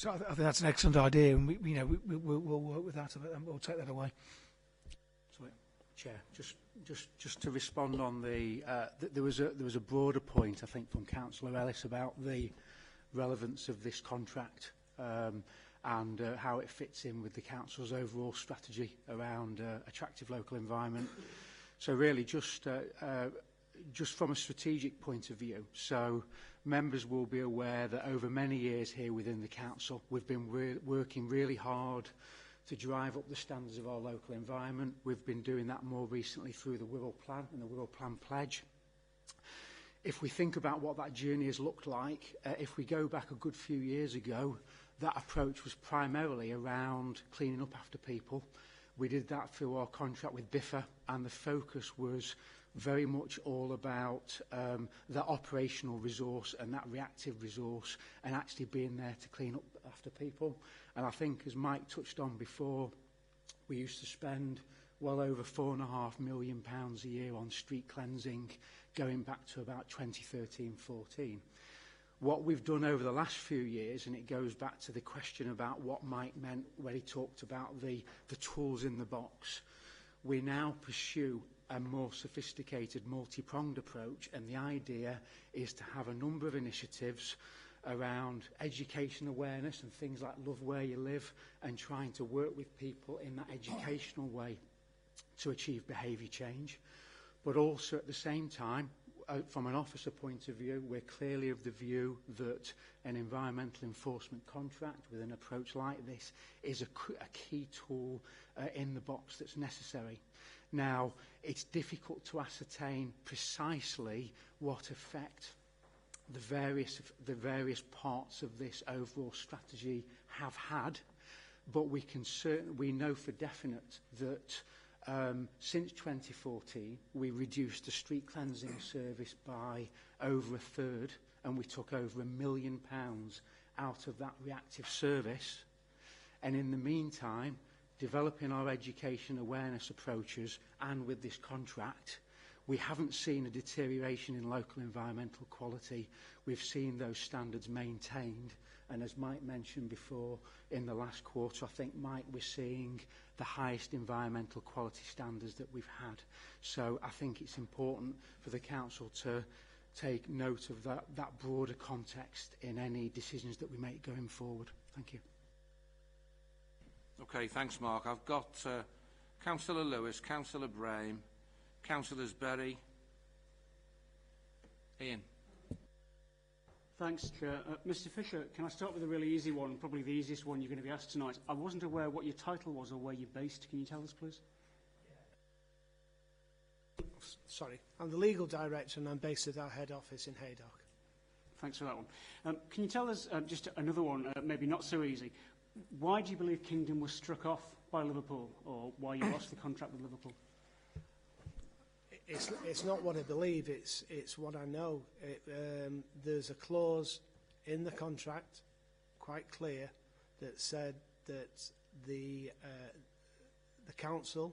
So I think that's an excellent idea, and we'll work with that, and we'll take that away. Sorry, Chair, just to respond on there was a broader point, I think, from Councillor Ellis about the relevance of this contract and how it fits in with the council's overall strategy around attractive local environment. So really, just from a strategic point of view, so members will be aware that over many years here within the council, we've been working really hard to drive up the standards of our local environment. We've been doing that more recently through the Wirral Plan and the Wirral Plan Pledge. If we think about what that journey has looked like, if we go back a good few years ago, that approach was primarily around cleaning up after people. We did that through our contract with Biffa, and the focus was very much all about that operational resource and that reactive resource and actually being there to clean up after people. And I think, as Mike touched on before, we used to spend well over £4.5 million a year on street cleansing going back to about 2013-14. What we've done over the last few years, and it goes back to the question about what Mike meant when he talked about the tools in the box, we now pursue a more sophisticated, multi-pronged approach, and the idea is to have a number of initiatives around education awareness and things like Love Where You Live, and trying to work with people in that educational way to achieve behaviour change. But also at the same time, from an officer point of view, we're clearly of the view that an environmental enforcement contract with an approach like this is a key tool in the box that's necessary. Now, it's difficult to ascertain precisely what effect the various parts of this overall strategy have had, but we know for definite that since 2014, we reduced the street cleansing service by over a third, and we took over £1 million out of that reactive service. And in the meantime, developing our education awareness approaches and with this contract, we haven't seen a deterioration in local environmental quality. We've seen those standards maintained. And as Mike mentioned before, in the last quarter, I think, Mike, we're seeing the highest environmental quality standards that we've had. So I think it's important for the council to take note of that broader context in any decisions that we make going forward. Thank you. Okay, thanks, Mark. I've got Councillor Lewis, Councillor Brame, Councillors Berry. Ian. Thanks, Chair. Mr Fisher, can I start with a really easy one, probably the easiest one you're going to be asked tonight? I wasn't aware what your title was or where you're based. Can you tell us, please? Sorry, I'm the legal director and I'm based at our head office in Haydock. Thanks for that one. Can you tell us, just another one, maybe not so easy, why do you believe Kingdom was struck off by Liverpool, or why you lost the contract with Liverpool? It's not what I believe, it's what I know. There's a clause in the contract, quite clear, that said that the council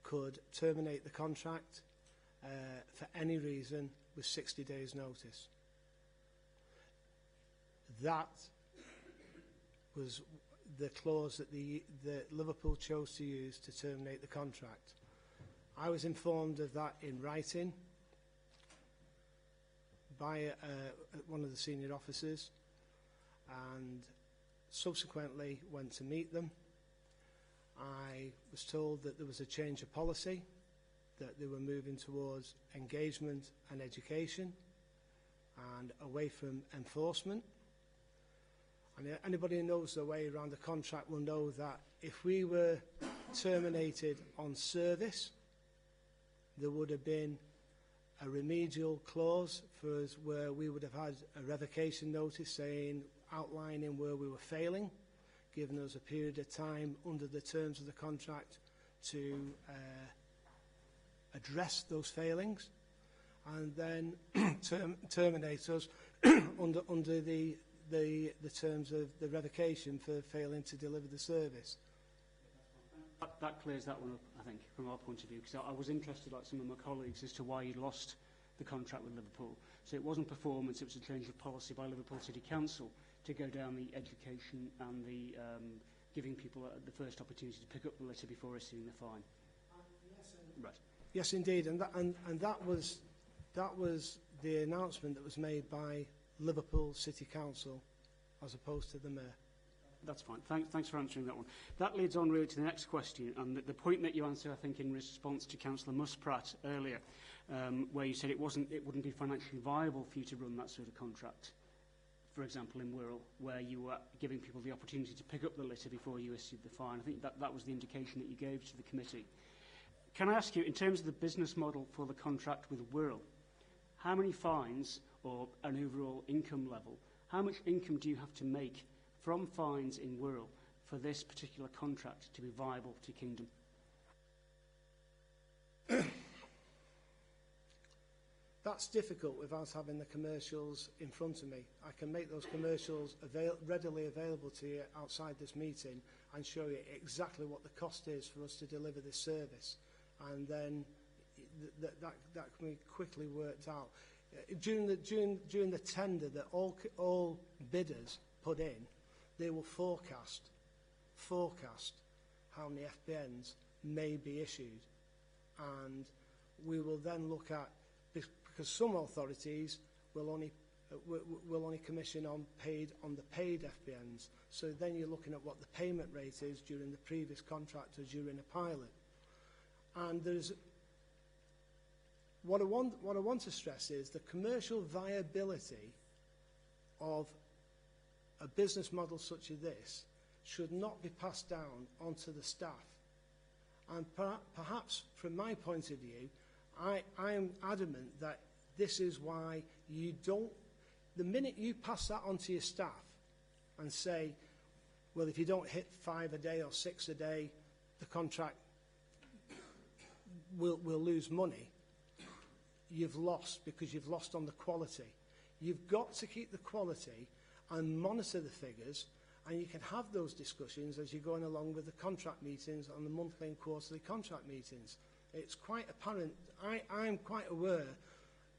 could terminate the contract for any reason with 60 days' notice. That was the clause that Liverpool chose to use to terminate the contract. I was informed of that in writing by one of the senior officers, and subsequently went to meet them. I was told that there was a change of policy, that they were moving towards engagement and education and away from enforcement. And anybody who knows their way around the contract will know that if we were terminated on service, there would have been a remedial clause for us where we would have had a revocation notice outlining where we were failing, giving us a period of time under the terms of the contract to address those failings, and then terminate us under the terms of the revocation for failing to deliver the service. That clears that one up, I think, from our point of view, because I was interested, like some of my colleagues, as to why you lost the contract with Liverpool. So it wasn't performance, it was a change of policy by Liverpool City Council. to go down the education and the giving people the first opportunity to pick up the litter before issuing the fine. Right. Yes, indeed, and that was the announcement that was made by Liverpool City Council, as opposed to the Mayor. That's fine. Thanks for answering that one. That leads on really to the next question, and the point that you answered, I think, in response to Councillor Muspratt earlier, where you said it wouldn't be financially viable for you to run that sort of contract. For example, in Wirral, where you were giving people the opportunity to pick up the litter before you issued the fine. I think that was the indication that you gave to the committee. Can I ask you, in terms of the business model for the contract with Wirral, how many fines, or an overall income level, how much income do you have to make from fines in Wirral for this particular contract to be viable to Kingdom? That's difficult without having the commercials in front of me. I can make those commercials readily available to you outside this meeting and show you exactly what the cost is for us to deliver this service. And then that can be quickly worked out. During the tender that all bidders put in, they will forecast how many FBNs may be issued. And we will then look at, because some authorities will only commission on the paid FBNs. So then you're looking at what the payment rate is during the previous contract or during a pilot. And there's what I want to stress is the commercial viability of a business model such as this should not be passed down onto the staff. And perhaps from my point of view, I am adamant that this is why you don't, the minute you pass that on to your staff and say, well, if you don't hit 5 a day or 6 a day, the contract will lose money, you've lost, because you've lost on the quality. You've got to keep the quality and monitor the figures, and you can have those discussions as you're going along with the contract meetings and the monthly and quarterly contract meetings. It's quite apparent, I'm quite aware,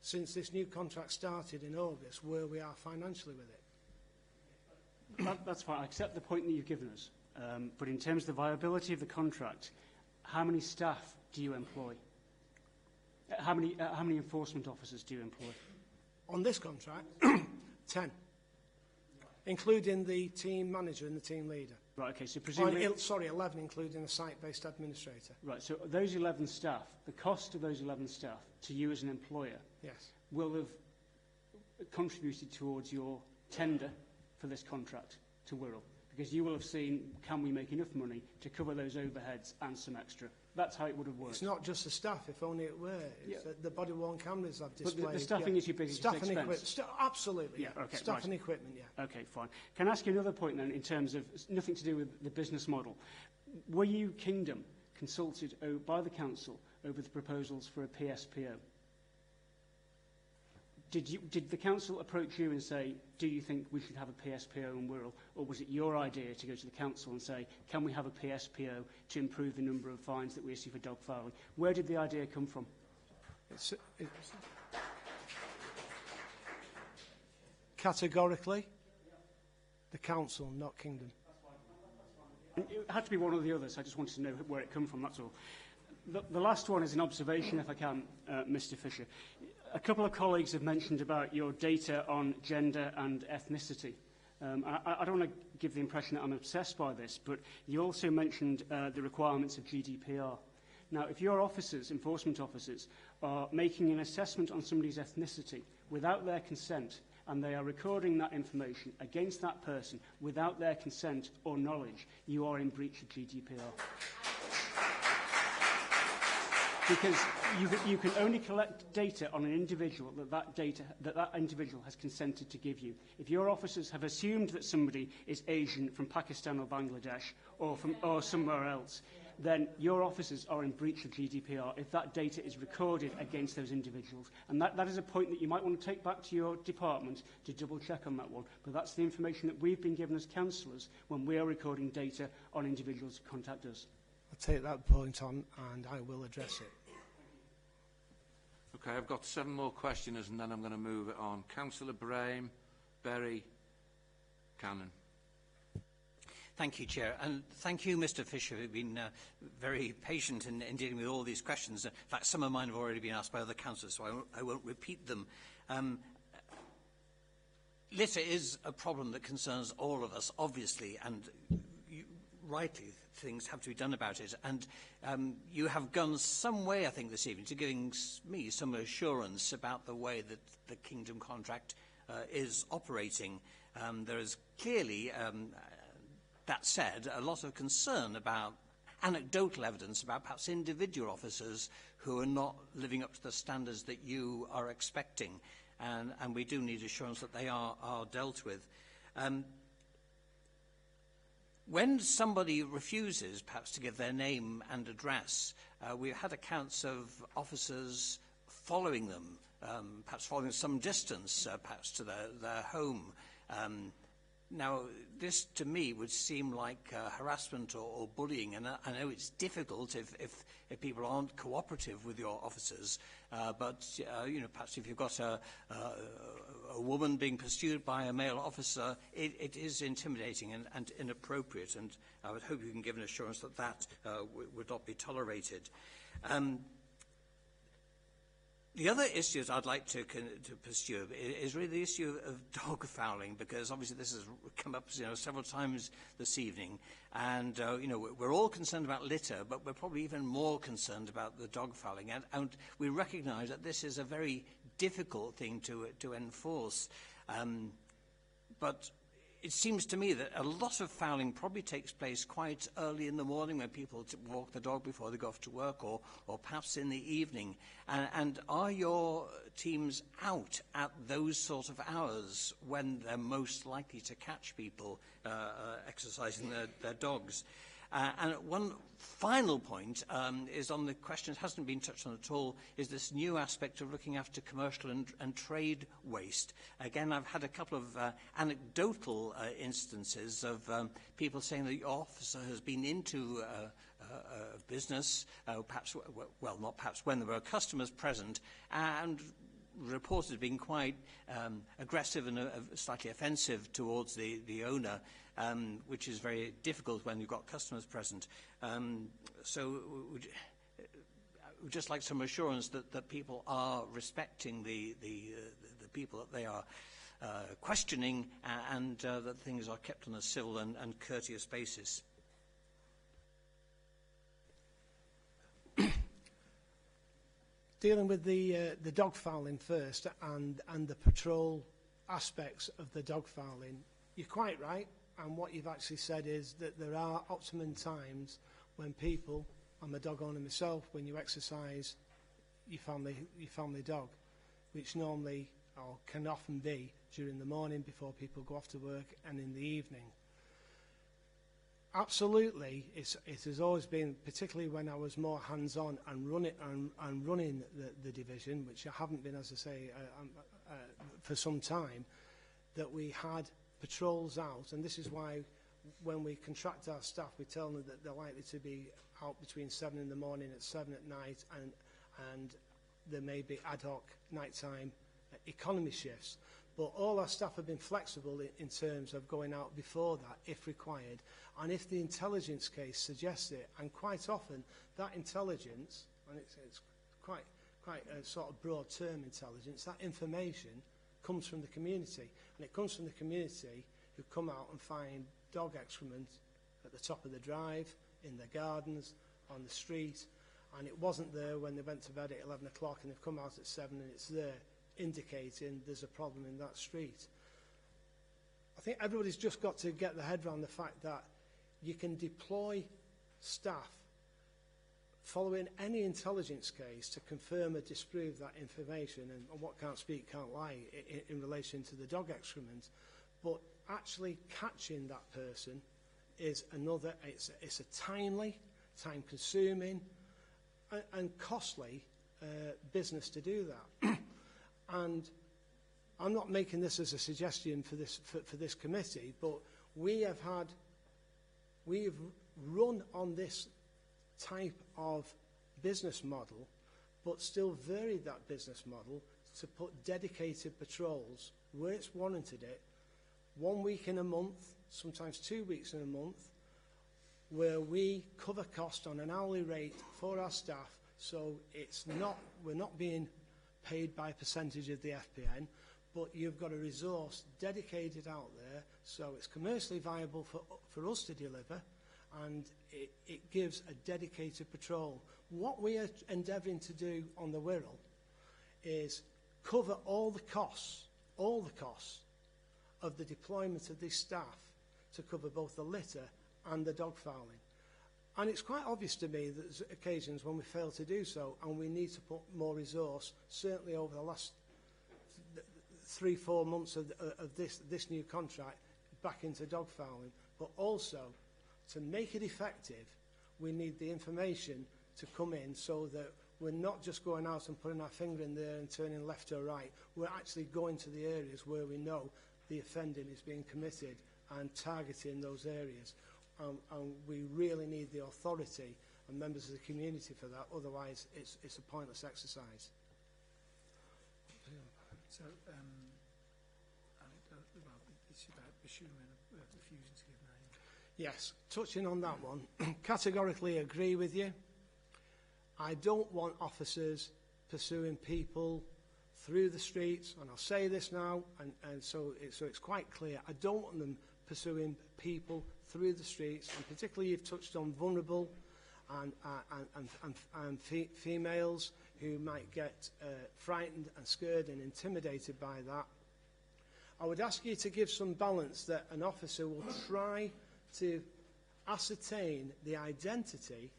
since this new contract started in August, where we are financially with it. That's fine. I accept the point that you've given us. But in terms of the viability of the contract, how many staff do you employ? How many enforcement officers do you employ? On this contract, 10, including the team manager and the team leader. Right, okay, so presumably... 11, including the site-based administrator. Right, so those 11 staff, the cost of those 11 staff to you as an employer will have contributed towards your tender for this contract to Wirral, because you will have seen, can we make enough money to cover those overheads and some extra? That's how it would have worked. It's not just the staff, if only it were. It's the body-worn cameras I've displayed. But the staffing is your biggest expense? Absolutely, yeah. Okay, staff and equipment, yeah. Okay, fine. Can I ask you another point then, in terms of nothing to do with the business model? Were you, Kingdom, consulted by the council over the proposals for a PSPO? Did the council approach you and say, do you think we should have a PSPO in Wirral, or was it your idea to go to the council and say, can we have a PSPO to improve the number of fines that we issue for dog fouling? Where did the idea come from? Categorically, the council, not Kingdom. It had to be one or the other, so I just wanted to know where it came from, that's all. The last one is an observation, if I can, Mr. Fisher. A couple of colleagues have mentioned about your data on gender and ethnicity. I don't want to give the impression that I'm obsessed by this, but you also mentioned the requirements of GDPR. Now, if your officers, enforcement officers, are making an assessment on somebody's ethnicity without their consent, and they are recording that information against that person without their consent or knowledge, you are in breach of GDPR. Because you can only collect data on an individual that individual has consented to give you. If your officers have assumed that somebody is Asian from Pakistan or Bangladesh or somewhere else, then your officers are in breach of GDPR if that data is recorded against those individuals. And that is a point that you might want to take back to your department to double check on that one. But that's the information that we've been given as councillors when we are recording data on individuals who contact us. I'll take that point on and I will address it. Okay, I've got 7 more questioners and then I'm going to move it on. Councillor Brame, Berry, Cannon. Thank you, Chair. And thank you, Mr Fisher, who've been very patient in dealing with all these questions. In fact, some of mine have already been asked by other councillors, so I won't repeat them. Litter is a problem that concerns all of us, obviously, and rightly things have to be done about it. And you have gone some way, I think, this evening to giving me some assurance about the way that the Kingdom contract is operating. There is clearly, that said, a lot of concern about anecdotal evidence about perhaps individual officers who are not living up to the standards that you are expecting. And we do need assurance that they are dealt with. When somebody refuses perhaps to give their name and address, we've had accounts of officers following them, perhaps following some distance, perhaps to their home. Now, this to me would seem like harassment or bullying, and I know it's difficult if people aren't cooperative with your officers, but you know, perhaps if you've got a woman being pursued by a male officer, it is intimidating and inappropriate, and I would hope you can give an assurance that that would not be tolerated. The other issues I'd like to pursue is really the issue of dog fouling, because obviously this has come up, you know, several times this evening, and you know, we're all concerned about litter, but we're probably even more concerned about the dog fouling, and we recognise that this is a very difficult thing to enforce, but it seems to me that a lot of fouling probably takes place quite early in the morning when people walk the dog before they go off to work, or perhaps in the evening. And are your teams out at those sort of hours when they're most likely to catch people exercising their dogs? And one final point is on the question that hasn't been touched on at all, is this new aspect of looking after commercial and trade waste. Again, I've had a couple of anecdotal instances of people saying that your officer has been into a business, perhaps, well, not perhaps, when there were customers present, and reported being quite aggressive and slightly offensive towards the owner, which is very difficult when you've got customers present. So we'd just like some assurance that people are respecting the people that they are questioning, and that things are kept on a civil and courteous basis. Dealing with the dog fouling first and the patrol aspects of the dog fouling, you're quite right, and what you've actually said is that there are optimum times when people, I'm a dog owner myself, when you exercise your family dog, which normally or can often be during the morning before people go off to work and in the evening. Absolutely, it has always been, particularly when I was more hands-on and running the division, which I haven't been, as I say, for some time, that we had patrols out, and this is why when we contract our staff, we tell them that they're likely to be out between 7 in the morning and 7 at night, and there may be ad hoc nighttime economy shifts. But all our staff have been flexible in terms of going out before that, if required. And if the intelligence case suggests it, and quite often that intelligence, and it's quite a sort of broad term intelligence, that information comes from the community. And it comes from the community who come out and find dog excrement at the top of the drive, in their gardens, on the street. And it wasn't there when they went to bed at 11 o'clock, and they've come out at 7 and it's there, indicating there's a problem in that street. I think everybody's just got to get their head around the fact that you can deploy staff following any intelligence case to confirm or disprove that information, and what can't speak can't lie in relation to the dog excrement, but actually catching that person is another, it's a timely, time-consuming and costly business to do that. And I'm not making this as a suggestion for this committee, but we've run on this type of business model, but still varied that business model to put dedicated patrols where it's warranted it, 1 week in a month, sometimes 2 weeks in a month, where we cover cost on an hourly rate for our staff, so we're not being paid by a percentage of the FPN, but you've got a resource dedicated out there, so it's commercially viable for us to deliver, and it gives a dedicated patrol. What we are endeavouring to do on the Wirral is cover all the costs of the deployment of this staff to cover both the litter and the dog fouling. And it's quite obvious to me that there's occasions when we fail to do so, and we need to put more resource, certainly over the last 3-4 months of this new contract, back into dog fouling. But also, to make it effective, we need the information to come in so that we're not just going out and putting our finger in there and turning left or right. We're actually going to the areas where we know the offending is being committed and targeting those areas. And we really need the authority and members of the community for that, otherwise it's a pointless exercise. So, it's about pursuing refusing to give name. Yes, touching on that one, categorically agree with you. I don't want officers pursuing people through the streets, and I'll say this now, and so it's quite clear, I don't want them pursuing people through the streets, and particularly you've touched on vulnerable and females who might get frightened and scared and intimidated by that. I would ask you to give some balance that an officer will try to ascertain the identity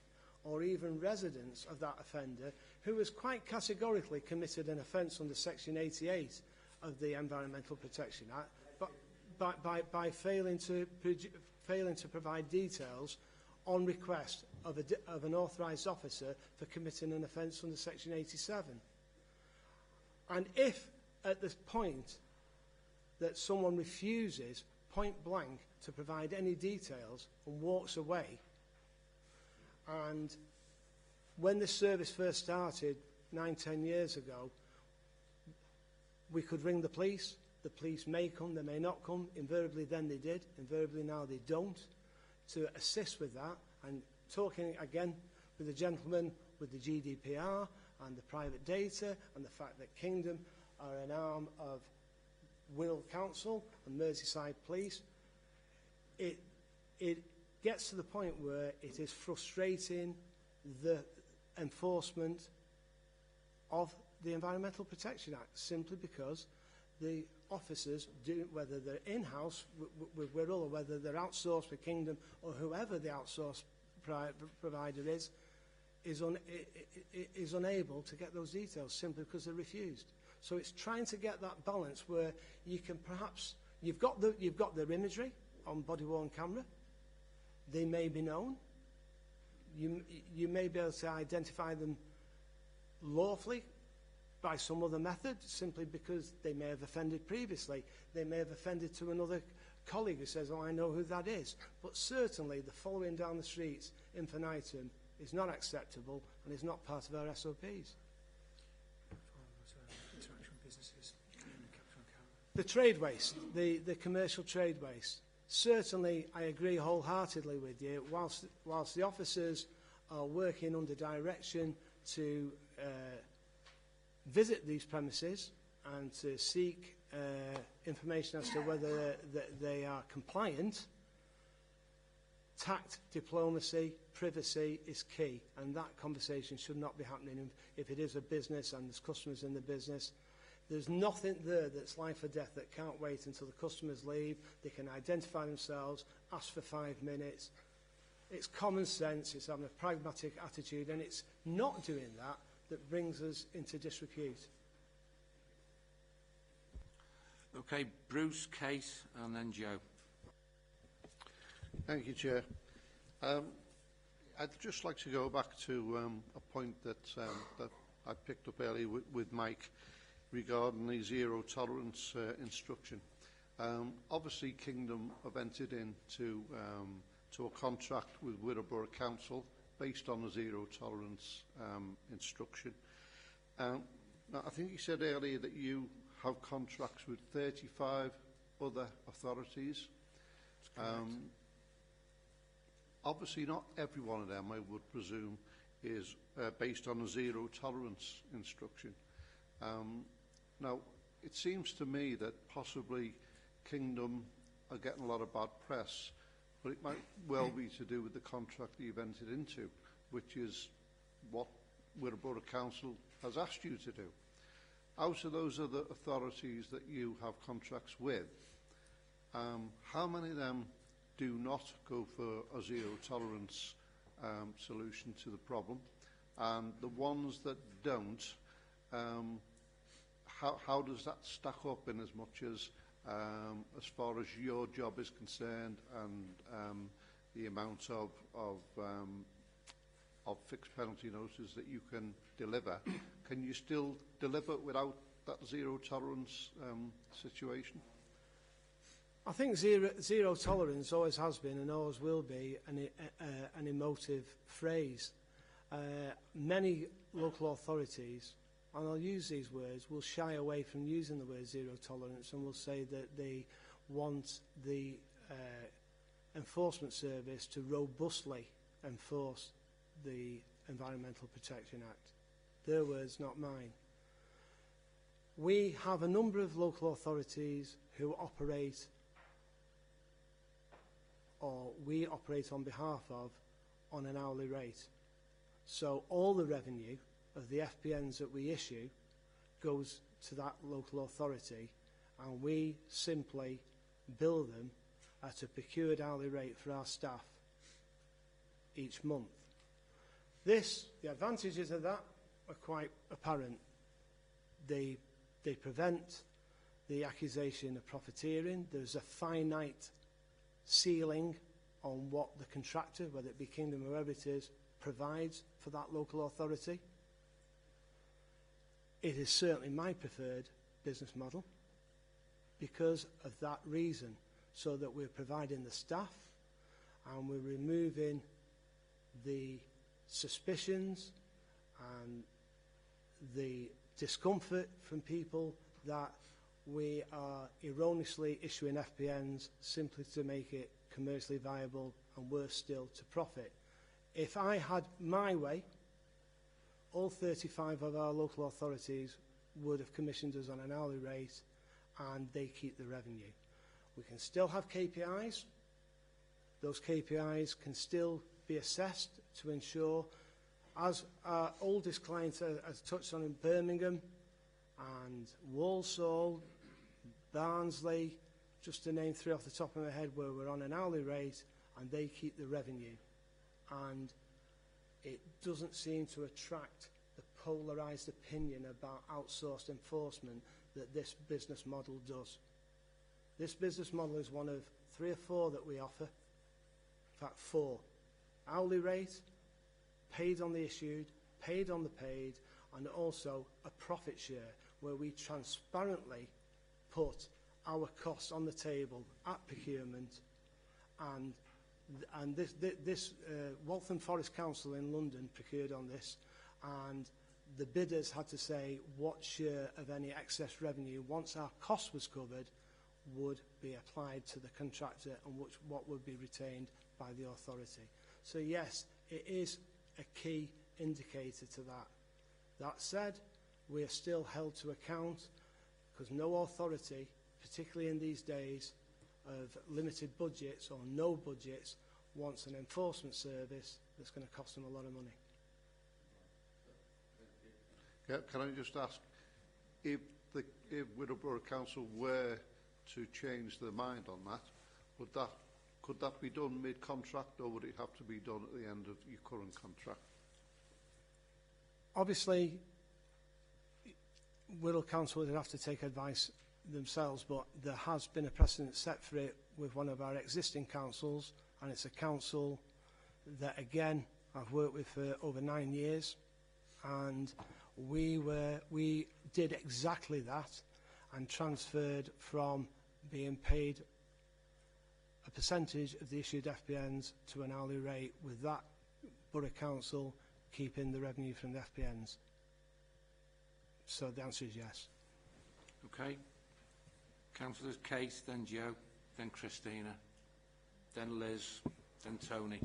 or even residence of that offender who has quite categorically committed an offence under Section 88 of the Environmental Protection Act, but by failing to provide details on request of an authorised officer for committing an offence under Section 87. And if at the point that someone refuses point blank to provide any details and walks away, and when this service first started 9-10 years ago, we could ring the police may come, they may not come, invariably then they did, invariably now they don't, to assist with that. And talking again with the gentleman with the GDPR and the private data and the fact that Kingdom are an arm of Wirral Council and Merseyside Police, it gets to the point where it is frustrating the enforcement of the Environmental Protection Act, simply because the officers, whether they're in-house with Wirral or whether they're outsourced with Kingdom or whoever the outsourced provider is unable to get those details simply because they're refused. So it's trying to get that balance where you can perhaps, you've got their imagery on body-worn camera, they may be known, you may be able to identify them lawfully by some other method, simply because they may have offended previously. They may have offended to another colleague who says, oh, I know who that is. But certainly the following down the streets infinitum is not acceptable and is not part of our SOPs. The trade waste, the commercial trade waste. Certainly, I agree wholeheartedly with you. Whilst the officers are working under direction to visit these premises and to seek information as to whether they are compliant, tact, diplomacy, privacy is key, and that conversation should not be happening if it is a business and there's customers in the business. There's nothing there that's life or death that can't wait until the customers leave. They can identify themselves, ask for 5 minutes. It's common sense, it's having a pragmatic attitude, and it's not doing that that brings us into disrepute. Okay, Bruce, Kate, and then Joe. Thank you, Chair. I'd just like to go back to a point that I picked up earlier with Mike regarding the zero tolerance instruction. Obviously, Kingdom have entered into to a contract with Wirral Council based on a zero tolerance instruction. Now, I think you said earlier that you have contracts with 35 other authorities. Obviously, not every one of them, I would presume, is based on a zero tolerance instruction. Now, it seems to me that possibly Kingdom are getting a lot of bad press, but it might well be to do with the contract that you've entered into, which is what Wirral Borough Council has asked you to do. Out of those other authorities that you have contracts with, how many of them do not go for a zero tolerance solution to the problem? And the ones that don't, how does that stack up in as much as far as your job is concerned and the amount of fixed penalty notices that you can deliver? Can you still deliver without that zero tolerance situation? I think zero tolerance always has been and always will be an emotive phrase. Many local authorities, and I'll use these words, will shy away from using the word zero tolerance and will say that they want the enforcement service to robustly enforce the Environmental Protection Act. Their words, not mine. We have a number of local authorities who operate, or we operate on behalf of, on an hourly rate. So all the revenue of the FPNs that we issue goes to that local authority, and we simply bill them at a procured hourly rate for our staff each month. The advantages of that are quite apparent. They prevent the accusation of profiteering. There's a finite ceiling on what the contractor, whether it be Kingdom or whoever it is, provides for that local authority. It is certainly my preferred business model because of that reason, so that we're providing the staff and we're removing the suspicions and the discomfort from people that we are erroneously issuing FPNs simply to make it commercially viable and, worse still, to profit. If I had my way, all 35 of our local authorities would have commissioned us on an hourly rate and they keep the revenue. We can still have KPIs. Those KPIs can still be assessed to ensure, as our oldest client has touched on in Birmingham and Walsall, Barnsley, just to name three off the top of my head, where we're on an hourly rate and they keep the revenue. And it doesn't seem to attract the polarised opinion about outsourced enforcement that this business model does. This business model is one of 3 or 4 that we offer. In fact, 4. Hourly rate, paid on the issued, paid on the paid, and also a profit share where we transparently put our costs on the table at procurement, and this Waltham Forest Council in London procured on this, and the bidders had to say what share of any excess revenue, once our cost was covered, would be applied to the contractor and what would be retained by the authority. So yes, it is a key indicator to that. That said, we are still held to account because no authority, particularly in these days of limited budgets or no budgets, wants an enforcement service that's going to cost them a lot of money. Yeah, can I just ask, if Wirral Borough Council were to change their mind on that, could that be done mid-contract, or would it have to be done at the end of your current contract? Obviously, Wirral Council would have to take advice themselves, but there has been a precedent set for it with one of our existing councils, and it's a council that, again, I've worked with for over 9 years, and we did exactly that and transferred from being paid a percentage of the issued FPNs to an hourly rate, with that Borough Council keeping the revenue from the FPNs. So the answer is yes. Okay. Councillors Case, then Jo, then Christina, then Liz, then Tony.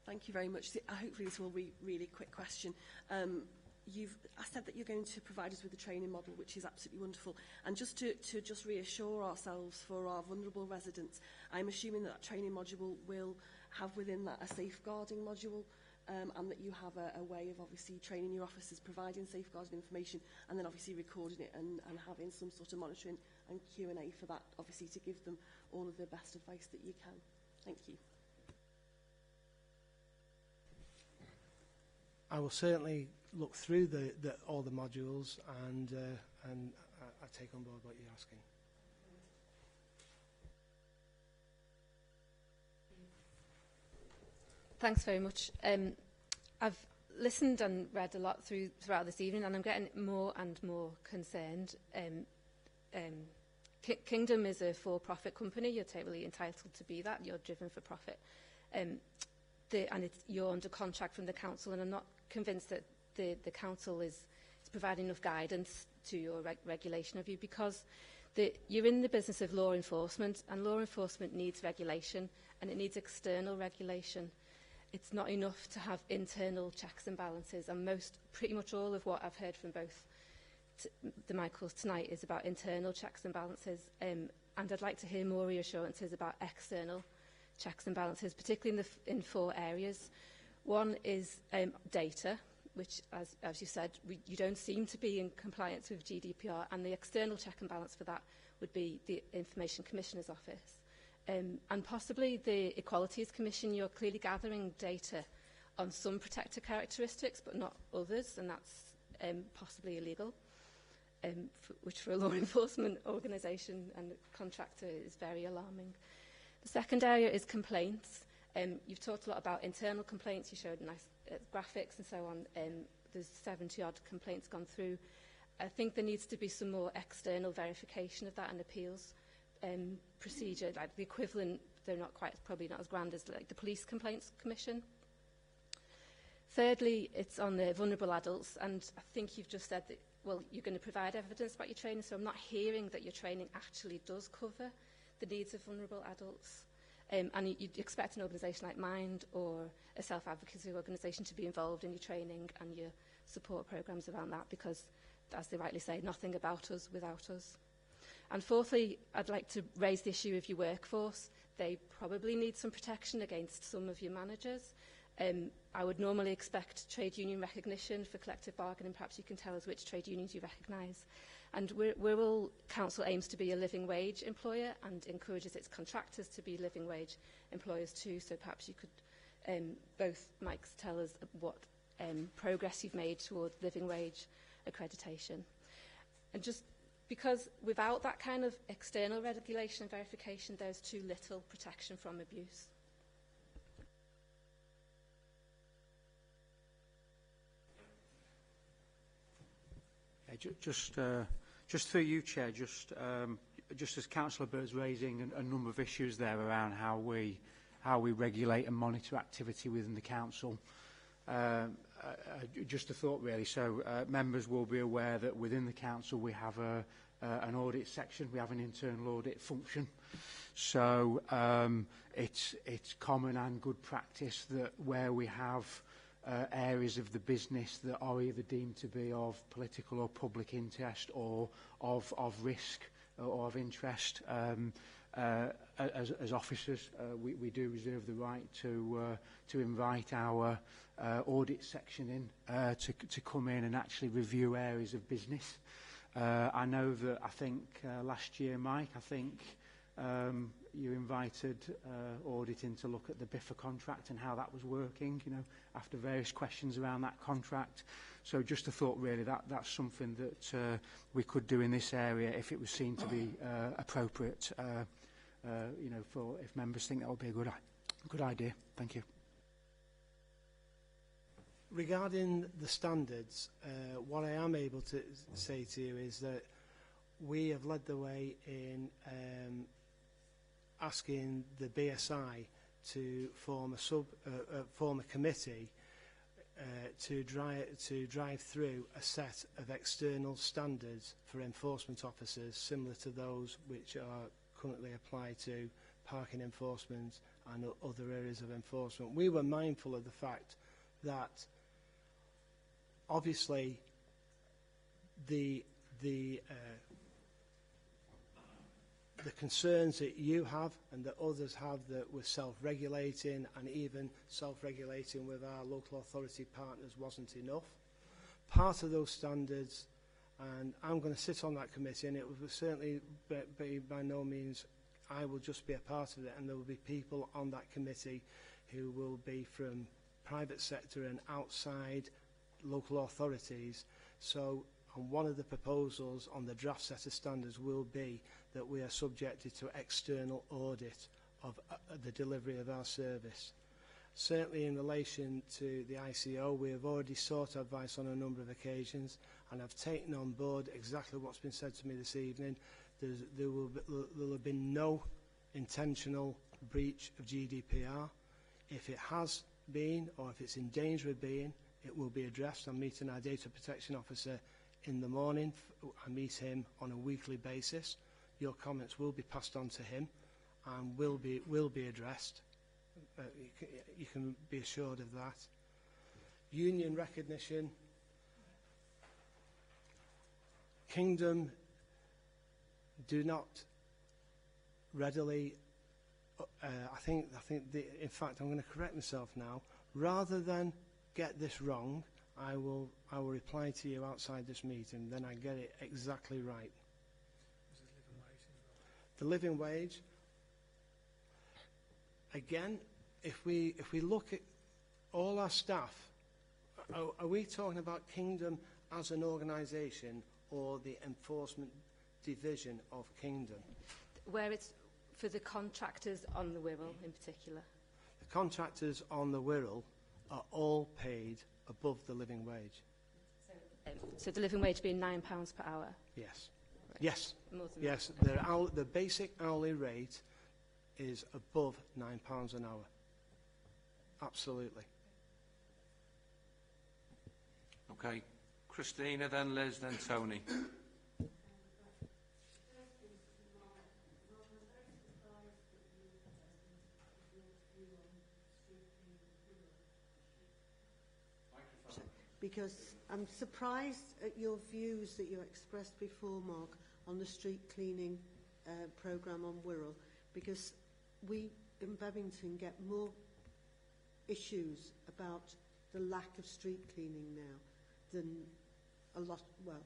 Thank you very much. Hopefully this will be a really quick question. I said that you're going to provide us with a training model, which is absolutely wonderful. And just to just reassure ourselves for our vulnerable residents, I'm assuming that training module will have within that a safeguarding module, and that you have a way of obviously training your officers, providing safeguarding information, and then obviously recording it and having some sort of monitoring and Q&A for that, obviously to give them all of the best advice that you can. Thank you. I will certainly look through all the modules and I take on board what you're asking. Thanks very much. I've listened and read a lot throughout this evening, and I'm getting more and more concerned. Kingdom is a for-profit company. You're totally entitled to be that. You're driven for profit. You're under contract from the council, and I'm not convinced that the council is providing enough guidance to your regulation of you, because you're in the business of law enforcement, and law enforcement needs regulation, and it needs external regulation. It's not enough to have internal checks and balances, and pretty much all of what I've heard from both the Michaels tonight is about internal checks and balances, and I'd like to hear more reassurances about external checks and balances, particularly in 4 areas. One is data, which, as you said, you don't seem to be in compliance with GDPR, and the external check and balance for that would be the Information Commissioner's Office. And possibly the Equalities Commission. You're clearly gathering data on some protected characteristics, but not others, and that's possibly illegal, which for a law enforcement organisation and contractor is very alarming. The second area is complaints. You've talked a lot about internal complaints. You showed nice graphics and so on. There's 70-odd complaints gone through. I think there needs to be some more external verification of that and appeals procedure, like the equivalent. They're probably not as grand as like the Police Complaints Commission. Thirdly, it's on the vulnerable adults, and I think you've just said that, well, you're going to provide evidence about your training, so I'm not hearing that your training actually does cover the needs of vulnerable adults. And you'd expect an organisation like Mind or a self-advocacy organisation to be involved in your training and your support programmes around that, because, as they rightly say, nothing about us without us. And fourthly, I'd like to raise the issue of your workforce. They probably need some protection against some of your managers. I would normally expect trade union recognition for collective bargaining. Perhaps you can tell us which trade unions you recognise. And Wirral Council aims to be a living wage employer and encourages its contractors to be living wage employers too. So perhaps you could both Mikes tell us what progress you've made towards living wage accreditation. And just because without that kind of external regulation and verification, there's too little protection from abuse. Just through you, Chair, just as Councillor Bird's raising a number of issues there around how we regulate and monitor activity within the council. Just a thought, really. So members will be aware that within the council we have an audit section. We have an internal audit function. So it's common and good practice that where we have areas of the business that are either deemed to be of political or public interest or of risk or of interest, as officers, we do reserve the right to invite our audit section in to come in and actually review areas of business. I know that last year, Mike, you invited audit in to look at the BIFA contract and how that was working, after various questions around that contract. So just a thought, really, that's something that we could do in this area if it was seen to be appropriate, for if members think that would be a good idea. Thank you. Regarding the standards, what I am able to say to you is that we have led the way in asking the BSI to form a committee to drive through a set of external standards for enforcement officers similar to those which are currently applied to parking enforcement and other areas of enforcement. We were mindful of the fact that obviously the concerns that you have and that others have that we're self-regulating and even self-regulating with our local authority partners wasn't enough. Part of those standards, and I'm going to sit on that committee, and it will certainly be by no means I will just be a part of it, and there will be people on that committee who will be from private sector and outside local authorities. So and one of the proposals on the draft set of standards will be that we are subjected to external audit of the delivery of our service. Certainly in relation to the ICO, we have already sought advice on a number of occasions, and I've taken on board exactly what's been said to me this evening. There will have been no intentional breach of GDPR. If it has been, or if it's in danger of being, it will be addressed. I'm meeting our data protection officer in the morning. I meet him on a weekly basis. Your comments will be passed on to him and will be addressed. You can be assured of that. Union recognition. Kingdom do not readily. In fact, I'm going to correct myself now. Rather than get this wrong, I will reply to you outside this meeting. Then I get it exactly right. The living wage. Again, if we look at all our staff, are we talking about Kingdom as an organisation or the enforcement division of Kingdom? Where it's for the contractors on the Wirral in particular. The contractors on the Wirral are all paid above the living wage. So the living wage being £9 per hour? Yes. Right. Yes. More than yes. The basic hourly rate is above £9 an hour. Absolutely. Okay. Christina, then Liz, then Tony. Because I'm surprised at your views that you expressed before, Mark, on the street cleaning programme on Wirral, because we in Bevington get more issues about the lack of street cleaning now than a lot. Well,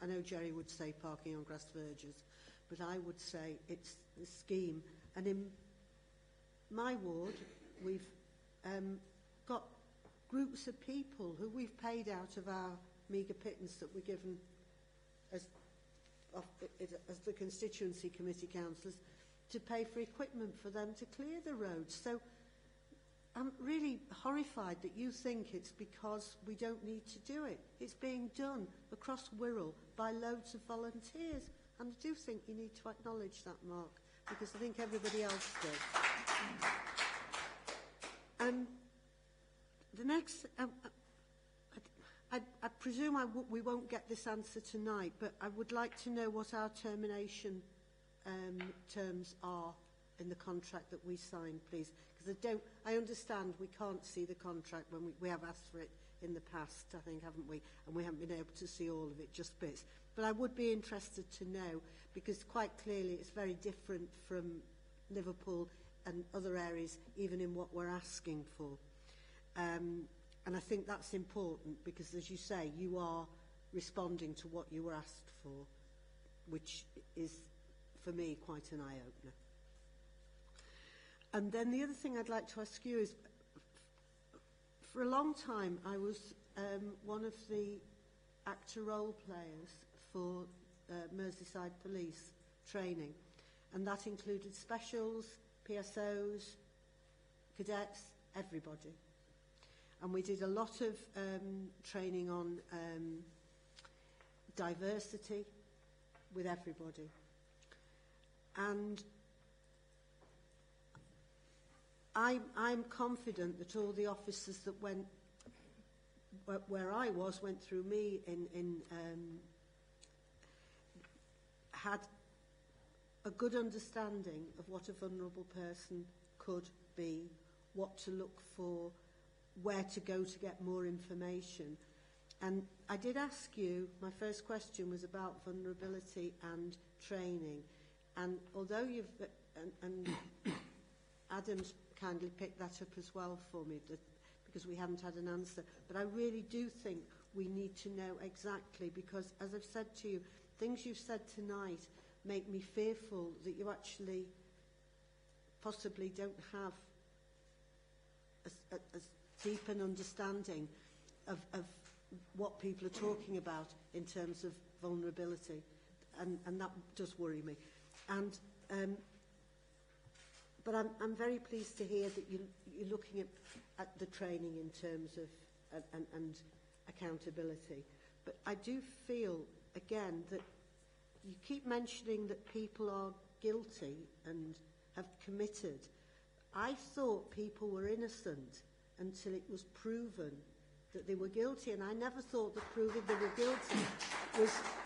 I know Gerry would say parking on grass verges, but I would say it's the scheme. And in my ward, we've got groups of people who we've paid out of our meagre pittance that we're given as the constituency committee councillors to pay for equipment for them to clear the roads. So I'm really horrified that you think it's because we don't need to do it. It's being done across Wirral by loads of volunteers. And I do think you need to acknowledge that, Mark, because I think everybody else does. The next, I presume we won't get this answer tonight, but I would like to know what our termination terms are in the contract that we sign, please. Because I understand we can't see the contract when we have asked for it in the past, I think, haven't we? And we haven't been able to see all of it, just bits. But I would be interested to know, because quite clearly it's very different from Liverpool and other areas, even in what we're asking for. And I think that's important because, as you say, you are responding to what you were asked for, which is, for me, quite an eye-opener. And then the other thing I'd like to ask you is, for a long time, I was one of the actor role players for Merseyside Police training, and that included specials, PSOs, cadets, everybody. And we did a lot of training on diversity with everybody. And I'm confident that all the officers that went where I was, went through me had a good understanding of what a vulnerable person could be, what to look for, where to go to get more information. And I did ask you, my first question was about vulnerability and training. And although you've, and Adam's kindly picked that up as well for me, because we haven't had an answer. But I really do think we need to know exactly, because as I've said to you, things you've said tonight make me fearful that you actually possibly don't have a deep an understanding of what people are talking about in terms of vulnerability, and that does worry me. And but I'm very pleased to hear that you're looking at the training in terms of and accountability. But I do feel again that you keep mentioning that people are guilty and have committed. I thought people were innocent until it was proven that they were guilty, and I never thought that proving they were guilty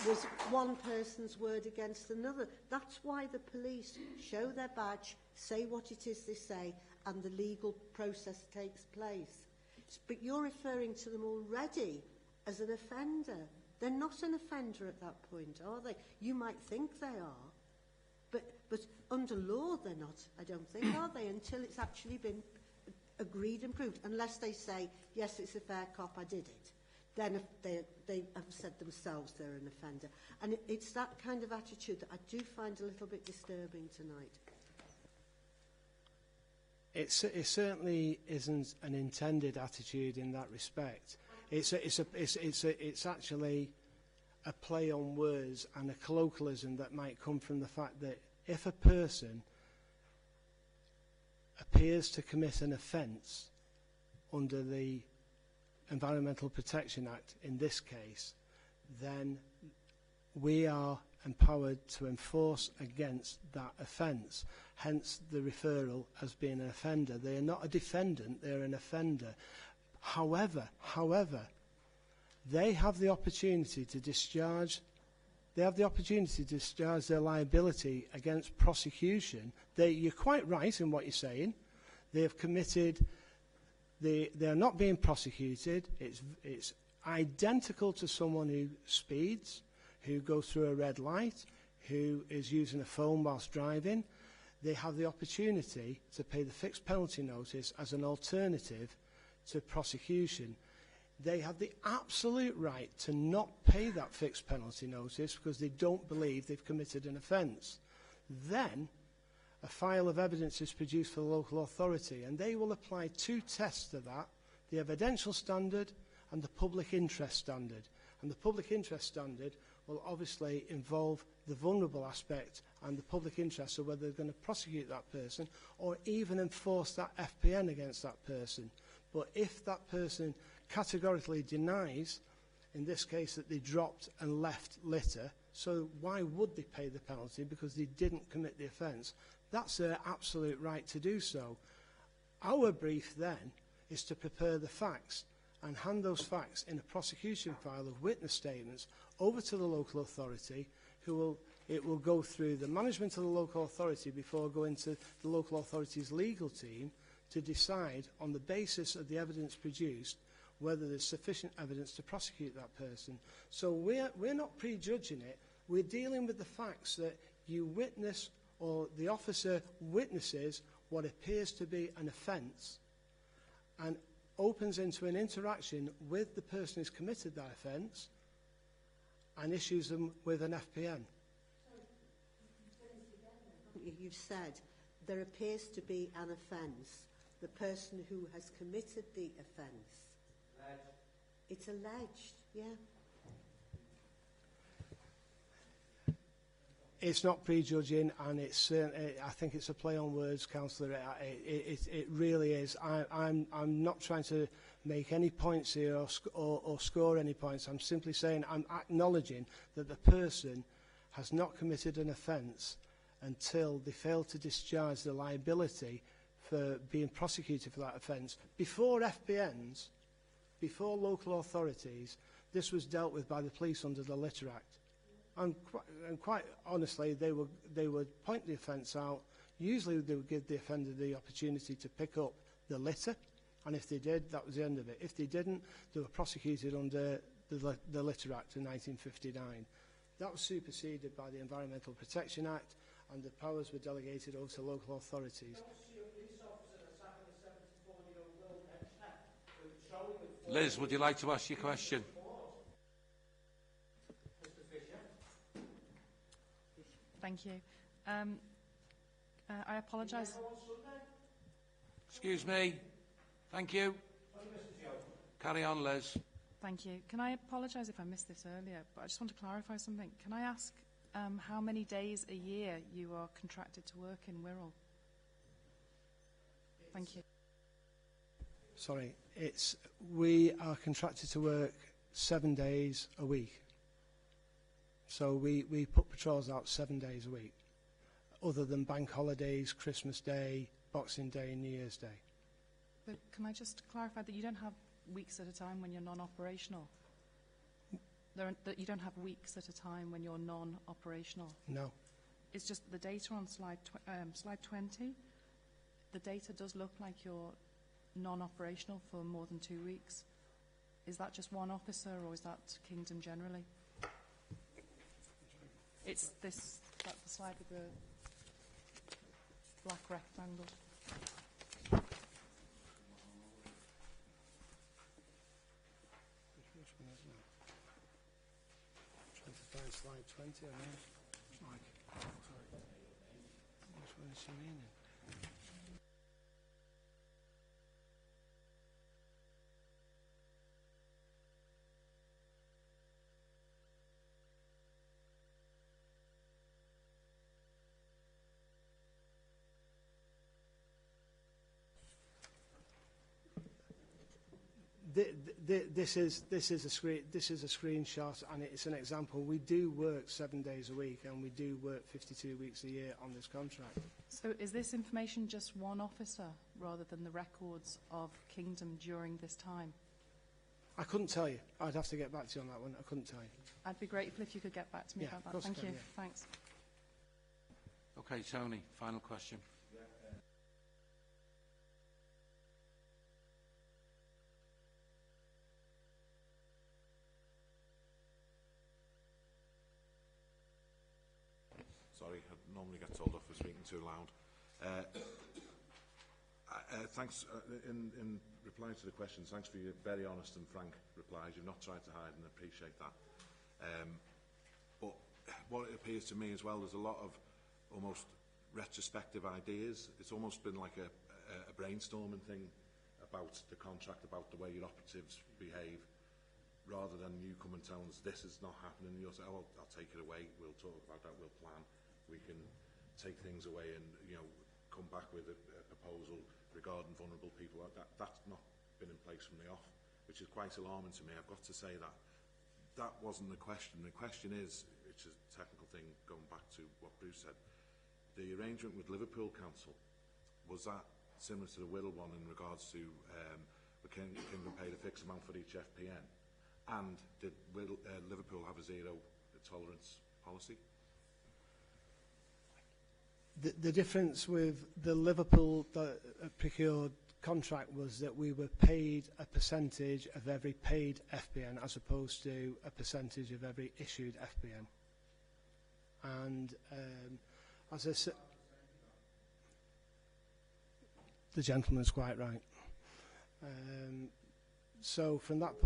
was one person's word against another. That's why the police show their badge, say what it is they say, and the legal process takes place. But you're referring to them already as an offender. They're not an offender at that point, are they? You might think they are, but under law they're not, I don't think, are they, until it's actually been agreed and proved, unless they say, yes, it's a fair cop, I did it. Then if they have said themselves they're an offender. And it's that kind of attitude that I do find a little bit disturbing tonight. It certainly isn't an intended attitude in that respect. It's actually a play on words and a colloquialism that might come from the fact that if a person appears to commit an offence under the Environmental Protection Act in this case, then we are empowered to enforce against that offence, hence the referral as being an offender. They are not a defendant, they're an offender. However, they have the opportunity to discharge their liability against prosecution. You're quite right in what you're saying. They have committed, they are not being prosecuted. It's identical to someone who speeds, who goes through a red light, who is using a phone whilst driving. They have the opportunity to pay the fixed penalty notice as an alternative to prosecution. They have the absolute right to not pay that fixed penalty notice because they don't believe they've committed an offence. Then a file of evidence is produced for the local authority, and they will apply two tests to that, the evidential standard and the public interest standard. And the public interest standard will obviously involve the vulnerable aspect and the public interest of whether they're going to prosecute that person or even enforce that FPN against that person. But if that person categorically denies, in this case, that they dropped and left litter, so why would they pay the penalty? Because they didn't commit the offence. That's their absolute right to do so. Our brief then is to prepare the facts and hand those facts in a prosecution file of witness statements over to the local authority, it will go through the management of the local authority before going to the local authority's legal team to decide on the basis of the evidence produced whether there's sufficient evidence to prosecute that person. So we're not prejudging it. We're dealing with the facts that you witness or the officer witnesses what appears to be an offence and opens into an interaction with the person who's committed that offence and issues them with an FPN. You've said there appears to be an offence. The person who has committed the offence. It's alleged, yeah. It's not prejudging, and it's I think it's a play on words, Councillor. It really is. I'm not trying to make any points here or score any points. I'm simply saying I'm acknowledging that the person has not committed an offence until they fail to discharge the liability for being prosecuted for that offence. Before FPNs, before local authorities, this was dealt with by the police under the Litter Act. And quite honestly, they would point the offence out. Usually they would give the offender the opportunity to pick up the litter, and if they did, that was the end of it. If they didn't, they were prosecuted under the Litter Act in 1959. That was superseded by the Environmental Protection Act, and the powers were delegated over to local authorities. Liz, would you like to ask your question? Thank you. I apologise. Excuse me. Thank you. Carry on, Liz. Thank you. Can I apologise if I missed this earlier, but I just want to clarify something. Can I ask how many days a year you are contracted to work in Wirral? Thank you. Sorry, we are contracted to work 7 days a week. So we put patrols out 7 days a week, other than bank holidays, Christmas Day, Boxing Day and New Year's Day. But can I just clarify that you don't have weeks at a time when you're non-operational? That you don't have weeks at a time when you're non-operational? No. It's just the data on slide 20, the data does look like you're non-operational for more than 2 weeks. Is that just one officer or is that Kingdom generally? It's this, that's the slide with the black rectangle. Which one is that? I'm trying to find slide 20, I know. Sorry. Which one is she meaning? This is a screenshot, and it's an example. We do work 7 days a week, and we do work 52 weeks a year on this contract. So is this information just one officer rather than the records of Kingdom during this time? I couldn't tell you. I'd have to get back to you on that one. I couldn't tell you. I'd be grateful if you could get back to me about that. Thank you. Yeah. Thanks. Okay, Tony, final question. Sorry, I normally get told off for speaking too loud. Thanks. In replying to the questions, thanks for your very honest and frank replies. You've not tried to hide, and I appreciate that. But what it appears to me as well, there's a lot of almost retrospective ideas. It's almost been like a brainstorming thing about the contract, about the way your operatives behave, rather than you come and tell us this is not happening. You'll say, oh, I'll take it away. We'll talk about that. We'll plan. We can take things away and, you know, come back with a proposal regarding vulnerable people. That's not been in place from the off, which is quite alarming to me. I've got to say that wasn't the question. The question is, it's a technical thing, going back to what Bruce said, the arrangement with Liverpool Council, was that similar to the Wirral one in regards to the Kingdom paid a fixed amount for each FPN? And did Liverpool have a zero tolerance policy? The difference with the Liverpool procured contract was that we were paid a percentage of every paid FPN as opposed to a percentage of every issued FPN. And as I said, the gentleman's quite right. So from that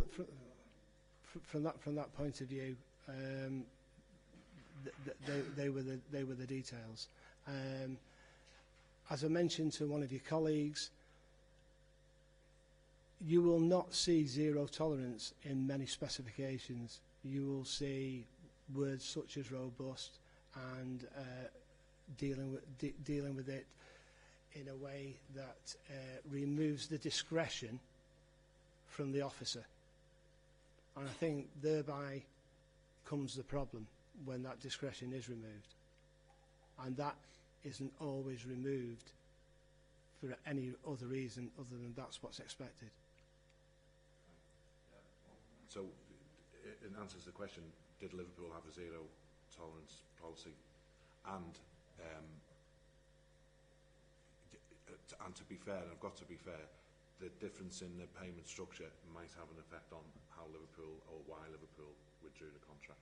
point of view, they were the details. As I mentioned to one of your colleagues, you will not see zero tolerance in many specifications. You will see words such as robust and dealing with it in a way that removes the discretion from the officer. And I think thereby comes the problem when that discretion is removed. And that isn't always removed for any other reason other than that's what's expected. So, in answer to the question, did Liverpool have a zero tolerance policy? And to be fair, and I've got to be fair, the difference in the payment structure might have an effect on how Liverpool or why Liverpool withdrew the contract.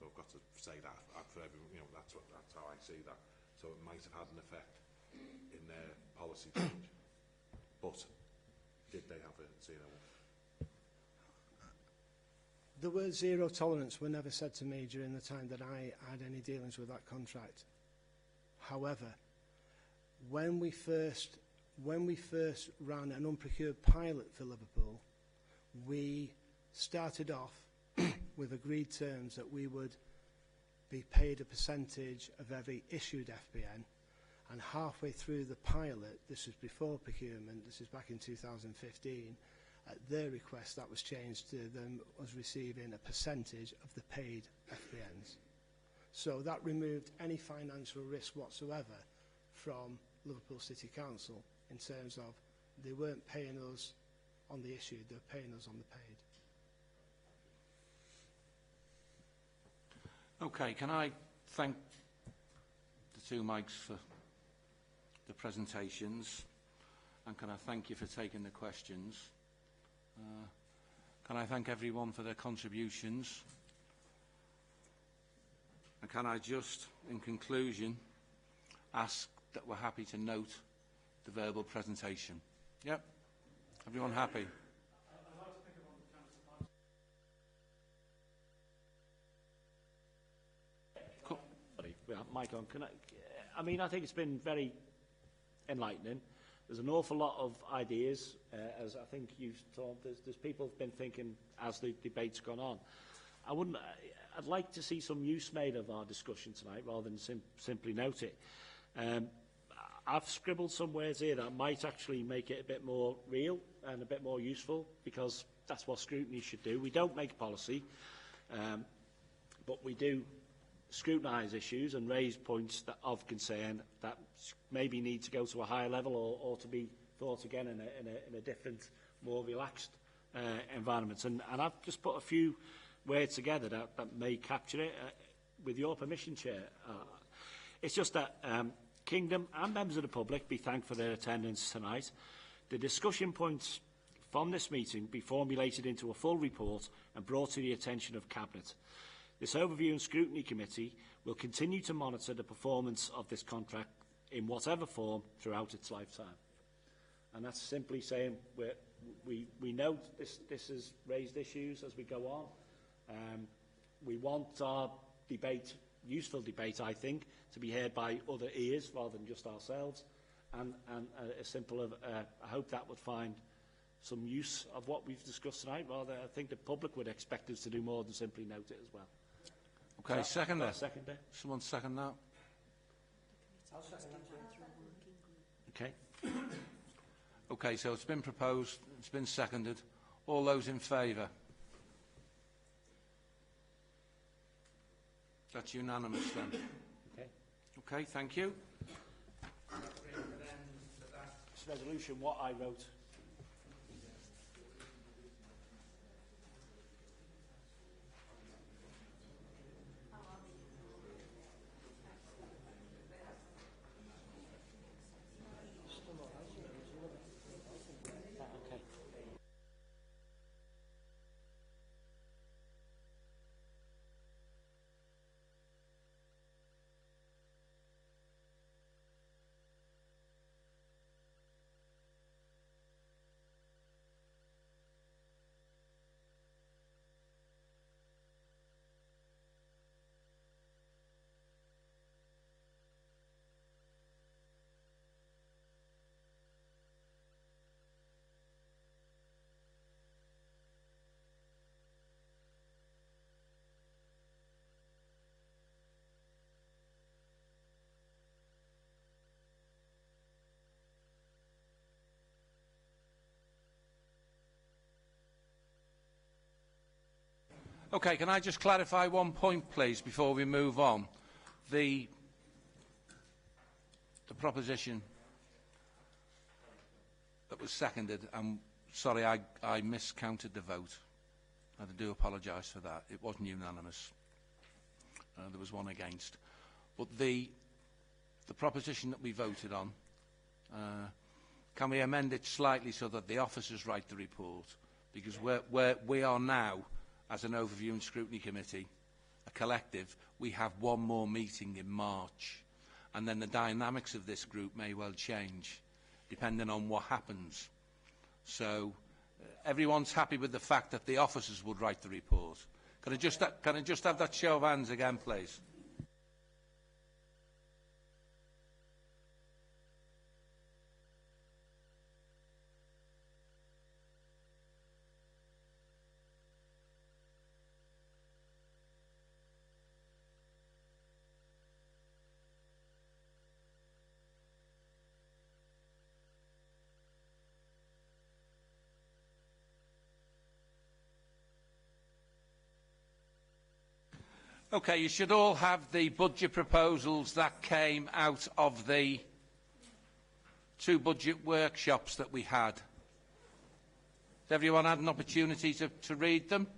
So I've got to say that for everyone, you know, that's how I see that. So it might have had an effect in their policy change. But did they have a zero? The word zero tolerance were never said to me during the time that I had any dealings with that contract. However, when we first ran an unprocured pilot for Liverpool, we started off with agreed terms that we would be paid a percentage of every issued FBN, and halfway through the pilot, this was before procurement, this is back in 2015, at their request that was changed to them as receiving a percentage of the paid FBNs. So that removed any financial risk whatsoever from Liverpool City Council in terms of they weren't paying us on the issued, they were paying us on the paid. Okay, can I thank the two mics for the presentations, and can I thank you for taking the questions? Can I thank everyone for their contributions? And can I just, in conclusion, ask that we're happy to note the verbal presentation? Yep. Everyone happy? Mike, I mean, I think it's been very enlightening. There's an awful lot of ideas, as I think you've told. There's people who've been thinking as the debate's gone on. I'd like to see some use made of our discussion tonight, rather than simply note it. I've scribbled some words here that might actually make it a bit more real and a bit more useful, because that's what scrutiny should do. We don't make policy, but we do scrutinise issues and raise points of concern that maybe need to go to a higher level or to be thought again in a different, more relaxed environment. And I've just put a few words together that may capture it, with your permission, Chair. It's just that Kingdom and members of the public be thanked for their attendance tonight. The discussion points from this meeting be formulated into a full report and brought to the attention of Cabinet. This Overview and Scrutiny Committee will continue to monitor the performance of this contract in whatever form throughout its lifetime. And that's simply saying we know this has raised issues as we go on. We want our debate, useful debate, I think, to be heard by other ears rather than just ourselves. And a simple of, I hope that would find some use of what we've discussed tonight. Rather, I think the public would expect us to do more than simply note it as well. Okay, second that. Second that. Someone second that? I'll second that. Okay. Okay, so it's been proposed, it's been seconded. All those in favour? That's unanimous then. Okay. Okay, thank you. This resolution, what I wrote. Okay, can I just clarify one point, please, before we move on? The proposition that was seconded, sorry, I miscounted the vote. and I do apologise for that. It wasn't unanimous. There was one against. But the proposition that we voted on, can we amend it slightly so that the officers write the report? Because we are now, as an Overview and Scrutiny Committee, a collective, we have one more meeting in March. And then the dynamics of this group may well change, depending on what happens. So everyone's happy with the fact that the officers would write the report. Can I just have that show of hands again, please? Okay, you should all have the budget proposals that came out of the 2 budget workshops that we had. Has everyone had an opportunity to read them?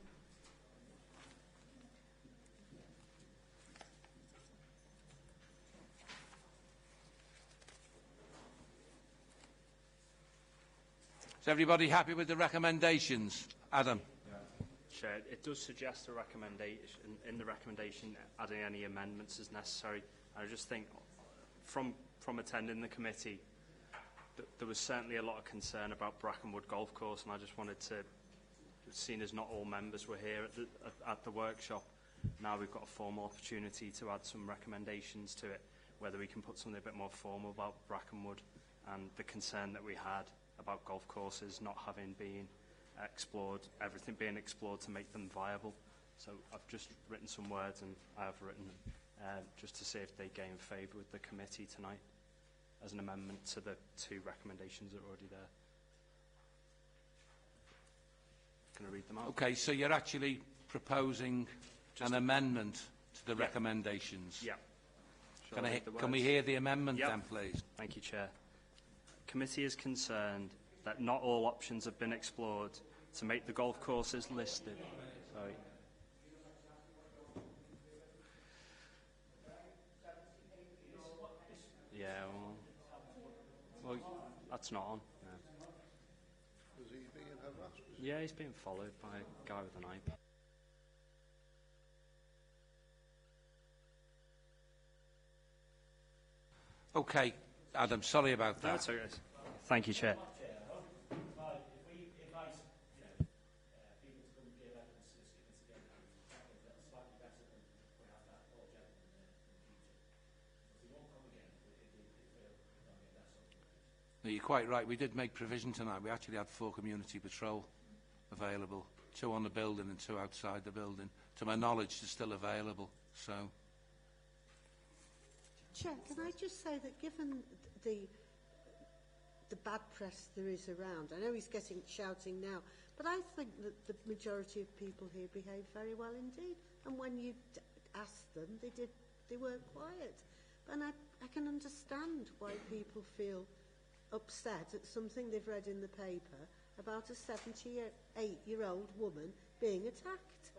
Is everybody happy with the recommendations? Adam? Chair, it does suggest a recommendation, in the recommendation, adding any amendments as necessary. I just think, from attending the committee, there was certainly a lot of concern about Brackenwood Golf Course, and I just wanted to, seeing as not all members were here at the workshop, now we've got a formal opportunity to add some recommendations to it, whether we can put something a bit more formal about Brackenwood and the concern that we had about golf courses not having been explored, everything being explored to make them viable. So I've just written some words, and I have written them just to see if they gain favour with the committee tonight as an amendment to the 2 recommendations that are already there. Can I read them out? Okay, so you're actually proposing an amendment to the recommendations? Yeah. Can we hear the amendment then, please? Thank you, Chair. Committee is concerned that not all options have been explored to make the golf courses listed. Sorry. Yeah, well, that's not on. No. Was he being harassed? Yeah, he's being followed by a guy with an iPad. Okay, Adam, sorry about that. That's okay. Thank you, Chair. No, you're quite right. We did make provision tonight. We actually had 4 community patrol available, 2 on the building and 2 outside the building. To my knowledge, they're still available. So, Chair, can I just say that given the bad press there is around, I know he's shouting now, but I think that the majority of people here behave very well indeed. And when you asked them, they were quiet. And I can understand why people feel upset at something they've read in the paper about a 78-year-old woman being attacked.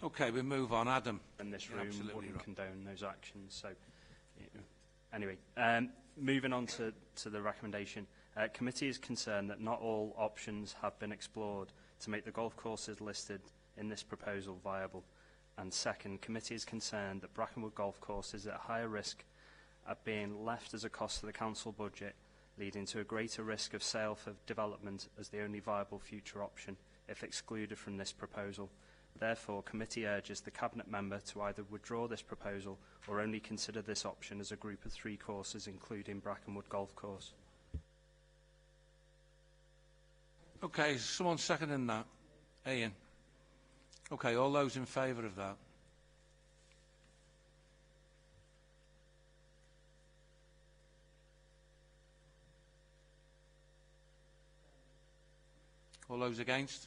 okay, we move on. Adam. In this You're room absolutely wouldn't right. condone those actions. So, anyway, moving on to the recommendation. Committee is concerned that not all options have been explored to make the golf courses listed in this proposal viable. And second, committee is concerned that Brackenwood Golf Course is at higher risk of being left as a cost to the council budget, leading to a greater risk of sale for development as the only viable future option if excluded from this proposal. Therefore, committee urges the Cabinet member to either withdraw this proposal or only consider this option as a group of 3 courses, including Brackenwood Golf Course. Okay, someone seconding that? Ian. Okay, all those in favour of that? All those against?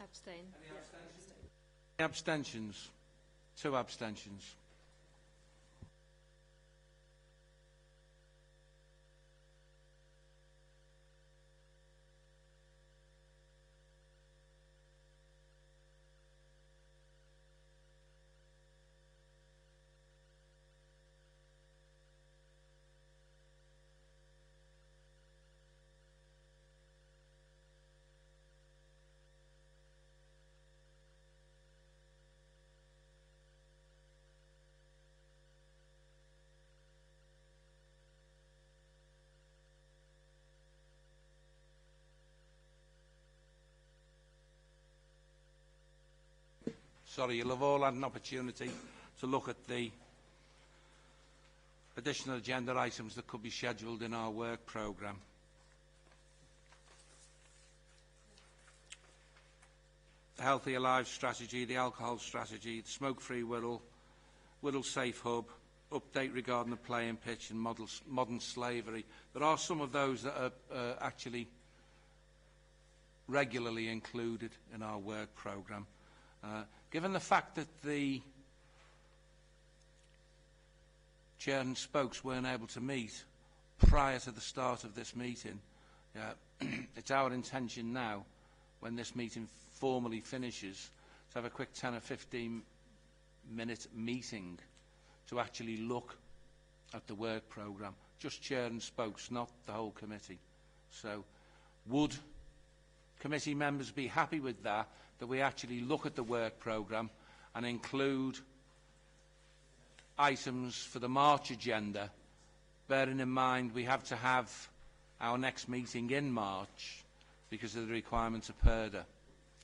Abstain. Any abstentions? 2 abstentions. Sorry, you'll have all had an opportunity to look at the additional agenda items that could be scheduled in our work programme. The Healthier Lives strategy, the alcohol strategy, the smoke-free Wirral, Wirral Safe Hub, update regarding the playing pitch and modern slavery. There are some of those that are actually regularly included in our work programme. Given the fact that the Chair and spokes weren't able to meet prior to the start of this meeting, it's our intention now, when this meeting formally finishes, to have a quick 10 or 15 minute meeting to actually look at the work programme. Just Chair and spokes, not the whole committee. So would committee members be happy with that we actually look at the work programme and include items for the March agenda, bearing in mind we have to have our next meeting in March because of the requirements of PERDA.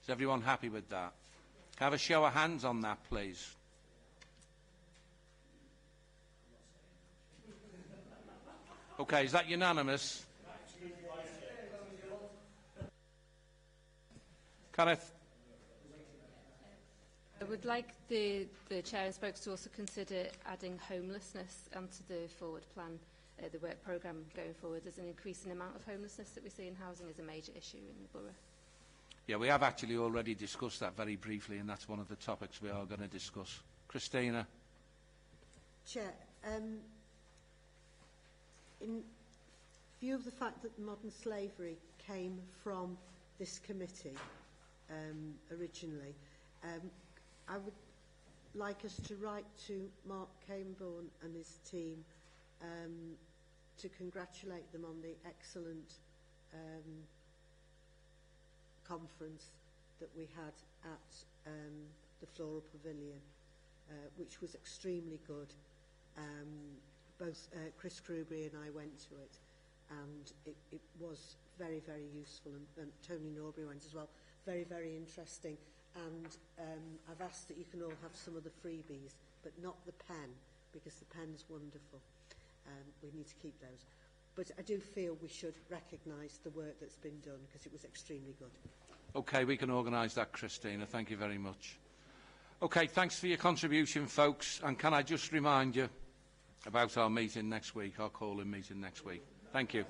Is everyone happy with that? Can I have a show of hands on that, please? Okay, is that unanimous? Kenneth? I would like the Chair and spokes to also consider adding homelessness onto the forward plan, the work programme going forward. There's an increasing amount of homelessness that we see in housing is a major issue in the borough. Yeah, we have actually already discussed that very briefly, and that's one of the topics we are going to discuss. Christina? Chair, in view of the fact that modern slavery came from this committee originally, I would like us to write to Mark Cameron and his team to congratulate them on the excellent conference that we had at the Floral Pavilion, which was extremely good. Both Chris Kruby and I went to it, and it was very, very useful, and Tony Norbury went as well. Very, very interesting. And I've asked that you can all have some of the freebies, but not the pen, because the pen's wonderful. We need to keep those. But I do feel we should recognise the work that's been done, because it was extremely good. Okay, we can organise that, Christina. Thank you very much. Okay, thanks for your contribution, folks. And can I just remind you about our meeting next week, our call-in meeting next week. Thank you.